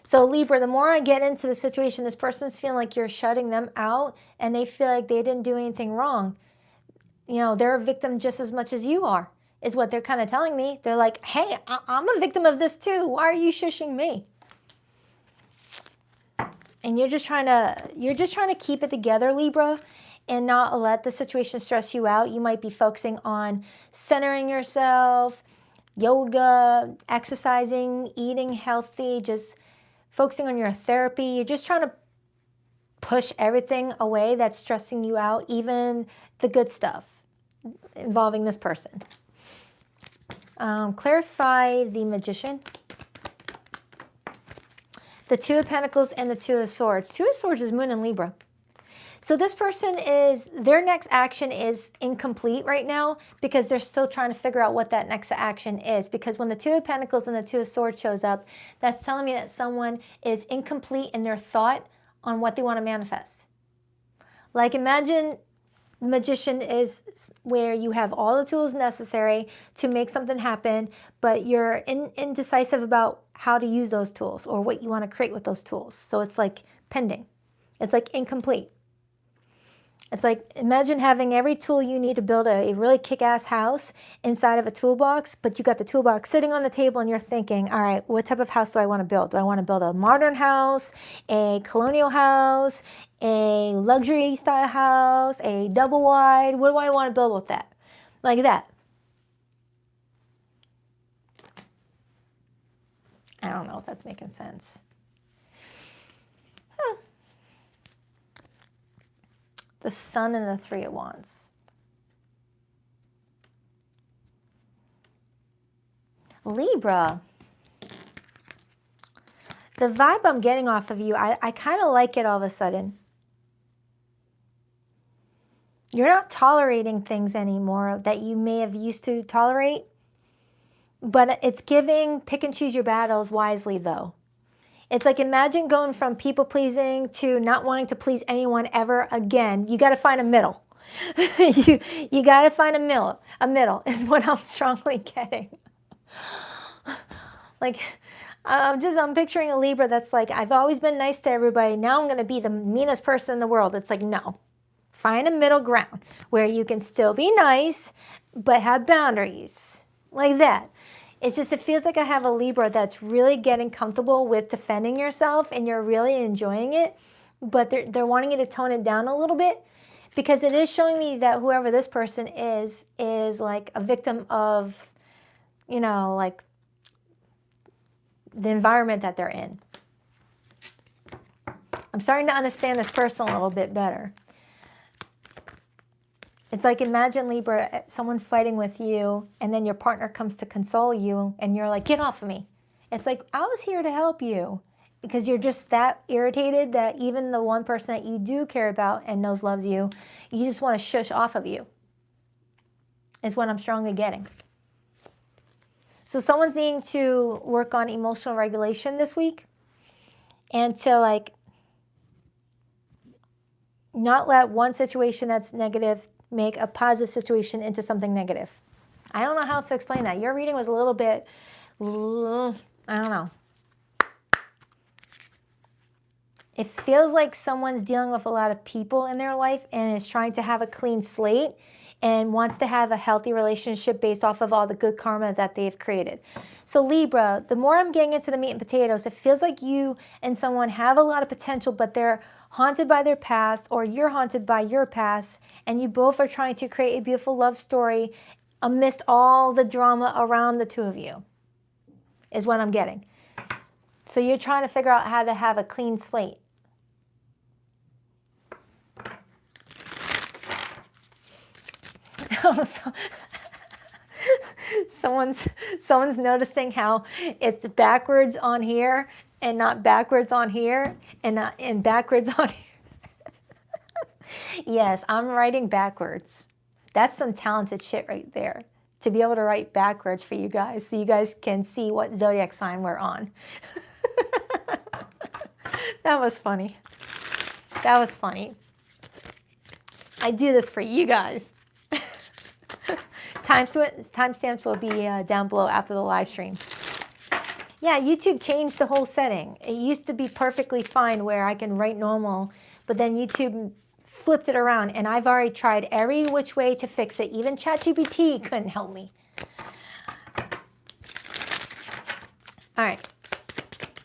So Libra, the more I get into the situation, this person's feeling like you're shutting them out and they feel like they didn't do anything wrong. You know, they're a victim just as much as you are, is what they're kind of telling me. They're like, hey, I'm a victim of this too. Why are you shushing me? And you're just trying to keep it together, Libra, and not let the situation stress you out. You might be focusing on centering yourself, yoga, exercising, eating healthy, just focusing on your therapy. You're just trying to push everything away that's stressing you out, even the good stuff involving this person. Clarify the Magician, the Two of Pentacles, and the Two of Swords. Two of Swords is Moon in Libra. So this person their next action is incomplete right now because they're still trying to figure out what that next action is. Because when the Two of Pentacles and the Two of Swords shows up, that's telling me that someone is incomplete in their thought on what they want to manifest. Like imagine the Magician is where you have all the tools necessary to make something happen, but you're indecisive about how to use those tools or what you want to create with those tools. So it's like pending. It's like incomplete. It's like, imagine having every tool you need to build a really kick-ass house inside of a toolbox, but you got the toolbox sitting on the table and you're thinking, all right, what type of house do I want to build? Do I want to build a modern house, a colonial house, a luxury style house, a double wide? What do I want to build with that? Like that. I don't know if that's making sense. The Sun and the Three of Wands. Libra. The vibe I'm getting off of you, I kind of like it all of a sudden. You're not tolerating things anymore that you may have used to tolerate, but it's giving pick and choose your battles wisely though. It's like, imagine going from people-pleasing to not wanting to please anyone ever again. You got to find a middle. you got to find a middle. A middle is what I'm strongly getting. Like, I'm picturing a Libra that's like, I've always been nice to everybody. Now I'm going to be the meanest person in the world. It's like, no. Find a middle ground where you can still be nice, but have boundaries. Like that. It's just, it feels like I have a Libra that's really getting comfortable with defending yourself and you're really enjoying it, but they're wanting you to tone it down a little bit because it is showing me that whoever this person is like a victim of, you know, like the environment that they're in. I'm starting to understand this person a little bit better. It's like, imagine, Libra, someone fighting with you, and then your partner comes to console you, and you're like, get off of me. It's like, I was here to help you, because you're just that irritated that even the one person that you do care about and knows loves you, you just want to shush off of you, is what I'm strongly getting. So someone's needing to work on emotional regulation this week, and to like not let one situation that's negative make a positive situation into something negative. I don't know how to explain that. Your reading was a little bit, I don't know. It feels like someone's dealing with a lot of people in their life and is trying to have a clean slate and wants to have a healthy relationship based off of all the good karma that they've created. So Libra, the more I'm getting into the meat and potatoes, it feels like you and someone have a lot of potential, but they're haunted by their past, or you're haunted by your past, and you both are trying to create a beautiful love story amidst all the drama around the two of you, is what I'm getting. So you're trying to figure out how to have a clean slate. Someone's noticing how it's backwards on here and not backwards on here and backwards on here. Yes, I'm writing backwards. That's some talented shit right there, to be able to write backwards for you guys so you guys can see what zodiac sign we're on. That was funny. That was funny. I do this for you guys. Timestamps will be down below after the live stream. Yeah, YouTube changed the whole setting. It used to be perfectly fine where I can write normal, but then YouTube flipped it around, and I've already tried every which way to fix it. Even ChatGPT couldn't help me. All right.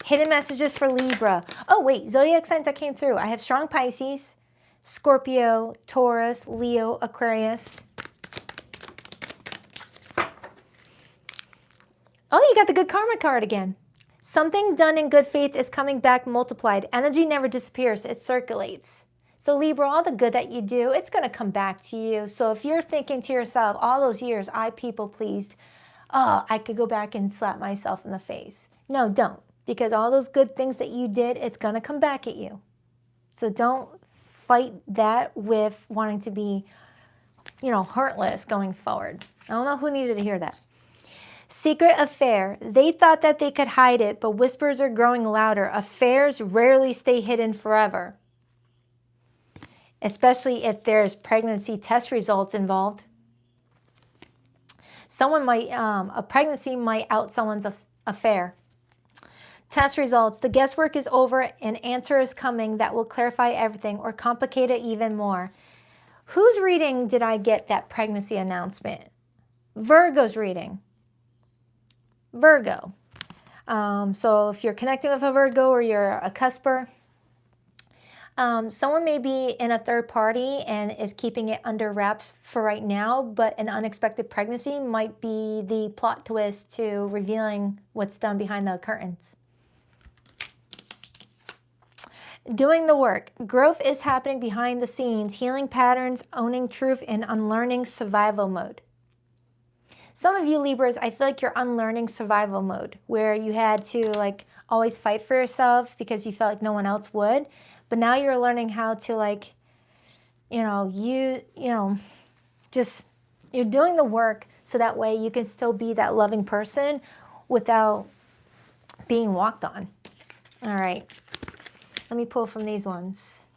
Hidden messages for Libra. Oh, wait, zodiac signs that came through. I have strong Pisces, Scorpio, Taurus, Leo, Aquarius. Oh, you got the good karma card again. Something done in good faith is coming back multiplied. Energy never disappears. It circulates. So Libra, all the good that you do, it's going to come back to you. So if you're thinking to yourself, all those years I people pleased, oh, I could go back and slap myself in the face. No, don't. Because all those good things that you did, it's going to come back at you. So don't fight that with wanting to be, you know, heartless going forward. I don't know who needed to hear that. Secret affair. They thought that they could hide it, but whispers are growing louder. Affairs rarely stay hidden forever, especially if there's pregnancy test results involved. Someone might, a pregnancy might out someone's affair. Test results. The guesswork is over. An answer is coming that will clarify everything or complicate it even more. Whose reading did I get that pregnancy announcement? Virgo's reading. Virgo. So if you're connecting with a Virgo or you're a cusper, someone may be in a third party and is keeping it under wraps for right now, but an unexpected pregnancy might be the plot twist to revealing what's done behind the curtains. Doing the work. Growth is happening behind the scenes. Healing patterns, owning truth, and unlearning survival mode. Some of you Libras, I feel like you're unlearning survival mode, where you had to like always fight for yourself because you felt like no one else would. But now you're learning how to like, you're doing the work so that way you can still be that loving person without being walked on. All right. Let me pull from these ones.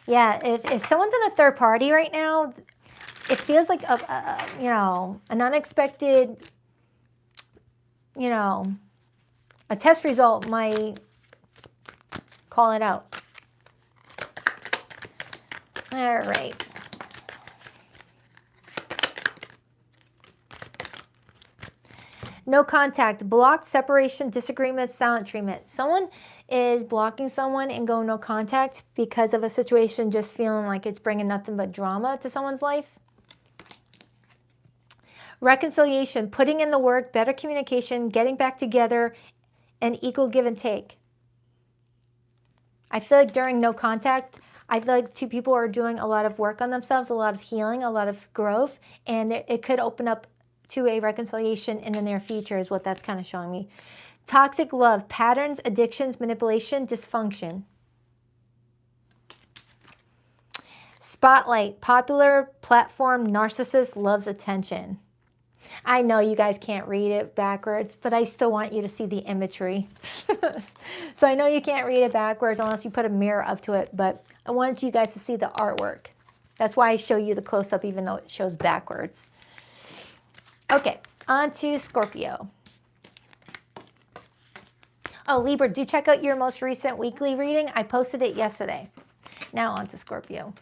Yeah, if someone's in a third party right now, it feels like an unexpected, A test result might call it out. All right. No contact, blocked, separation, disagreement, silent treatment. Someone is blocking someone and going no contact because of a situation, just feeling like it's bringing nothing but drama to someone's life. Reconciliation, putting in the work, better communication, getting back together, and equal give and take. I feel like during no contact, I feel like two people are doing a lot of work on themselves, a lot of healing, a lot of growth, and it could open up to a reconciliation in the near future is what that's kind of showing me. Toxic love, patterns, addictions, manipulation, dysfunction. Spotlight, popular platform, narcissist, loves attention. I know you guys can't read it backwards, but I still want you to see the imagery. So I know you can't read it backwards unless you put a mirror up to it, but I wanted you guys to see the artwork. That's why I show you the close-up even though it shows backwards. Okay, on to Scorpio. Oh, Libra, do check out your most recent weekly reading. I posted it yesterday. Now on to Scorpio.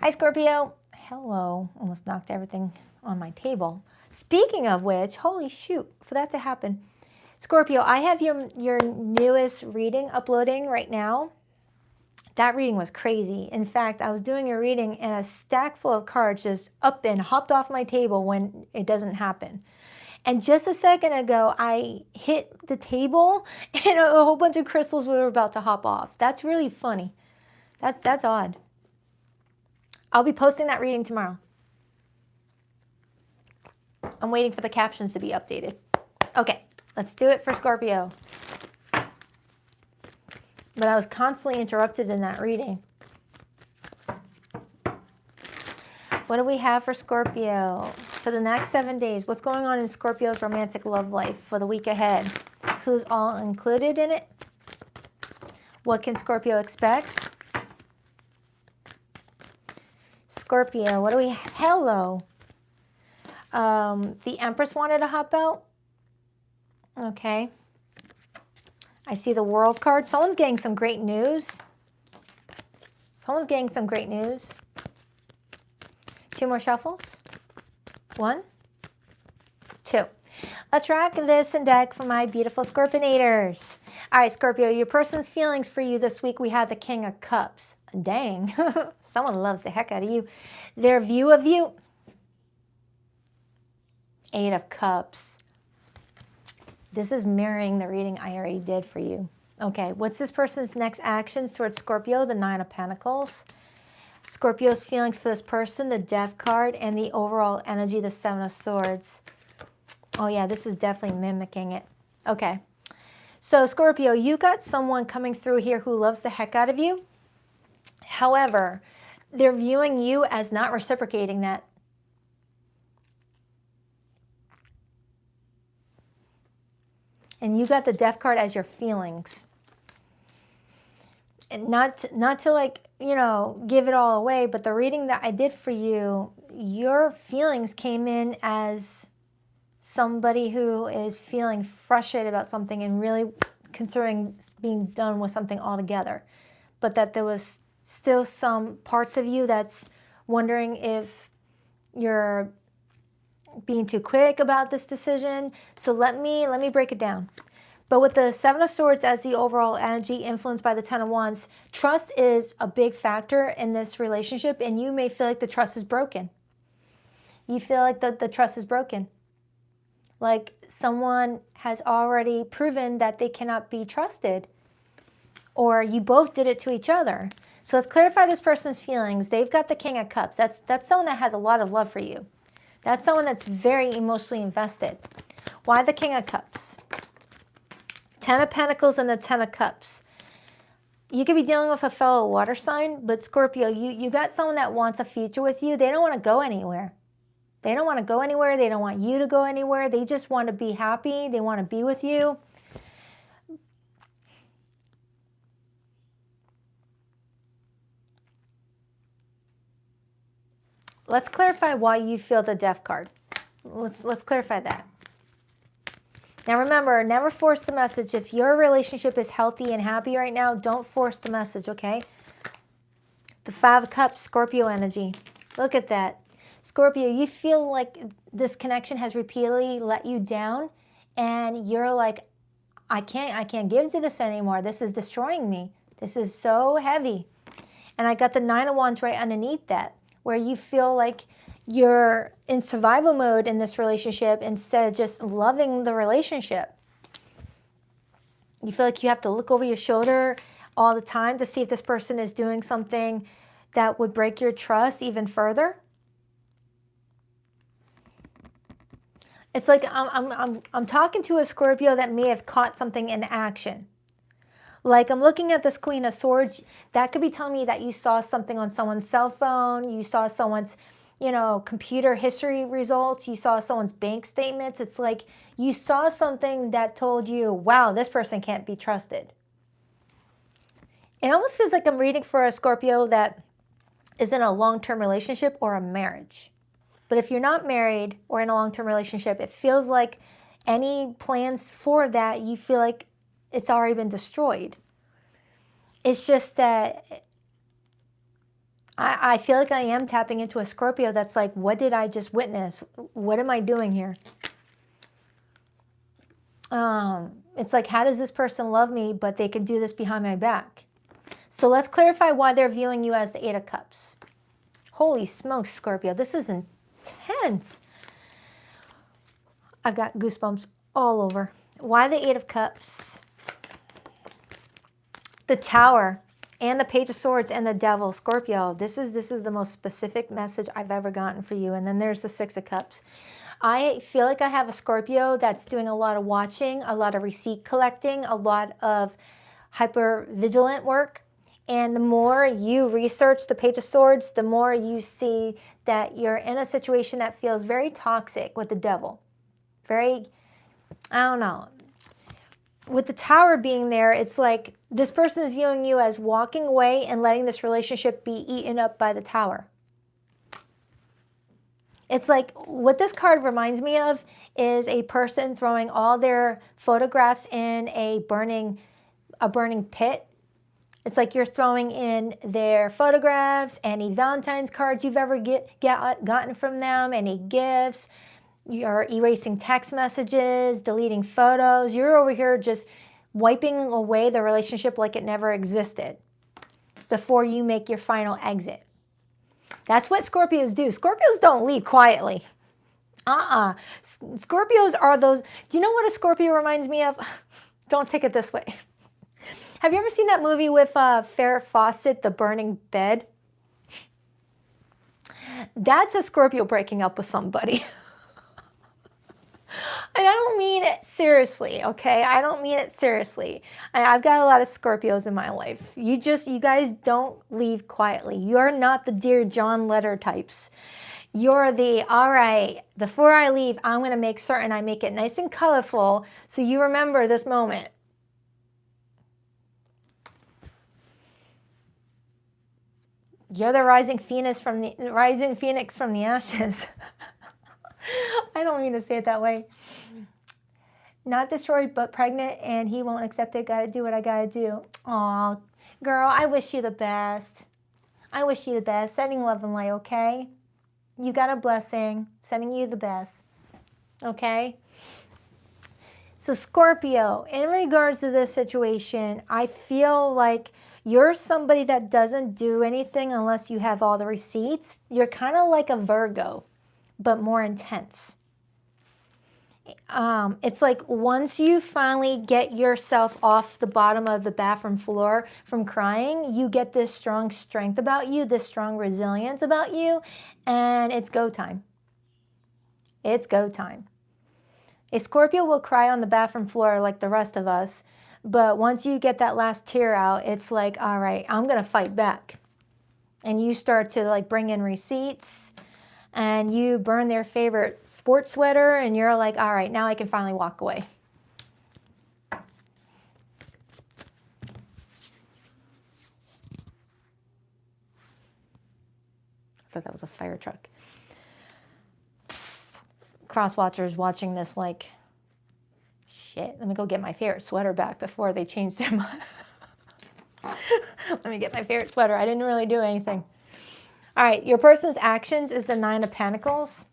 Hi, Scorpio. Hello. Almost knocked everything on my table. Speaking of which, holy shoot, for that to happen. Scorpio, I have your newest reading uploading right now. That reading was crazy. In fact, I was doing a reading and a stack full of cards just up and hopped off my table when it doesn't happen. And just a second ago, I hit the table and a whole bunch of crystals were about to hop off. That's really funny. That's odd. I'll be posting that reading tomorrow. I'm waiting for the captions to be updated. Okay, let's do it for Scorpio. But I was constantly interrupted in that reading. What do we have for Scorpio for the next 7 days? What's going on in Scorpio's romantic love life for the week ahead? Who's all included in it? What can Scorpio expect? Scorpio, what do we, hello. The Empress wanted to hop out. Okay. I see the World card. Someone's getting some great news. Someone's getting some great news. 2 more shuffles. 1, 2. Let's rock this and deck for my beautiful Scorpionators. All right, Scorpio, your person's feelings for you this week, we have the King of Cups. Dang, someone loves the heck out of you. Their view of you. 8 of Cups. This is mirroring the reading I already did for you. Okay, what's this person's next actions towards Scorpio? The 9 of Pentacles. Scorpio's feelings for this person, the Death card, and the overall energy, the 7 of Swords. Oh yeah, this is definitely mimicking it. Okay, so Scorpio, you got someone coming through here who loves the heck out of you. However, they're viewing you as not reciprocating that. And you got the Death card as your feelings. And not to like, you know, give it all away, but the reading that I did for you, your feelings came in as somebody who is feeling frustrated about something and really considering being done with something altogether. But that there was still some parts of you that's wondering if you're being too quick about this decision. So let me break it down. But with the 7 of Swords as the overall energy influenced by the 10 of Wands, trust is a big factor in this relationship, and you may feel like the trust is broken. You feel like the trust is broken. Like someone has already proven that they cannot be trusted, or you both did it to each other. So let's clarify this person's feelings. They've got the King of Cups. That's someone that has a lot of love for you. That's someone that's very emotionally invested. Why the King of Cups? 10 of Pentacles and the 10 of Cups. You could be dealing with a fellow water sign, but Scorpio, you got someone that wants a future with you. They don't want to go anywhere. They don't want to go anywhere. They don't want you to go anywhere. They just want to be happy. They want to be with you. Let's clarify why you feel the Death card. Let's clarify that. Now remember, never force the message. If your relationship is healthy and happy right now, don't force the message, okay? The Five of Cups, Scorpio energy. Look at that. Scorpio, you feel like this connection has repeatedly let you down, and you're like, I can't give to this anymore. This is destroying me. This is so heavy. And I got the Nine of Wands right underneath that, where you feel like you're in survival mode in this relationship instead of just loving the relationship. You feel like you have to look over your shoulder all the time to see if this person is doing something that would break your trust even further. It's like I'm talking to a Scorpio that may have caught something in action. Like I'm looking at this Queen of Swords. That could be telling me that you saw something on someone's cell phone. You saw someone's, computer history results. You saw someone's bank statements. It's like you saw something that told you, wow, this person can't be trusted. It almost feels like I'm reading for a Scorpio that is in a long-term relationship or a marriage. But if you're not married or in a long-term relationship, it feels like any plans for that, you feel like it's already been destroyed. It's just that I feel like I am tapping into a Scorpio that's like, what did I just witness? What am I doing here? It's like, how does this person love me, but they can do this behind my back? So let's clarify why they're viewing you as the Eight of Cups. Holy smokes, Scorpio, this is intense. I've got goosebumps all over. Why the Eight of Cups? The Tower and the Page of Swords and the Devil. Scorpio, this is the most specific message I've ever gotten for you. And then there's the Six of Cups. I feel like I have a Scorpio that's doing a lot of watching, a lot of receipt collecting, a lot of hyper vigilant work. And the more you research the Page of Swords, the more you see that you're in a situation that feels very toxic with the Devil. Very, I don't know. With the Tower being there, it's like this person is viewing you as walking away and letting this relationship be eaten up by the Tower. It's like what this card reminds me of is a person throwing all their photographs in a burning pit. It's like you're throwing in their photographs, any Valentine's cards you've ever gotten from them, any gifts. You're erasing text messages, deleting photos. You're over here just wiping away the relationship like it never existed before you make your final exit. That's what Scorpios do. Scorpios don't leave quietly. Scorpios are those... Do you know what a Scorpio reminds me of? Don't take it this way. Have you ever seen that movie with Farrah Fawcett, The Burning Bed? That's a Scorpio breaking up with somebody. And I don't mean it seriously, okay? I don't mean it seriously. I've got a lot of Scorpios in my life. You guys don't leave quietly. You're not the Dear John letter types. You're the, all right, before I leave, I'm going to make certain I make it nice and colorful so you remember this moment. You're the rising phoenix from the ashes. I don't mean to say it that way. Not destroyed, but pregnant, and he won't accept it. Gotta do what I gotta do. Aw, girl, I wish you the best. I wish you the best. Sending love and light, okay? You got a blessing. Sending you the best. Okay? So Scorpio, in regards to this situation, I feel like you're somebody that doesn't do anything unless you have all the receipts. You're kind of like a Virgo, but more intense. It's like once you finally get yourself off the bottom of the bathroom floor from crying, you get this strong strength about you, this strong resilience about you, and it's go time. It's go time. A Scorpio will cry on the bathroom floor like the rest of us, But once you get that last tear out, it's like, all right, I'm going to fight back. And you start to like bring in receipts, and you burn their favorite sports sweater, and you're like, all right, now I can finally walk away. I thought that was a fire truck. Cross watchers watching this like, shit, let me go get my favorite sweater back before they change their mind. Let me get my favorite sweater. I didn't really do anything. All right, your person's actions is the 9 of Pentacles.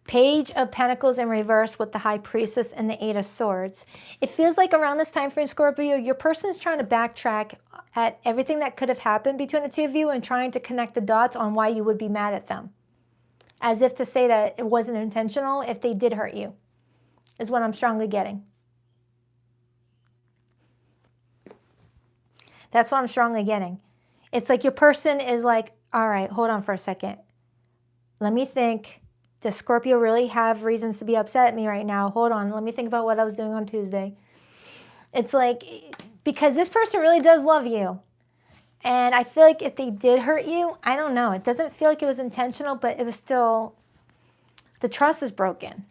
Page of Pentacles in reverse with the High Priestess and the 8 of Swords. It feels like around this time frame, Scorpio, your person is trying to backtrack at everything that could have happened between the two of you and trying to connect the dots on why you would be mad at them. As if to say that it wasn't intentional if they did hurt you, is what I'm strongly getting. That's what I'm strongly getting. It's like your person is like, all right, hold on for a second. Let me think. Does Scorpio really have reasons to be upset at me right now? Hold on. Let me think about what I was doing on Tuesday. It's like, because this person really does love you. And I feel like if they did hurt you, I don't know. It doesn't feel like it was intentional, but it was still, the trust is broken.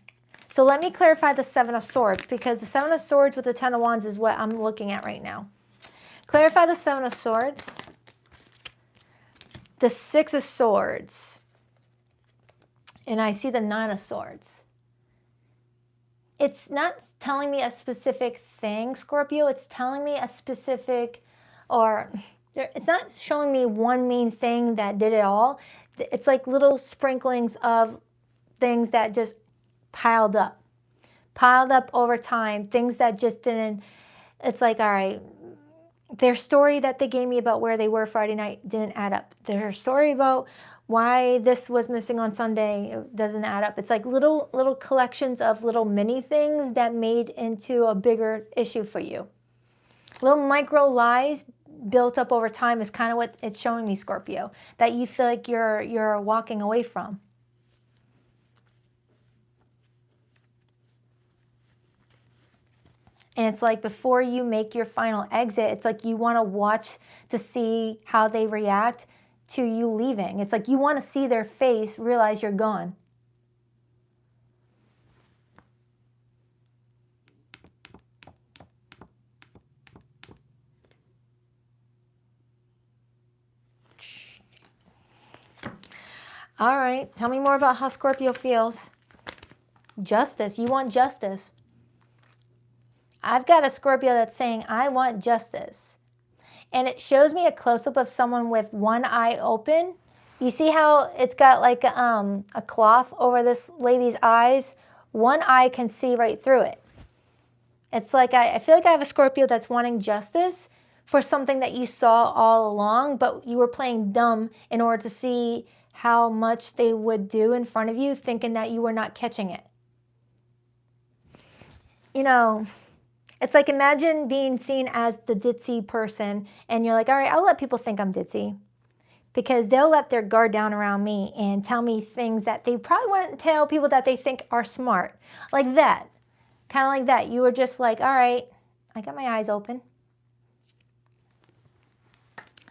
So let me clarify the 7 of Swords, because the 7 of Swords with the 10 of Wands is what I'm looking at right now. Clarify the 7 of Swords. The 6 of Swords. And I see the 9 of Swords. It's not telling me a specific thing, Scorpio. It's telling me a specific, or it's not showing me one main thing that did it all. It's like little sprinklings of things that just piled up over time. Things that just didn't, it's like, all right, their story that they gave me about where they were Friday night didn't add up. Their story about why this was missing on Sunday doesn't add up. It's like little collections of little mini things that made into a bigger issue for you. Little micro lies built up over time is kind of what it's showing me, Scorpio, that you feel like you're walking away from. And it's like before you make your final exit, it's like you want to watch to see how they react to you leaving. It's like you want to see their face, realize you're gone. All right, tell me more about how Scorpio feels. Justice, you want justice. I've got a Scorpio that's saying, I want justice. And it shows me a close-up of someone with one eye open. You see how it's got like a cloth over this lady's eyes? One eye can see right through it. It's like I feel like I have a Scorpio that's wanting justice for something that you saw all along, but you were playing dumb in order to see how much they would do in front of you, thinking that you were not catching it. You know, it's like imagine being seen as the ditzy person and you're like, all right, I'll let people think I'm ditzy because they'll let their guard down around me and tell me things that they probably wouldn't tell people that they think are smart. Like that. Kind of like that. You were just like, all right, I got my eyes open.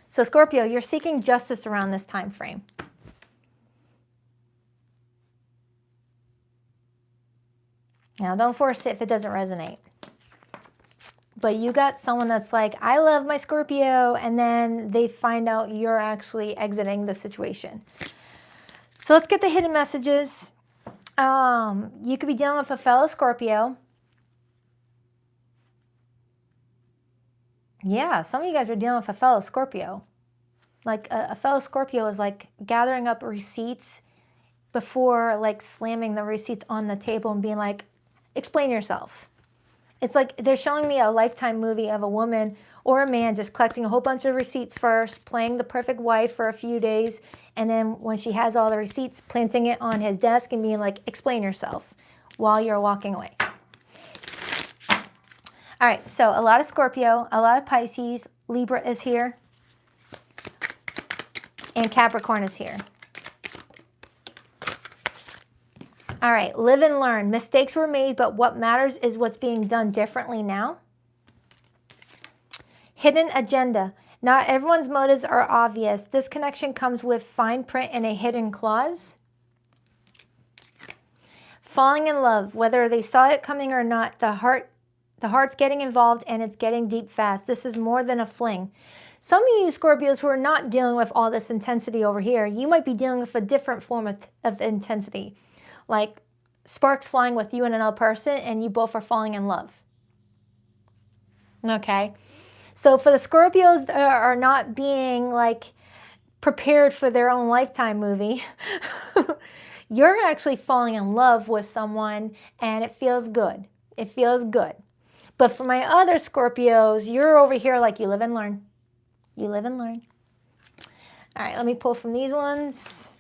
So Scorpio, you're seeking justice around this time frame. Now, don't force it if it doesn't resonate. But you got someone that's like, I love my Scorpio, and then they find out you're actually exiting the situation. So let's get the hidden messages. You could be dealing with a fellow Scorpio. Yeah, some of you guys are dealing with a fellow Scorpio. Like a fellow Scorpio is like gathering up receipts before like slamming the receipts on the table and being like, explain yourself. It's like they're showing me a Lifetime movie of a woman or a man just collecting a whole bunch of receipts first, playing the perfect wife for a few days, and then when she has all the receipts, planting it on his desk and being like, explain yourself while you're walking away. All right, so a lot of Scorpio, a lot of Pisces, Libra is here, and Capricorn is here. All right, live and learn. Mistakes were made, but what matters is what's being done differently now. Hidden agenda. Not everyone's motives are obvious. This connection comes with fine print and a hidden clause. Falling in love, whether they saw it coming or not, the heart's getting involved and it's getting deep fast. This is more than a fling. Some of you Scorpios who are not dealing with all this intensity over here, you might be dealing with a different form of intensity. Like sparks flying with you and another person and you both are falling in love. Okay? So for the Scorpios that are not being like prepared for their own Lifetime movie, you're actually falling in love with someone and it feels good. It feels good. But for my other Scorpios, you're over here like you live and learn. You live and learn. All right, let me pull from these ones.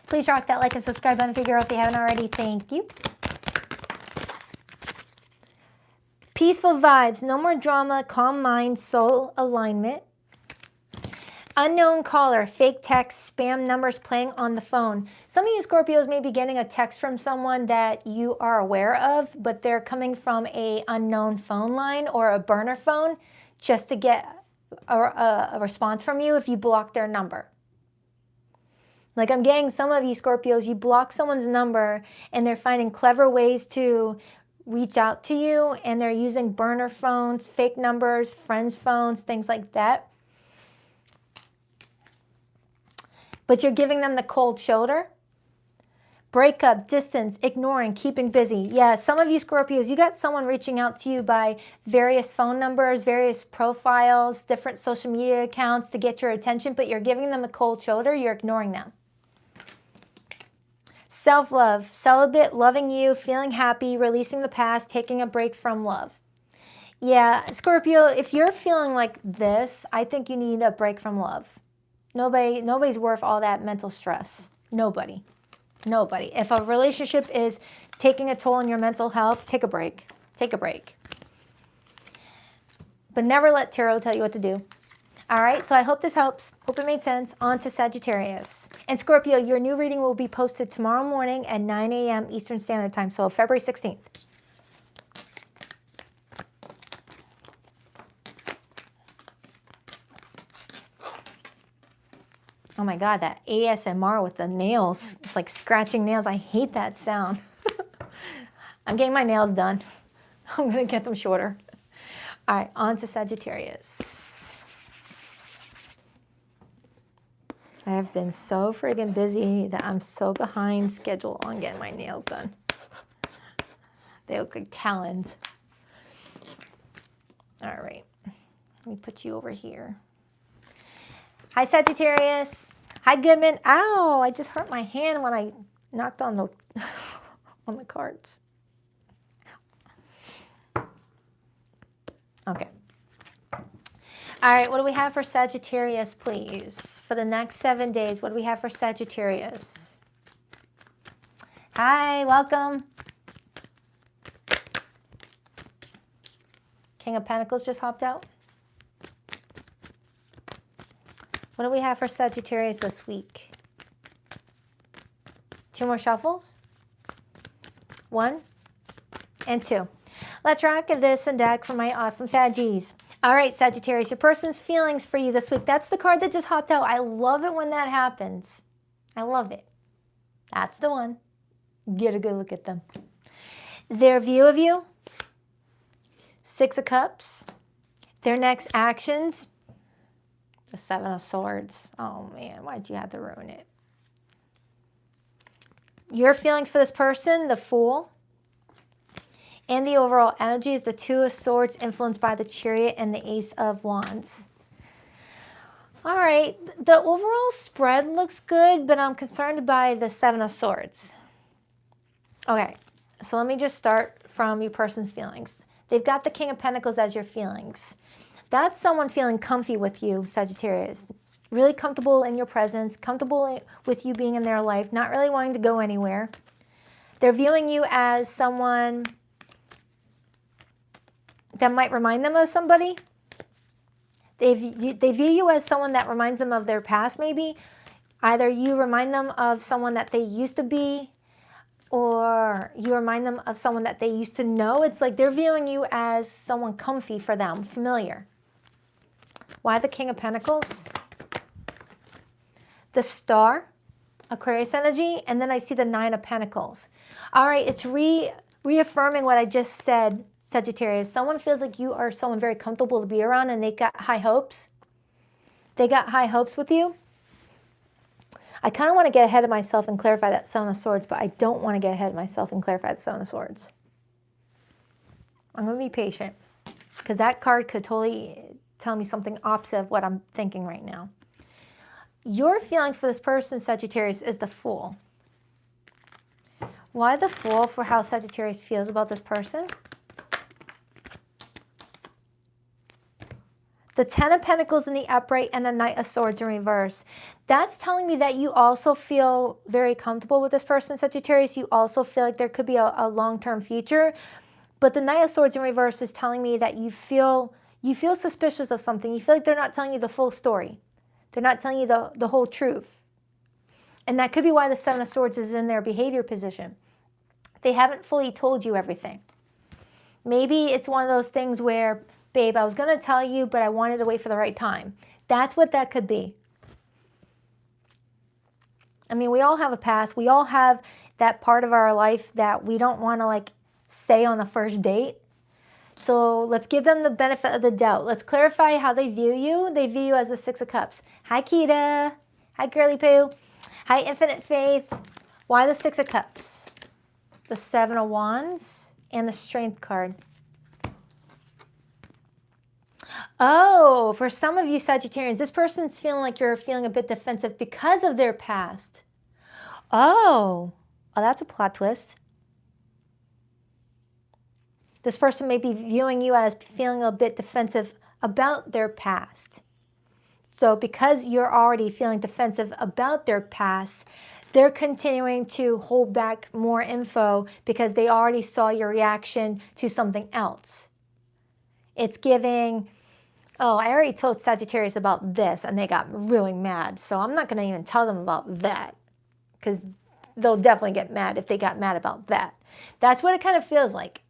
Please rock that like and subscribe button for your girl if you haven't already. Thank you. Peaceful vibes, no more drama, calm mind, soul alignment. Unknown caller, fake text, spam numbers playing on the phone. Some of you Scorpios may be getting a text from someone that you are aware of, but they're coming from an unknown phone line or a burner phone just to get a response from you if you block their number. Like I'm getting some of you Scorpios, you block someone's number and they're finding clever ways to reach out to you and they're using burner phones, fake numbers, friends' phones, things like that. But you're giving them the cold shoulder. Breakup, distance, ignoring, keeping busy. Yeah, some of you Scorpios, you got someone reaching out to you by various phone numbers, various profiles, different social media accounts to get your attention, but you're giving them a cold shoulder, you're ignoring them. Self-love, celibate, loving you, feeling happy, releasing the past, taking a break from love. Yeah, Scorpio, if you're feeling like this, I think you need a break from love. Nobody's worth all that mental stress. Nobody. If a relationship is taking a toll on your mental health, take a break. Take a break. But never let tarot tell you what to do. All right, so I hope this helps. Hope it made sense. On to Sagittarius. And Scorpio, your new reading will be posted tomorrow morning at 9 a.m. Eastern Standard Time, so February 16th. Oh my God, that ASMR with the nails, it's like scratching nails. I hate that sound. I'm getting my nails done. I'm going to get them shorter. All right, on to Sagittarius. I have been so friggin' busy that I'm so behind schedule on getting my nails done. They look like talons. All right, let me put you over here. Hi, Sagittarius. Hi, Goodman. Ow, I just hurt my hand when I knocked on the on the cards. Okay. All right, what do we have for Sagittarius, please? For the next 7 days, what do we have for Sagittarius? Hi, welcome. King of Pentacles just hopped out. What do we have for Sagittarius this week? 2 more shuffles. 1 and 2. Let's rock this and deck for my awesome Saggies. All right, Sagittarius, your person's feelings for you this week. That's the card that just hopped out. I love it when that happens. I love it. That's the one. Get a good look at them. Their view of you. 6 of Cups. Their next actions. The 7 of Swords. Oh man, why'd you have to ruin it? Your feelings for this person, the Fool. And the overall energy is the 2 of Swords influenced by the Chariot and the Ace of Wands. All right, the overall spread looks good, but I'm concerned by the 7 of Swords. Okay, so let me just start from your person's feelings. They've got the King of Pentacles as your feelings. That's someone feeling comfy with you, Sagittarius. Really comfortable in your presence, comfortable with you being in their life, not really wanting to go anywhere. They're viewing you as someone that might remind them of somebody. They view you as someone that reminds them of their past, maybe. Either you remind them of someone that they used to be, or you remind them of someone that they used to know. It's like they're viewing you as someone comfy for them, familiar. Why the King of Pentacles? The Star, Aquarius energy, and then I see the Nine of Pentacles. All right, it's reaffirming what I just said, Sagittarius. Someone feels like you are someone very comfortable to be around, and they got high hopes. They got high hopes with you. I kind of want to get ahead of myself and clarify that Seven of Swords, but I don't want to get ahead of myself and clarify the Seven of Swords. I'm going to be patient, because that card could totally tell me something opposite of what I'm thinking right now. Your feelings for this person, Sagittarius, is the Fool. Why the Fool for how Sagittarius feels about this person? The Ten of Pentacles in the upright and the Knight of Swords in reverse. That's telling me that you also feel very comfortable with this person, Sagittarius. You also feel like there could be a long-term future. But the Knight of Swords in reverse is telling me that you feel suspicious of something. You feel like they're not telling you the full story. They're not telling you the whole truth. And that could be why the Seven of Swords is in their behavior position. They haven't fully told you everything. Maybe it's one of those things where, babe, I was going to tell you, but I wanted to wait for the right time. That's what that could be. I mean, we all have a past. We all have that part of our life that we don't want to like say on the first date. So let's give them the benefit of the doubt. Let's clarify how they view you. They view you as a Six of Cups. Hi, Kita. Hi, Girly Poo. Hi, Infinite Faith. Why the Six of Cups? The Seven of Wands and the Strength card. Oh, for some of you Sagittarians, this person's feeling like you're feeling a bit defensive because of their past. Oh, that's a plot twist. This person may be viewing you as feeling a bit defensive about their past. So because you're already feeling defensive about their past, they're continuing to hold back more info because they already saw your reaction to something else. It's giving, oh, I already told Sagittarius about this and they got really mad. So I'm not going to even tell them about that, because they'll definitely get mad if they got mad about that. That's what it kind of feels like.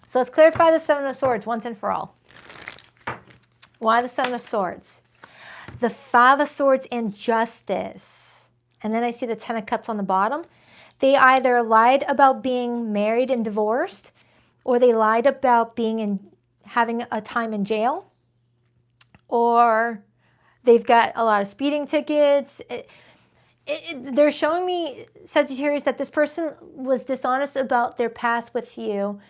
So let's clarify the Seven of Swords once and for all. Why the Seven of Swords? The Five of Swords and Justice. And then I see the Ten of Cups on the bottom. They either lied about being married and divorced, or they lied about having a time in jail, or they've got a lot of speeding tickets. They're showing me, Sagittarius, that this person was dishonest about their past with you.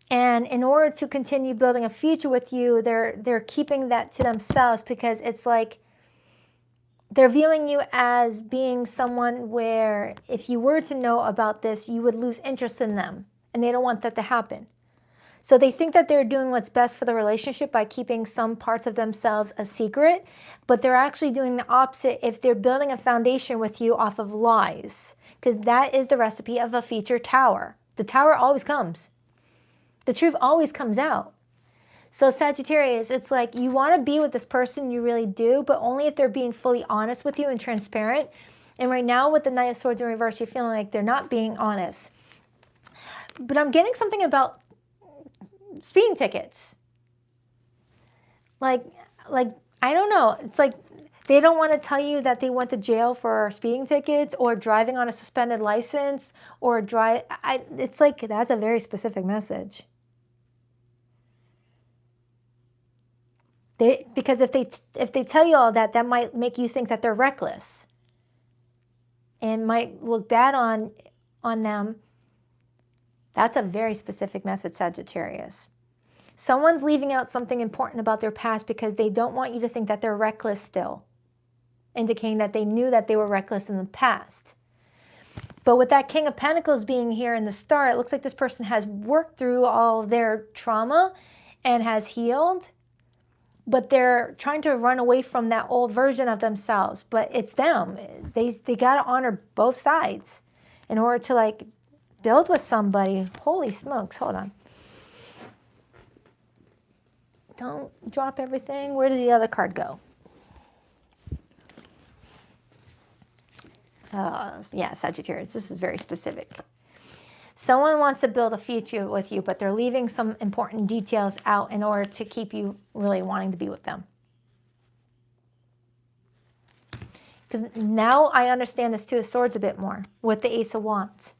And in order to continue building a future with you, they're keeping that to themselves, because it's like they're viewing you as being someone where if you were to know about this, you would lose interest in them. And they don't want that to happen. So they think that they're doing what's best for the relationship by keeping some parts of themselves a secret, but they're actually doing the opposite if they're building a foundation with you off of lies, because that is the recipe of a future tower. The tower always comes. The truth always comes out. So Sagittarius, it's like you want to be with this person, you really do, but only if they're being fully honest with you and transparent. And right now with the Knight of Swords in reverse, you're feeling like they're not being honest. But I'm getting something about speeding tickets. Like I don't know. It's like they don't want to tell you that they went to jail for speeding tickets or driving on a suspended license or it's like that's a very specific message. Because if they tell you all that, that might make you think that they're reckless and might look bad on them. That's a very specific message, Sagittarius. Someone's leaving out something important about their past because they don't want you to think that they're reckless still, indicating that they knew that they were reckless in the past. But with that King of Pentacles being here in the Star, it looks like this person has worked through all of their trauma and has healed. But they're trying to run away from that old version of themselves. But it's them. They got to honor both sides in order to like build with somebody. Holy smokes, hold on. Don't drop everything. Where did the other card go? Yeah, Sagittarius. This is very specific. Someone wants to build a future with you, but they're leaving some important details out in order to keep you really wanting to be with them. Because now I understand this Two of Swords a bit more with the Ace of Wands.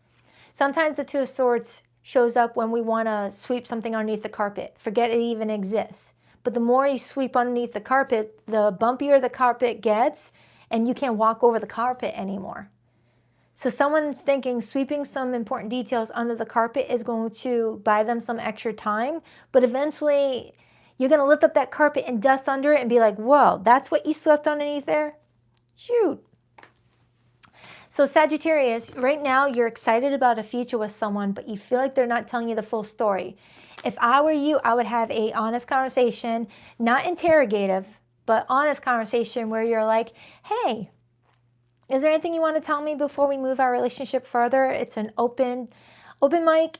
Sometimes the Two of Swords shows up when we want to sweep something underneath the carpet, forget it even exists. But the more you sweep underneath the carpet, the bumpier the carpet gets, and you can't walk over the carpet anymore. So someone's thinking sweeping some important details under the carpet is going to buy them some extra time, but eventually you're going to lift up that carpet and dust under it and be like, whoa, that's what you swept underneath there? Shoot. So Sagittarius, right now you're excited about a future with someone, but you feel like they're not telling you the full story. If I were you, I would have an honest conversation, not interrogative, but honest conversation where you're like, hey, is there anything you want to tell me before we move our relationship further? It's an open mic,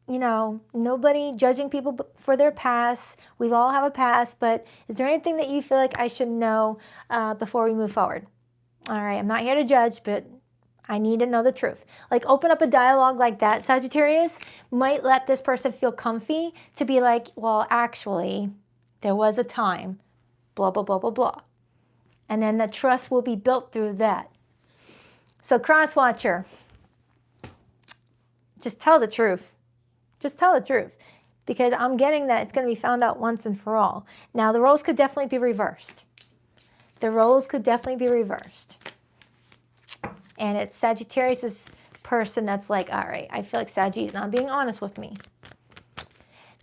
you know, nobody judging people for their past. We all have a past, but is there anything that you feel like I should know before we move forward? All right, I'm not here to judge, but I need to know the truth. Like, open up a dialogue like that. Sagittarius might let this person feel comfy to be like, well, actually, there was a time, blah, blah, blah, blah, blah. And then the trust will be built through that. So cross-watcher, just tell the truth. Just tell the truth. Because I'm getting that it's going to be found out once and for all. Now, the roles could definitely be reversed. The roles could definitely be reversed. And it's Sagittarius' person that's like, all right, I feel like Saggy's not being honest with me.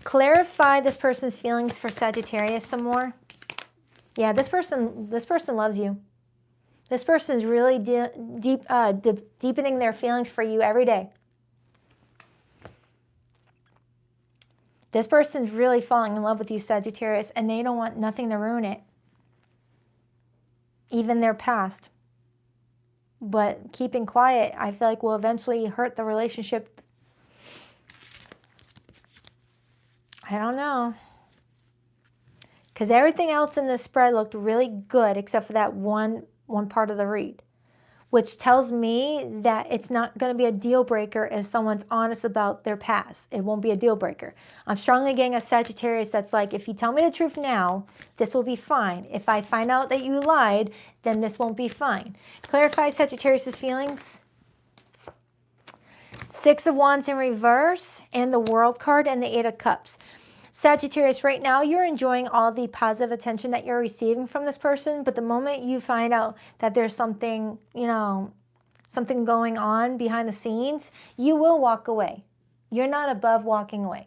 Clarify this person's feelings for Sagittarius some more. Yeah, this person loves you. This person is really deepening their feelings for you every day. This person's really falling in love with you, Sagittarius, and they don't want nothing to ruin it. Even their past. But keeping quiet, I feel like, will eventually hurt the relationship. I don't know. Because everything else in this spread looked really good except for that one part of the read, which tells me that it's not going to be a deal breaker if someone's honest about their past. It won't be a deal breaker. I'm strongly getting a Sagittarius that's like, if you tell me the truth now, this will be fine. If I find out that you lied, then this won't be fine. Clarify Sagittarius' feelings. Six of Wands in reverse, and the World card, and the Eight of Cups. Sagittarius, right now you're enjoying all the positive attention that you're receiving from this person, but the moment you find out that there's something, you know, something going on behind the scenes, you will walk away. You're not above walking away.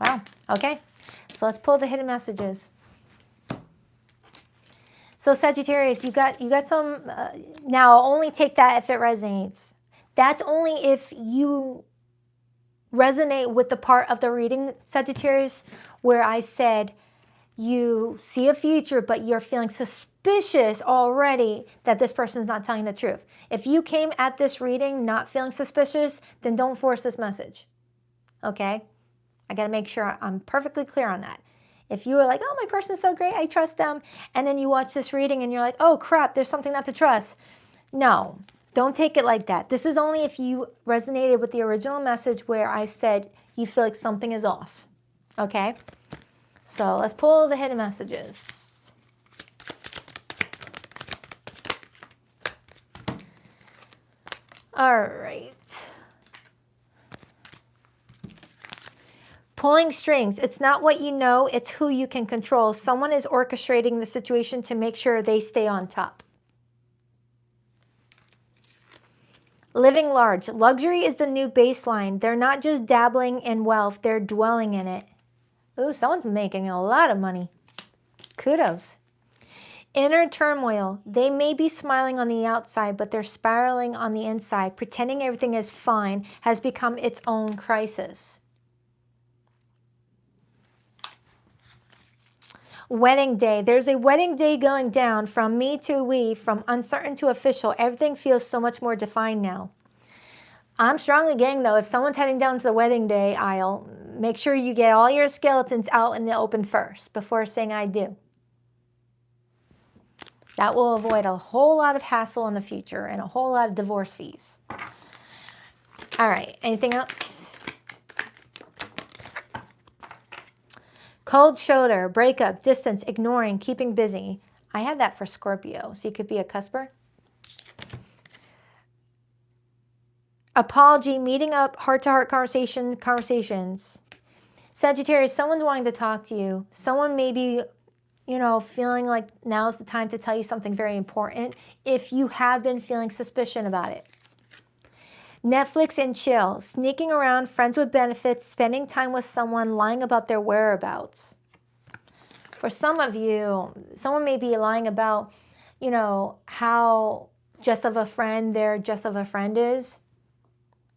Wow, okay. So let's pull the hidden messages. So Sagittarius, you got some, now only take that if it resonates. That's only if you resonate with the part of the reading, Sagittarius, where I said you see a future, but you're feeling suspicious already that this person's not telling the truth. If you came at this reading not feeling suspicious, then don't force this message, okay? I got to make sure I'm perfectly clear on that. If you were like, oh, my person's so great, I trust them, and then you watch this reading and you're like, oh, crap, there's something not to trust. No, don't take it like that. This is only if you resonated with the original message where I said you feel like something is off, okay? So let's pull the hidden messages. All right. Pulling strings. It's not what you know, it's who you can control. Someone is orchestrating the situation to make sure they stay on top. Living large. Luxury is the new baseline. They're not just dabbling in wealth, they're dwelling in it. Ooh, someone's making a lot of money. Kudos. Inner turmoil. They may be smiling on the outside, but they're spiraling on the inside. Pretending everything is fine has become its own crisis. Wedding day. There's a wedding day going down from me to we, from uncertain to official. Everything feels so much more defined now. I'm strongly getting, though, if someone's heading down to the wedding day aisle, make sure you get all your skeletons out in the open first before saying I do. That will avoid a whole lot of hassle in the future and a whole lot of divorce fees. All right, anything else? Cold shoulder, breakup, distance, ignoring, keeping busy. I had that for Scorpio, so you could be a cusper. Apology, meeting up, heart-to-heart conversations. Sagittarius, someone's wanting to talk to you. Someone may be, you know, feeling like now's the time to tell you something very important if you have been feeling suspicion about it. Netflix and chill, sneaking around, friends with benefits, spending time with someone, lying about their whereabouts. For some of you, someone may be lying about, you know, how just of a friend their just of a friend is.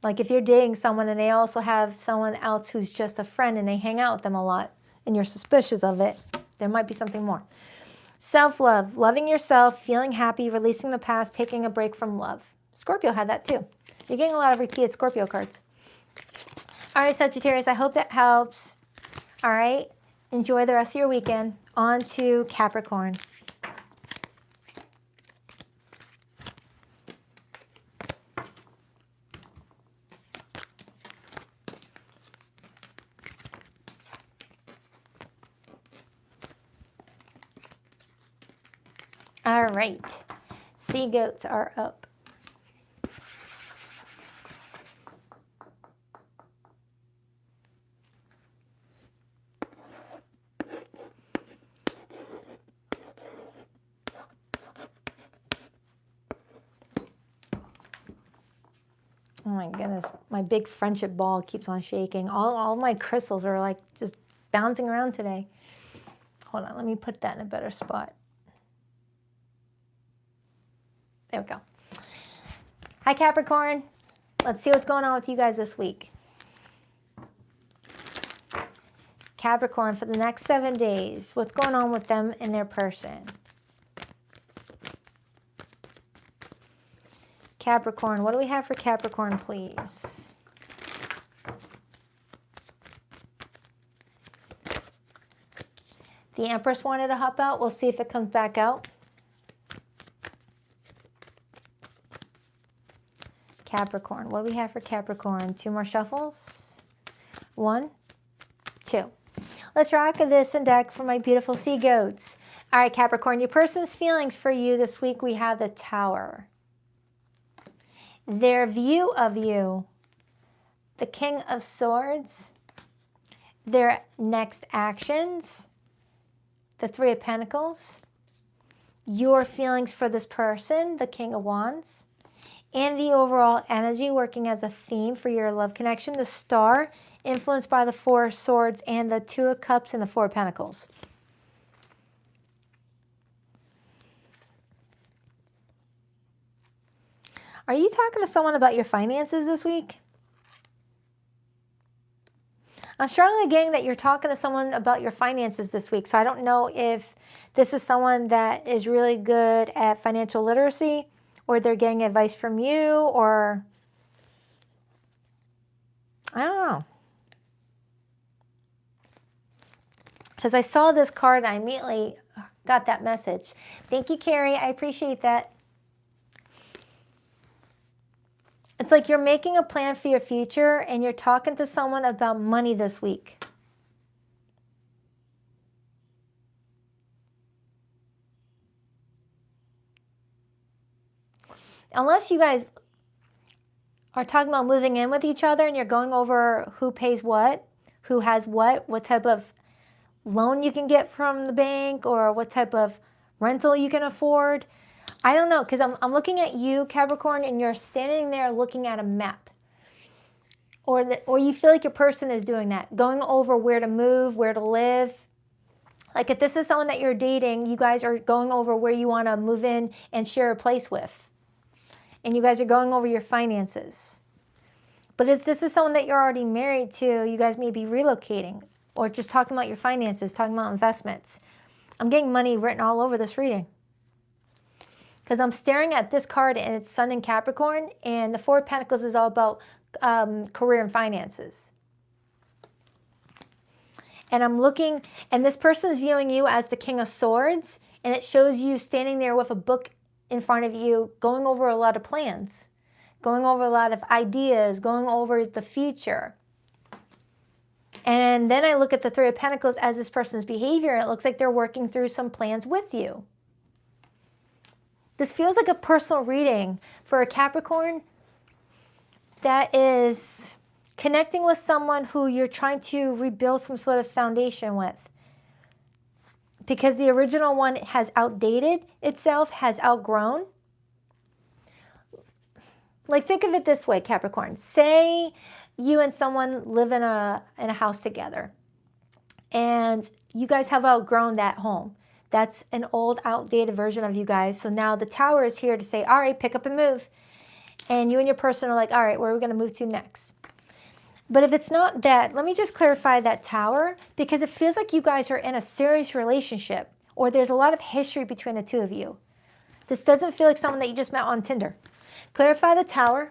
Like if you're dating someone and they also have someone else who's just a friend and they hang out with them a lot and you're suspicious of it, there might be something more. Self-love, loving yourself, feeling happy, releasing the past, taking a break from love. Scorpio had that too. You're getting a lot of repeated Scorpio cards. All right, Sagittarius, I hope that helps. All right, enjoy the rest of your weekend. On to Capricorn. All right, sea goats are up. Oh my goodness, my big friendship ball keeps on shaking. All my crystals are like just bouncing around today. Hold on, let me put that in a better spot. There we go. Hi, Capricorn. Let's see what's going on with you guys this week. Capricorn, for the next 7 days, what's going on with them and their person? Capricorn, what do we have for Capricorn, please? The Empress wanted to hop out. We'll see if it comes back out. Capricorn, what do we have for Capricorn? 2 more shuffles. 1, 2. Let's rock this and deck for my beautiful sea goats. All right, Capricorn, your person's feelings for you this week, we have the Tower. Their view of you, the King of Swords. Their next actions, the 3 of Pentacles. Your feelings for this person, the King of Wands. And the overall energy working as a theme for your love connection, the Star, influenced by the 4 of Swords and the 2 of Cups and the 4 of Pentacles. Are you talking to someone about your finances this week? I'm strongly getting that you're talking to someone about your finances this week. So I don't know if this is someone that is really good at financial literacy, or they're getting advice from you, or I don't know. Because I saw this card and I immediately got that message. Thank you, Carrie. I appreciate that. It's like you're making a plan for your future and you're talking to someone about money this week. Unless you guys are talking about moving in with each other and you're going over who pays what, who has what type of loan you can get from the bank, or what type of rental you can afford. I don't know, because I'm looking at you, Capricorn, and you're standing there looking at a map. Or you feel like your person is doing that, going over where to move, where to live. Like if this is someone that you're dating, you guys are going over where you want to move in and share a place with. And you guys are going over your finances. But if this is someone that you're already married to, you guys may be relocating or just talking about your finances, talking about investments. I'm getting money written all over this reading. Because I'm staring at this card and it's Sun in Capricorn, and the Four of Pentacles is all about career and finances. And I'm looking, and this person is viewing you as the King of Swords, and it shows you standing there with a book in front of you, going over a lot of plans, going over a lot of ideas, going over the future. And then I look at the Three of Pentacles as this person's behavior, and it looks like they're working through some plans with you. This feels like a personal reading for a Capricorn that is connecting with someone who you're trying to rebuild some sort of foundation with. Because the original one has outdated itself, has outgrown. Like, think of it this way, Capricorn. Say you and someone live in a house together, and you guys have outgrown that home. That's an old, outdated version of you guys. So now the Tower is here to say, all right, pick up and move. And you and your person are like, all right, where are we going to move to next? But if it's not that, let me just clarify that Tower, because it feels like you guys are in a serious relationship, or there's a lot of history between the two of you. This doesn't feel like someone that you just met on Tinder. Clarify the Tower,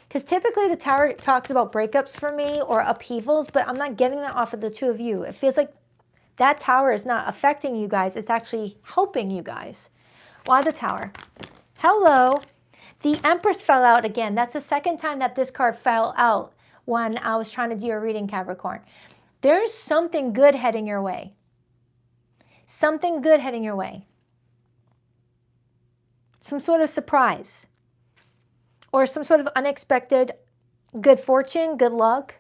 because typically the Tower talks about breakups for me or upheavals, but I'm not getting that off of the two of you. It feels like that Tower is not affecting you guys. It's actually helping you guys. Why the Tower? Hello. The Empress fell out again. That's the second time that this card fell out when I was trying to do a reading, Capricorn. There's something good heading your way. Something good heading your way. Some sort of surprise. Or some sort of unexpected good fortune, good luck.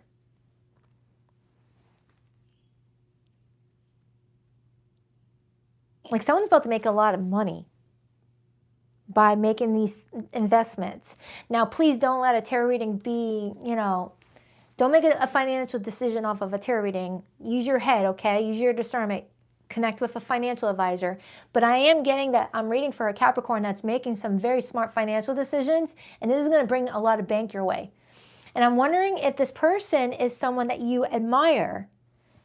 Like, someone's about to make a lot of money by making these investments. Now, please don't let a tarot reading be, don't make a financial decision off of a tarot reading. Use your head, okay? Use your discernment. Connect with a financial advisor. But I am getting that I'm reading for a Capricorn that's making some very smart financial decisions, and this is going to bring a lot of bank your way. And I'm wondering if this person is someone that you admire,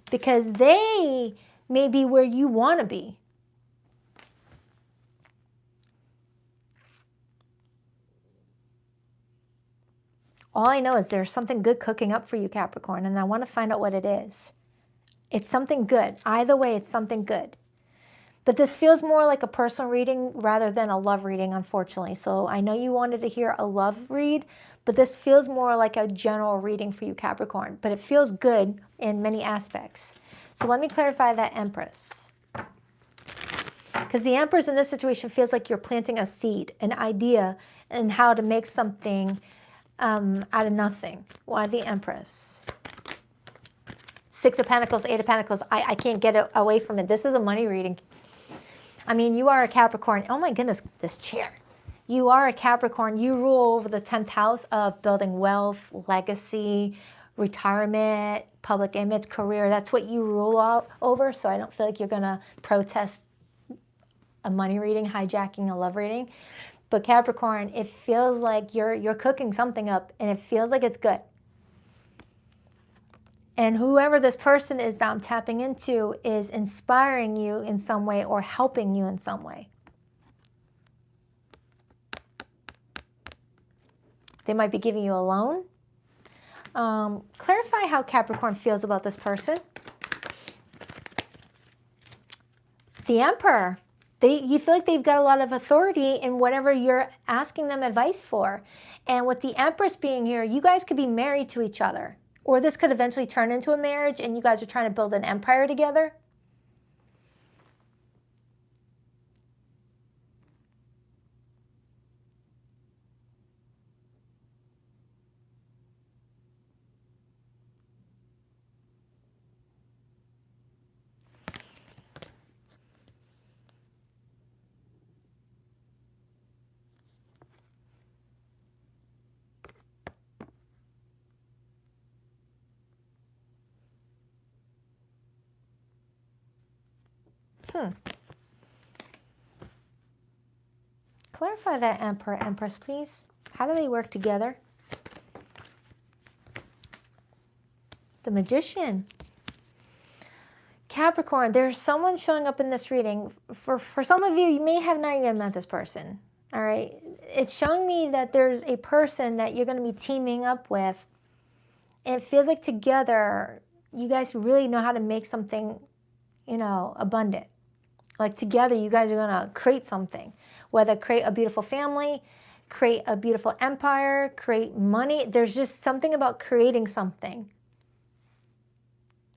because they may be where you want to be. All I know is there's something good cooking up for you, Capricorn, and I want to find out what it is. It's something good. Either way, it's something good. But this feels more like a personal reading rather than a love reading, unfortunately. So I know you wanted to hear a love read, but this feels more like a general reading for you, Capricorn. But it feels good in many aspects. So let me clarify that Empress. Because the Empress in this situation feels like you're planting a seed, an idea, and how to make something out of nothing. Why the Empress? Six of Pentacles, Eight of Pentacles. I can't get away from it. This is a money reading. I mean, you are a Capricorn. Oh my goodness, this chair. You are a Capricorn. You rule over the 10th house of building wealth, legacy, retirement, public image, career. That's what you rule over. So I don't feel like you're going to protest a money reading, hijacking a love reading. But Capricorn, it feels like you're cooking something up, and it feels like it's good. And whoever this person is that I'm tapping into is inspiring you in some way or helping you in some way. They might be giving you a loan. Clarify how Capricorn feels about this person. The Emperor. You feel like they've got a lot of authority in whatever you're asking them advice for. And with the Empress being here, you guys could be married to each other. Or this could eventually turn into a marriage and you guys are trying to build an empire together. Clarify that Emperor, Empress, please. How do they work together? The Magician. Capricorn, there's someone showing up in this reading. For some of you, you may have not even met this person. All right. It's showing me that there's a person that you're going to be teaming up with. And it feels like together, you guys really know how to make something, you know, abundant. Like together, you guys are going to create something. Whether create a beautiful family, create a beautiful empire, create money. There's just something about creating something.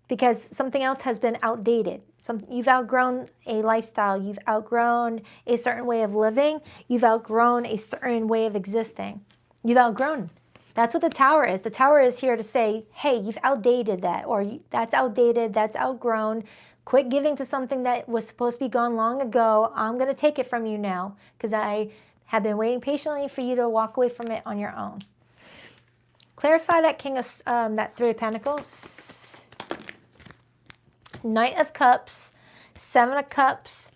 Because something else has been outdated. You've outgrown a lifestyle. You've outgrown a certain way of living. You've outgrown a certain way of existing. You've outgrown. That's what the Tower is. The Tower is here to say, hey, you've outdated that, or that's outdated, that's outgrown. Quit giving to something that was supposed to be gone long ago. I'm going to take it from you now because I have been waiting patiently for you to walk away from it on your own. Clarify that that Three of Pentacles. Knight of Cups, Seven of Cups,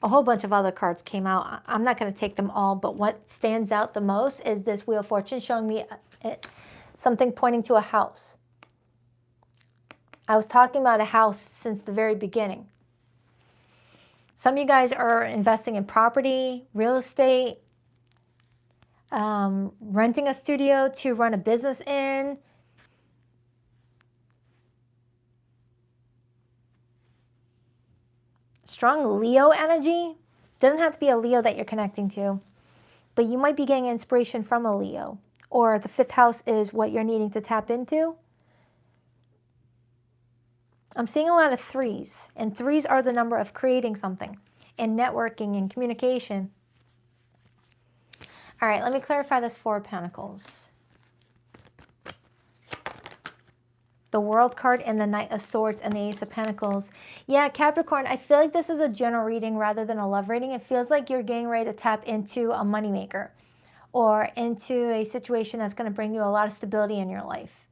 a whole bunch of other cards came out. I'm not going to take them all, but what stands out the most is this Wheel of Fortune showing me something pointing to a house. I was talking about a house since the very beginning. Some of you guys are investing in property, real estate, renting a studio to run a business in. Strong Leo energy. Doesn't have to be a Leo that you're connecting to, but you might be getting inspiration from a Leo, or the fifth house is what you're needing to tap into. I'm seeing a lot of threes, and threes are the number of creating something and networking and communication. All right, let me clarify this Four of Pentacles. The World card and the Knight of Swords and the Ace of Pentacles. Yeah, Capricorn, I feel like this is a general reading rather than a love reading. It feels like you're getting ready to tap into a moneymaker or into a situation that's going to bring you a lot of stability in your life.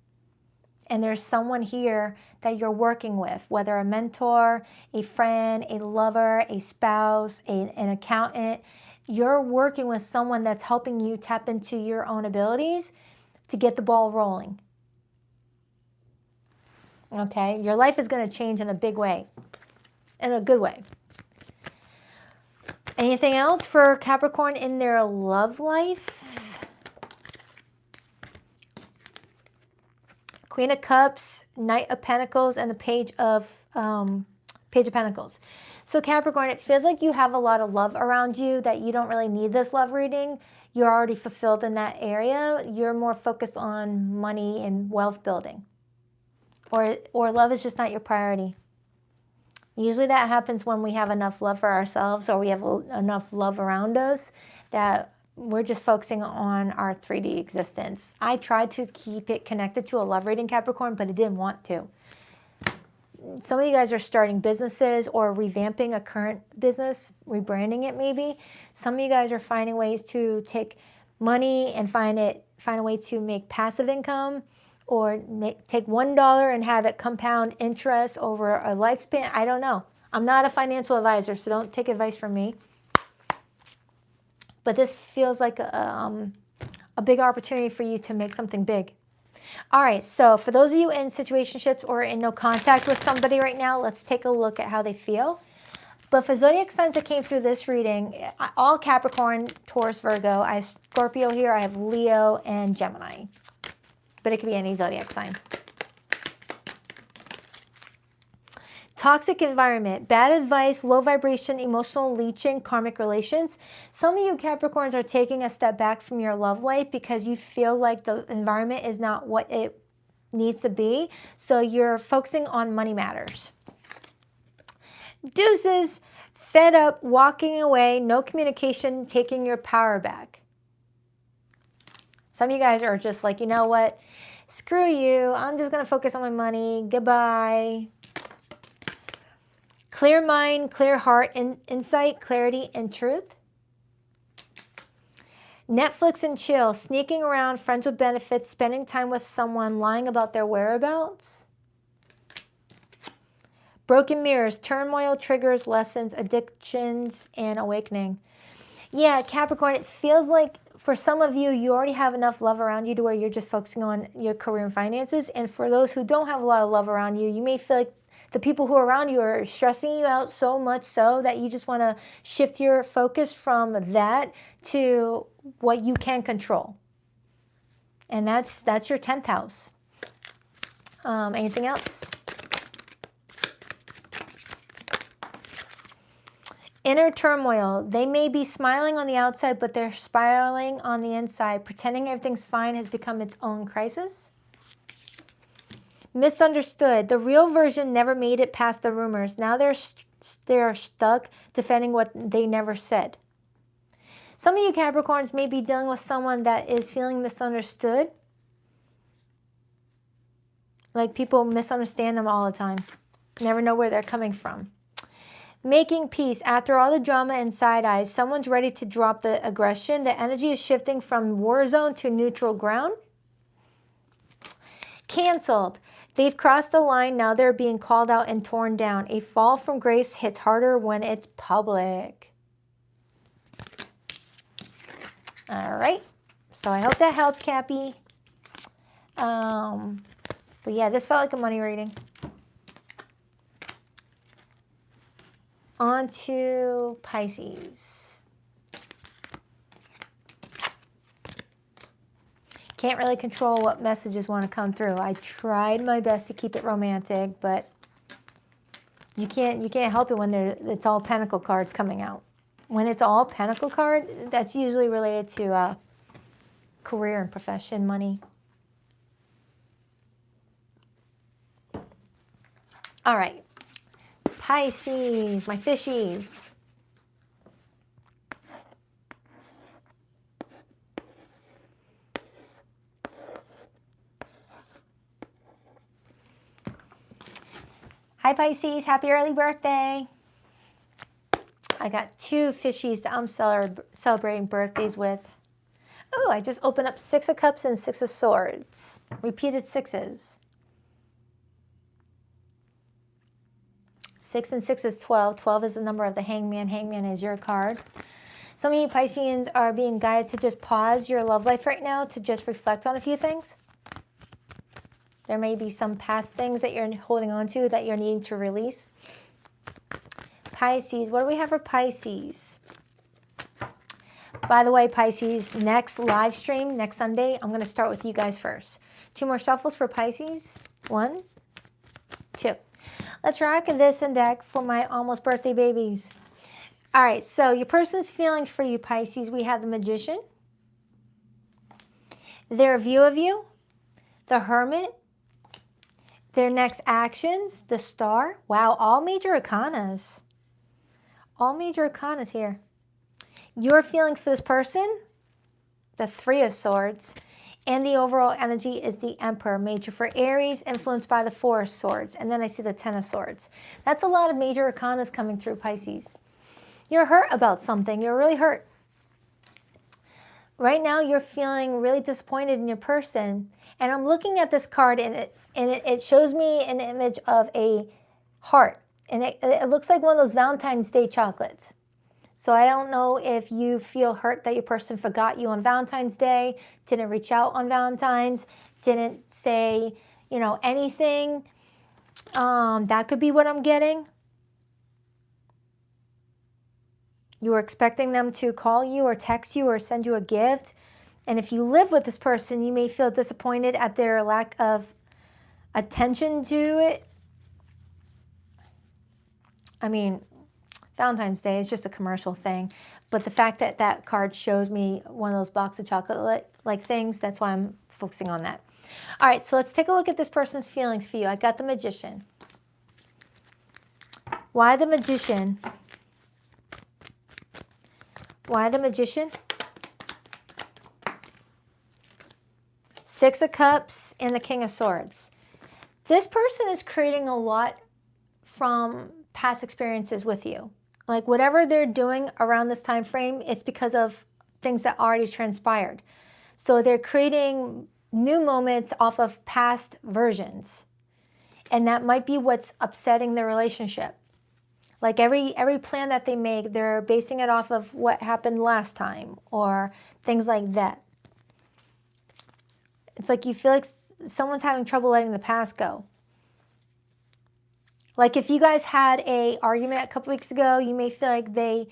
And there's someone here that you're working with, whether a mentor, a friend, a lover, a spouse, an accountant. You're working with someone that's helping you tap into your own abilities to get the ball rolling. Okay, your life is going to change in a big way, in a good way. Anything else for Capricorn in their love life? Queen of Cups, Knight of Pentacles, and the Page of Pentacles. So Capricorn, it feels like you have a lot of love around you, that you don't really need this love reading. You're already fulfilled in that area. You're more focused on money and wealth building. Or love is just not your priority. Usually that happens when we have enough love for ourselves, or we have enough love around us, that we're just focusing on our 3D existence. I tried to keep it connected to a love reading, Capricorn, but it didn't want to. Some of you guys are starting businesses or revamping a current business, rebranding it maybe. Some of you guys are finding ways to take money and find a way to make passive income, or take $1 and have it compound interest over a lifespan. I don't know. I'm not a financial advisor, so don't take advice from me. But this feels like a big opportunity for you to make something big. All right, so for those of you in situationships or in no contact with somebody right now, let's take a look at how they feel. But for zodiac signs that came through this reading, all Capricorn, Taurus, Virgo. I have Scorpio here, I have Leo, and Gemini. But it could be any zodiac sign. Toxic environment, bad advice, low vibration, emotional leeching, karmic relations. Some of you Capricorns are taking a step back from your love life because you feel like the environment is not what it needs to be. So you're focusing on money matters. Deuces, fed up, walking away, no communication, taking your power back. Some of you guys are just like, you know what? Screw you. I'm just going to focus on my money. Goodbye. Clear mind, clear heart, insight, clarity, and truth. Netflix and chill. Sneaking around, friends with benefits, spending time with someone, lying about their whereabouts. Broken mirrors, turmoil, triggers, lessons, addictions, and awakening. Yeah, Capricorn, it feels like for some of you, you already have enough love around you to where you're just focusing on your career and finances. And for those who don't have a lot of love around you, you may feel like The people who are around you are stressing you out so much so that you just want to shift your focus from that to what you can control. And that's your 10th house. Anything else? Inner turmoil. They may be smiling on the outside, but they're spiraling on the inside. Pretending everything's fine has become its own crisis. Misunderstood. The real version never made it past the rumors. Now they're stuck defending what they never said. Some of you Capricorns may be dealing with someone that is feeling misunderstood. Like people misunderstand them all the time. Never know where they're coming from. Making peace. After all the drama and side eyes, someone's ready to drop the aggression. The energy is shifting from war zone to neutral ground. Canceled. They've crossed the line. Now they're being called out and torn down. A fall from grace hits harder when it's public. All right. So I hope that helps, Cappy. But yeah, this felt like a money reading. On to Pisces. Can't really control what messages want to come through. I tried my best to keep it romantic, but you can't help it when it's all Pentacle cards coming out. When it's all Pentacle card, that's usually related to career and profession, money. All right. Pisces, my fishies. Hi Pisces, happy early birthday. I got 2 fishies that I'm celebrating birthdays with. Oh, I just opened up 6 of Cups and 6 of Swords. Repeated 6s. 6 and 6 is 12. 12 is the number of the hangman. Hangman is your card. Some of you Pisceans are being guided to just pause your love life right now to just reflect on a few things. There may be some past things that you're holding on to that you're needing to release. Pisces, what do we have for Pisces? By the way, Pisces, next live stream, next Sunday, I'm going to start with you guys first. 2 more shuffles for Pisces. 1, 2. Let's rock this and deck for my almost birthday babies. All right, so your person's feelings for you, Pisces. We have the Magician, their view of you, the Hermit, their next actions, the Star. Wow, all major arcanas. All major arcanas here. Your feelings for this person, the 3 of Swords. And the overall energy is the Emperor, major for Aries, influenced by the 4 of Swords. And then I see the 10 of Swords. That's a lot of major arcanas coming through, Pisces. You're hurt about something. You're really hurt. Right now, you're feeling really disappointed in your person. And I'm looking at this card, and it shows me an image of a heart. And it looks like one of those Valentine's Day chocolates. So I don't know if you feel hurt that your person forgot you on Valentine's Day, didn't reach out on Valentine's, didn't say, anything. That could be what I'm getting. You were expecting them to call you or text you or send you a gift. And if you live with this person, you may feel disappointed at their lack of attention to it. I mean, Valentine's Day is just a commercial thing, but the fact that that card shows me one of those box of chocolate-like things, that's why I'm focusing on that. All right, so let's take a look at this person's feelings for you. I got the Magician. Why the Magician? Why the Magician? 6 of Cups and the King of Swords. This person is creating a lot from past experiences with you. Like whatever they're doing around this time frame, it's because of things that already transpired. So they're creating new moments off of past versions. And that might be what's upsetting the relationship. Like every plan that they make, they're basing it off of what happened last time or things like that. It's like you feel like someone's having trouble letting the past go. Like if you guys had an argument a couple weeks ago, you may feel like they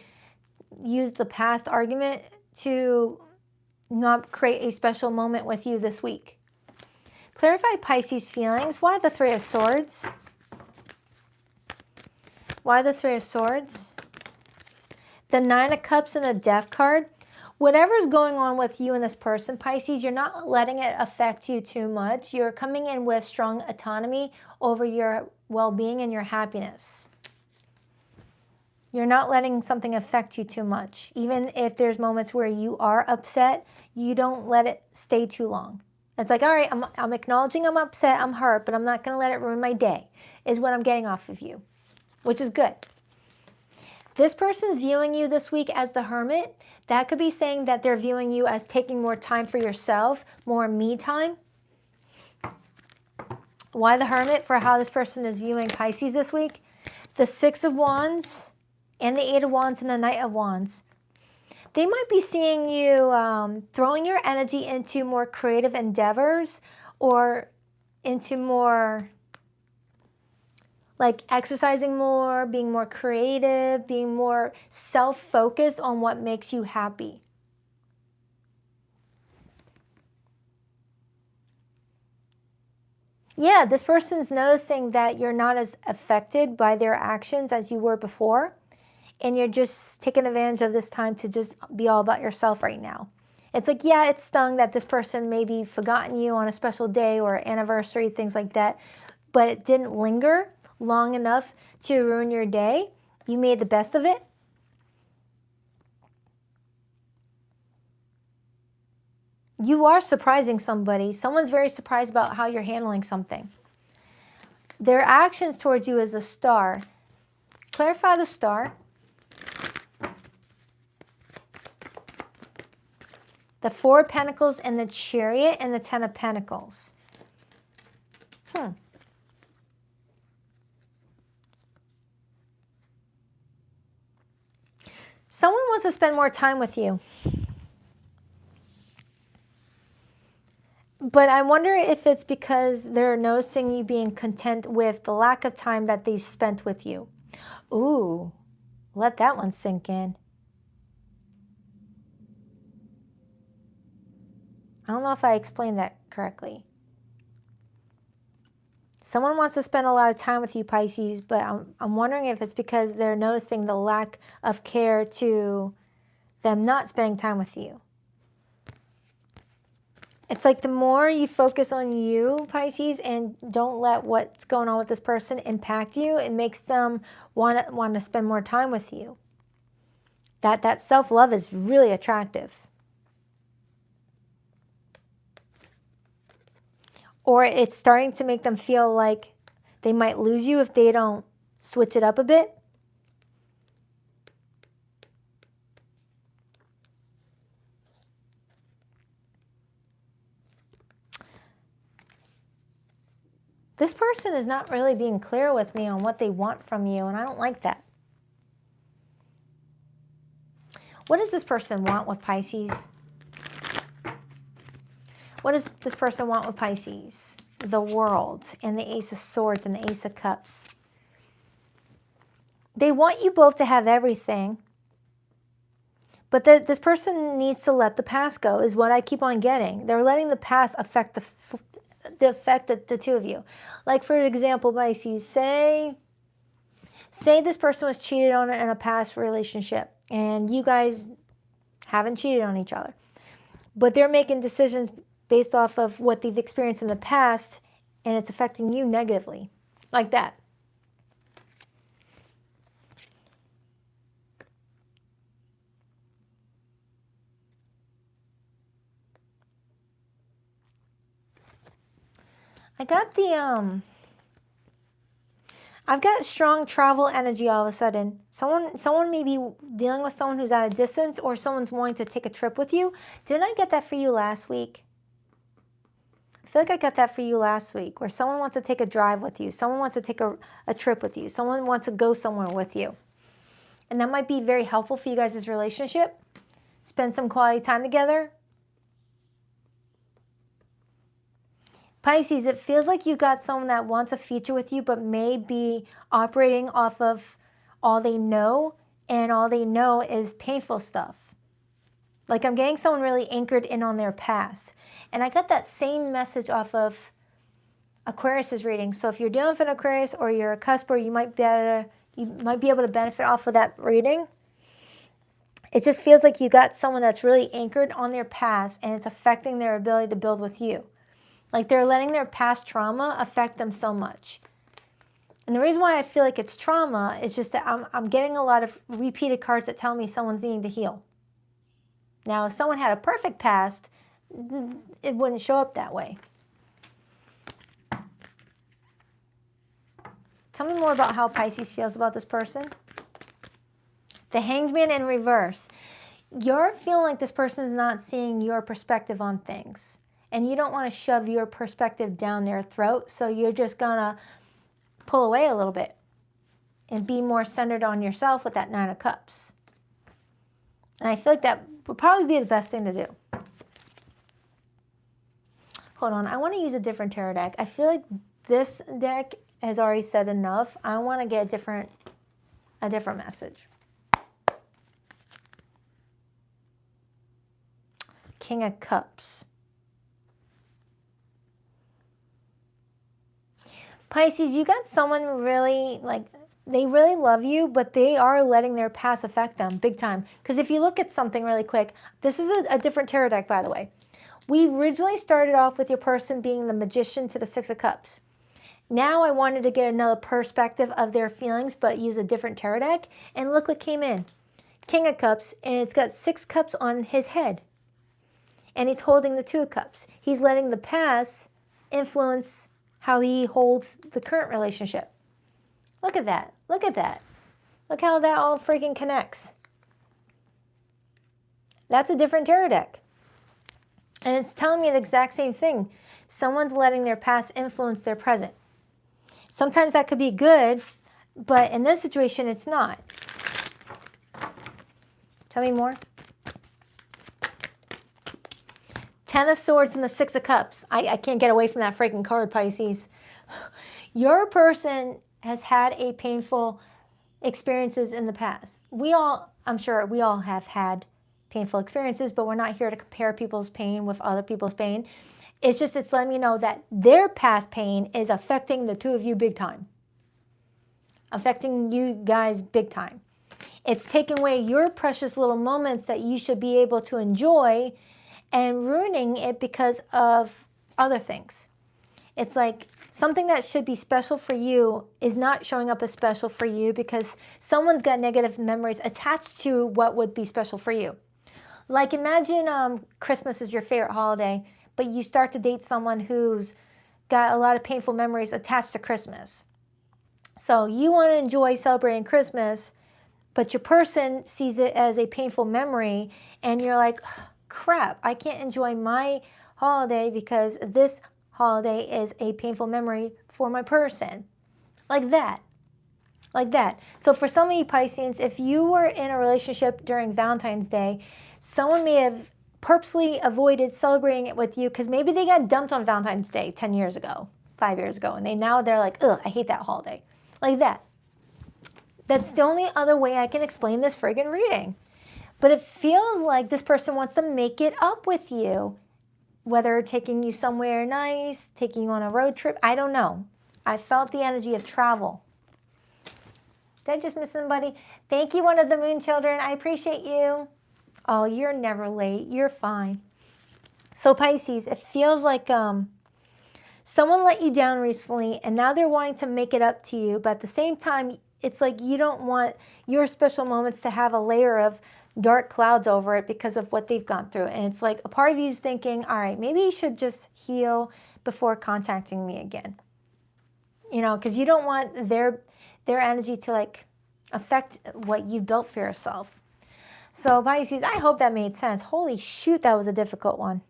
used the past argument to not create a special moment with you this week. Clarify Pisces feelings. Why the Three of Swords? Why the Three of Swords? The Nine of Cups and the Death card. Whatever's going on with you and this person, Pisces, you're not letting it affect you too much. You're coming in with strong autonomy over your well-being and your happiness. You're not letting something affect you too much. Even if there's moments where you are upset, you don't let it stay too long. It's like, all right, I'm acknowledging I'm upset, I'm hurt, but I'm not going to let it ruin my day, is what I'm getting off of you, which is good. This person's viewing you this week as the Hermit. That could be saying that they're viewing you as taking more time for yourself, more me time. Why the Hermit for how this person is viewing Pisces this week? The Six of Wands and the Eight of Wands and the Knight of Wands. They might be seeing you throwing your energy into more creative endeavors or into more like exercising more, being more creative, being more self-focused on what makes you happy. Yeah, this person's noticing that you're not as affected by their actions as you were before. And you're just taking advantage of this time to just be all about yourself right now. It's like, yeah, it stung that this person maybe forgotten you on a special day or anniversary, things like that. But it didn't linger long enough to ruin your day. You made the best of it. You are surprising somebody. Someone's very surprised about how you're handling something. Their actions towards you is a star. Clarify the star. The Four of Pentacles and the Chariot and the Ten of Pentacles. Someone wants to spend more time with you. But I wonder if it's because they're noticing you being content with the lack of time that they've spent with you. Ooh, let that one sink in. I don't know if I explained that correctly. Someone wants to spend a lot of time with you, Pisces, but I'm wondering if it's because they're noticing the lack of care to them not spending time with you. It's like the more you focus on you, Pisces, and don't let what's going on with this person impact you, it makes them want to spend more time with you. That self-love is really attractive. Or it's starting to make them feel like they might lose you if they don't switch it up a bit. This person is not really being clear with me on what they want from you, and I don't like that. What does this person want with Pisces? What does this person want with Pisces? The World and the Ace of Swords and the Ace of Cups. They want you both to have everything, but this person needs to let the past go, is what I keep on getting. They're letting the past affect the two of you. Like, for example, Pisces, say this person was cheated on in a past relationship, and you guys haven't cheated on each other, but they're making decisions based off of what they've experienced in the past, and it's affecting you negatively, like that. I got the, I've got strong travel energy all of a sudden. Someone may be dealing with someone who's at a distance, or someone's wanting to take a trip with you. Didn't I get that for you last week? I feel like I got that for you last week, where someone wants to take a drive with you. Someone wants to take a trip with you. Someone wants to go somewhere with you. And that might be very helpful for you guys' relationship. Spend some quality time together. Pisces, it feels like you got someone that wants a future with you, but may be operating off of all they know, and all they know is painful stuff. Like I'm getting someone really anchored in on their past. And I got that same message off of Aquarius's reading. So if you're dealing with an Aquarius or you're a cusper, you might be able to benefit off of that reading. It just feels like you got someone that's really anchored on their past, and it's affecting their ability to build with you. Like they're letting their past trauma affect them so much. And the reason why I feel like it's trauma is just that I'm getting a lot of repeated cards that tell me someone's needing to heal. Now, if someone had a perfect past, it wouldn't show up that way. Tell me more about how Pisces feels about this person. The Hanged Man in reverse. You're feeling like this person is not seeing your perspective on things. And you don't want to shove your perspective down their throat, so you're just going to pull away a little bit and be more centered on yourself with that Nine of Cups. And I feel like that would probably be the best thing to do. Hold on, I want to use a different tarot deck. I feel like this deck has already said enough. I want to get a different message. King of Cups. Pisces, you got someone really, like, they really love you, but they are letting their past affect them big time. Because if you look at something really quick, this is a different tarot deck, by the way. We originally started off with your person being the Magician to the Six of Cups. Now I wanted to get another perspective of their feelings, but use a different tarot deck. And look what came in. King of Cups, and it's got 6 cups on his head. And he's holding the 2 of Cups. He's letting the past influence how he holds the current relationship. Look at that. Look at that. Look how that all freaking connects. That's a different tarot deck. And it's telling me the exact same thing. Someone's letting their past influence their present. Sometimes that could be good, but in this situation, it's not. Tell me more. 10 of Swords and the 6 of Cups. I can't get away from that freaking card, Pisces. Your person has had a painful experiences in the past. I'm sure we all have had painful experiences, but we're not here to compare people's pain with other people's pain. It's letting me know that their past pain is affecting the 2 of you big time. Affecting you guys big time. It's taking away your precious little moments that you should be able to enjoy and ruining it because of other things. It's like something that should be special for you is not showing up as special for you because someone's got negative memories attached to what would be special for you. Like imagine Christmas is your favorite holiday, but you start to date someone who's got a lot of painful memories attached to Christmas. So you want to enjoy celebrating Christmas, but your person sees it as a painful memory, and you're like, crap, I can't enjoy my holiday because this holiday is a painful memory for my person. Like that. Like that. So for some of you Pisceans, if you were in a relationship during Valentine's Day, someone may have purposely avoided celebrating it with you because maybe they got dumped on Valentine's Day 10 years ago, 5 years ago, and they're like, ugh, I hate that holiday. Like that. That's the only other way I can explain this friggin' reading. But it feels like this person wants to make it up with you, whether taking you somewhere nice, taking you on a road trip, I don't know. I felt the energy of travel. Did I just miss somebody? Thank you, one of the moon children. I appreciate you. Oh, you're never late. You're fine. So Pisces, it feels like someone let you down recently, and now they're wanting to make it up to you. But at the same time, it's like you don't want your special moments to have a layer of dark clouds over it because of what they've gone through. And it's like a part of you is thinking, all right, maybe you should just heal before contacting me again. You know, because you don't want their energy to like affect what you built for yourself. So Pisces, I hope that made sense. Holy shoot, that was a difficult one.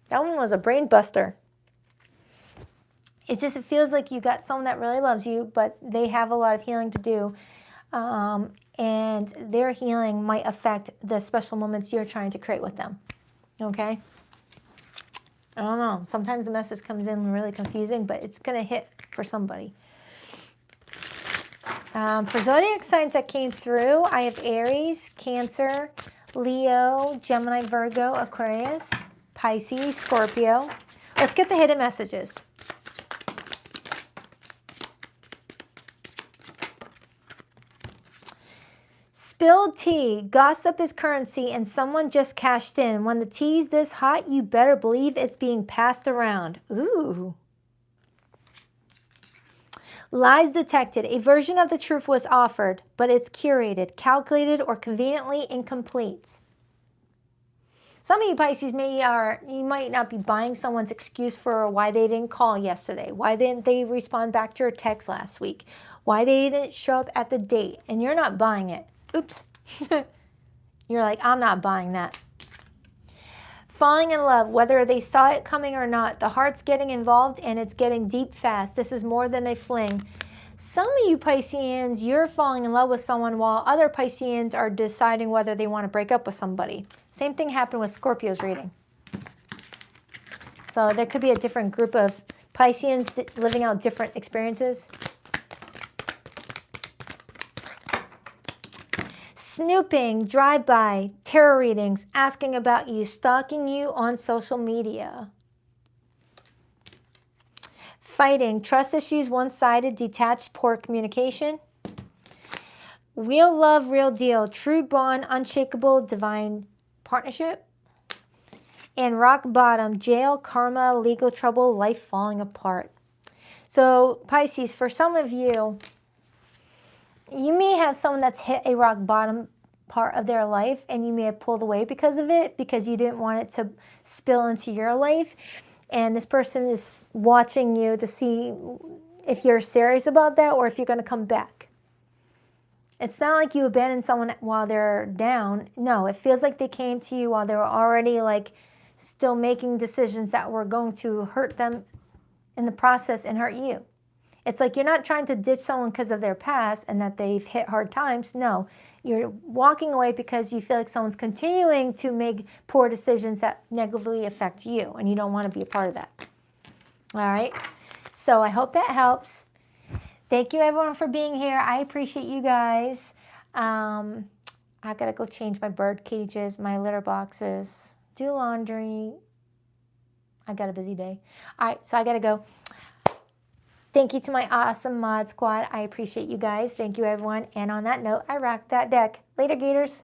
That one was a brain buster. It feels like you got someone that really loves you, but they have a lot of healing to do. And their healing might affect the special moments you're trying to create with them. Okay? I don't know. Sometimes the message comes in really confusing, but it's going to hit for somebody. For zodiac signs that came through, I have Aries, Cancer, Leo, Gemini, Virgo, Aquarius, Pisces, Scorpio. Let's get the hidden messages. Spilled tea. Gossip is currency and someone just cashed in. When the tea's this hot, you better believe it's being passed around. Ooh. Lies detected. A version of the truth was offered, but it's curated, calculated, or conveniently incomplete. Some of you Pisces you might not be buying someone's excuse for why they didn't call yesterday, why didn't they respond back to your text last week, why they didn't show up at the date, and you're not buying it. Oops. You're like, I'm not buying that. Falling in love, whether they saw it coming or not, the heart's getting involved and it's getting deep fast. This is more than a fling. Some of you Pisceans, you're falling in love with someone while other Pisceans are deciding whether they want to break up with somebody. Same thing happened with Scorpio's reading. So there could be a different group of Pisceans living out different experiences. Snooping, drive-by, tarot readings, asking about you, stalking you on social media. Fighting, trust issues, one-sided, detached, poor communication. Real love, real deal, true bond, unshakable, divine partnership. And rock bottom, jail, karma, legal trouble, life falling apart. So Pisces, for some of you, you may have someone that's hit a rock bottom part of their life and you may have pulled away because of it, because you didn't want it to spill into your life. And this person is watching you to see if you're serious about that or if you're going to come back. It's not like you abandoned someone while they're down. No, it feels like they came to you while they were already like still making decisions that were going to hurt them in the process and hurt you. It's like you're not trying to ditch someone because of their past and that they've hit hard times. No, you're walking away because you feel like someone's continuing to make poor decisions that negatively affect you, and you don't want to be a part of that. All right? So I hope that helps. Thank you, everyone, for being here. I appreciate you guys. I've got to go change my bird cages, my litter boxes, do laundry. I got a busy day. All right, so I got to go. Thank you to my awesome mod squad. I appreciate you guys. Thank you, everyone. And on that note, I rocked that deck. Later, Gators.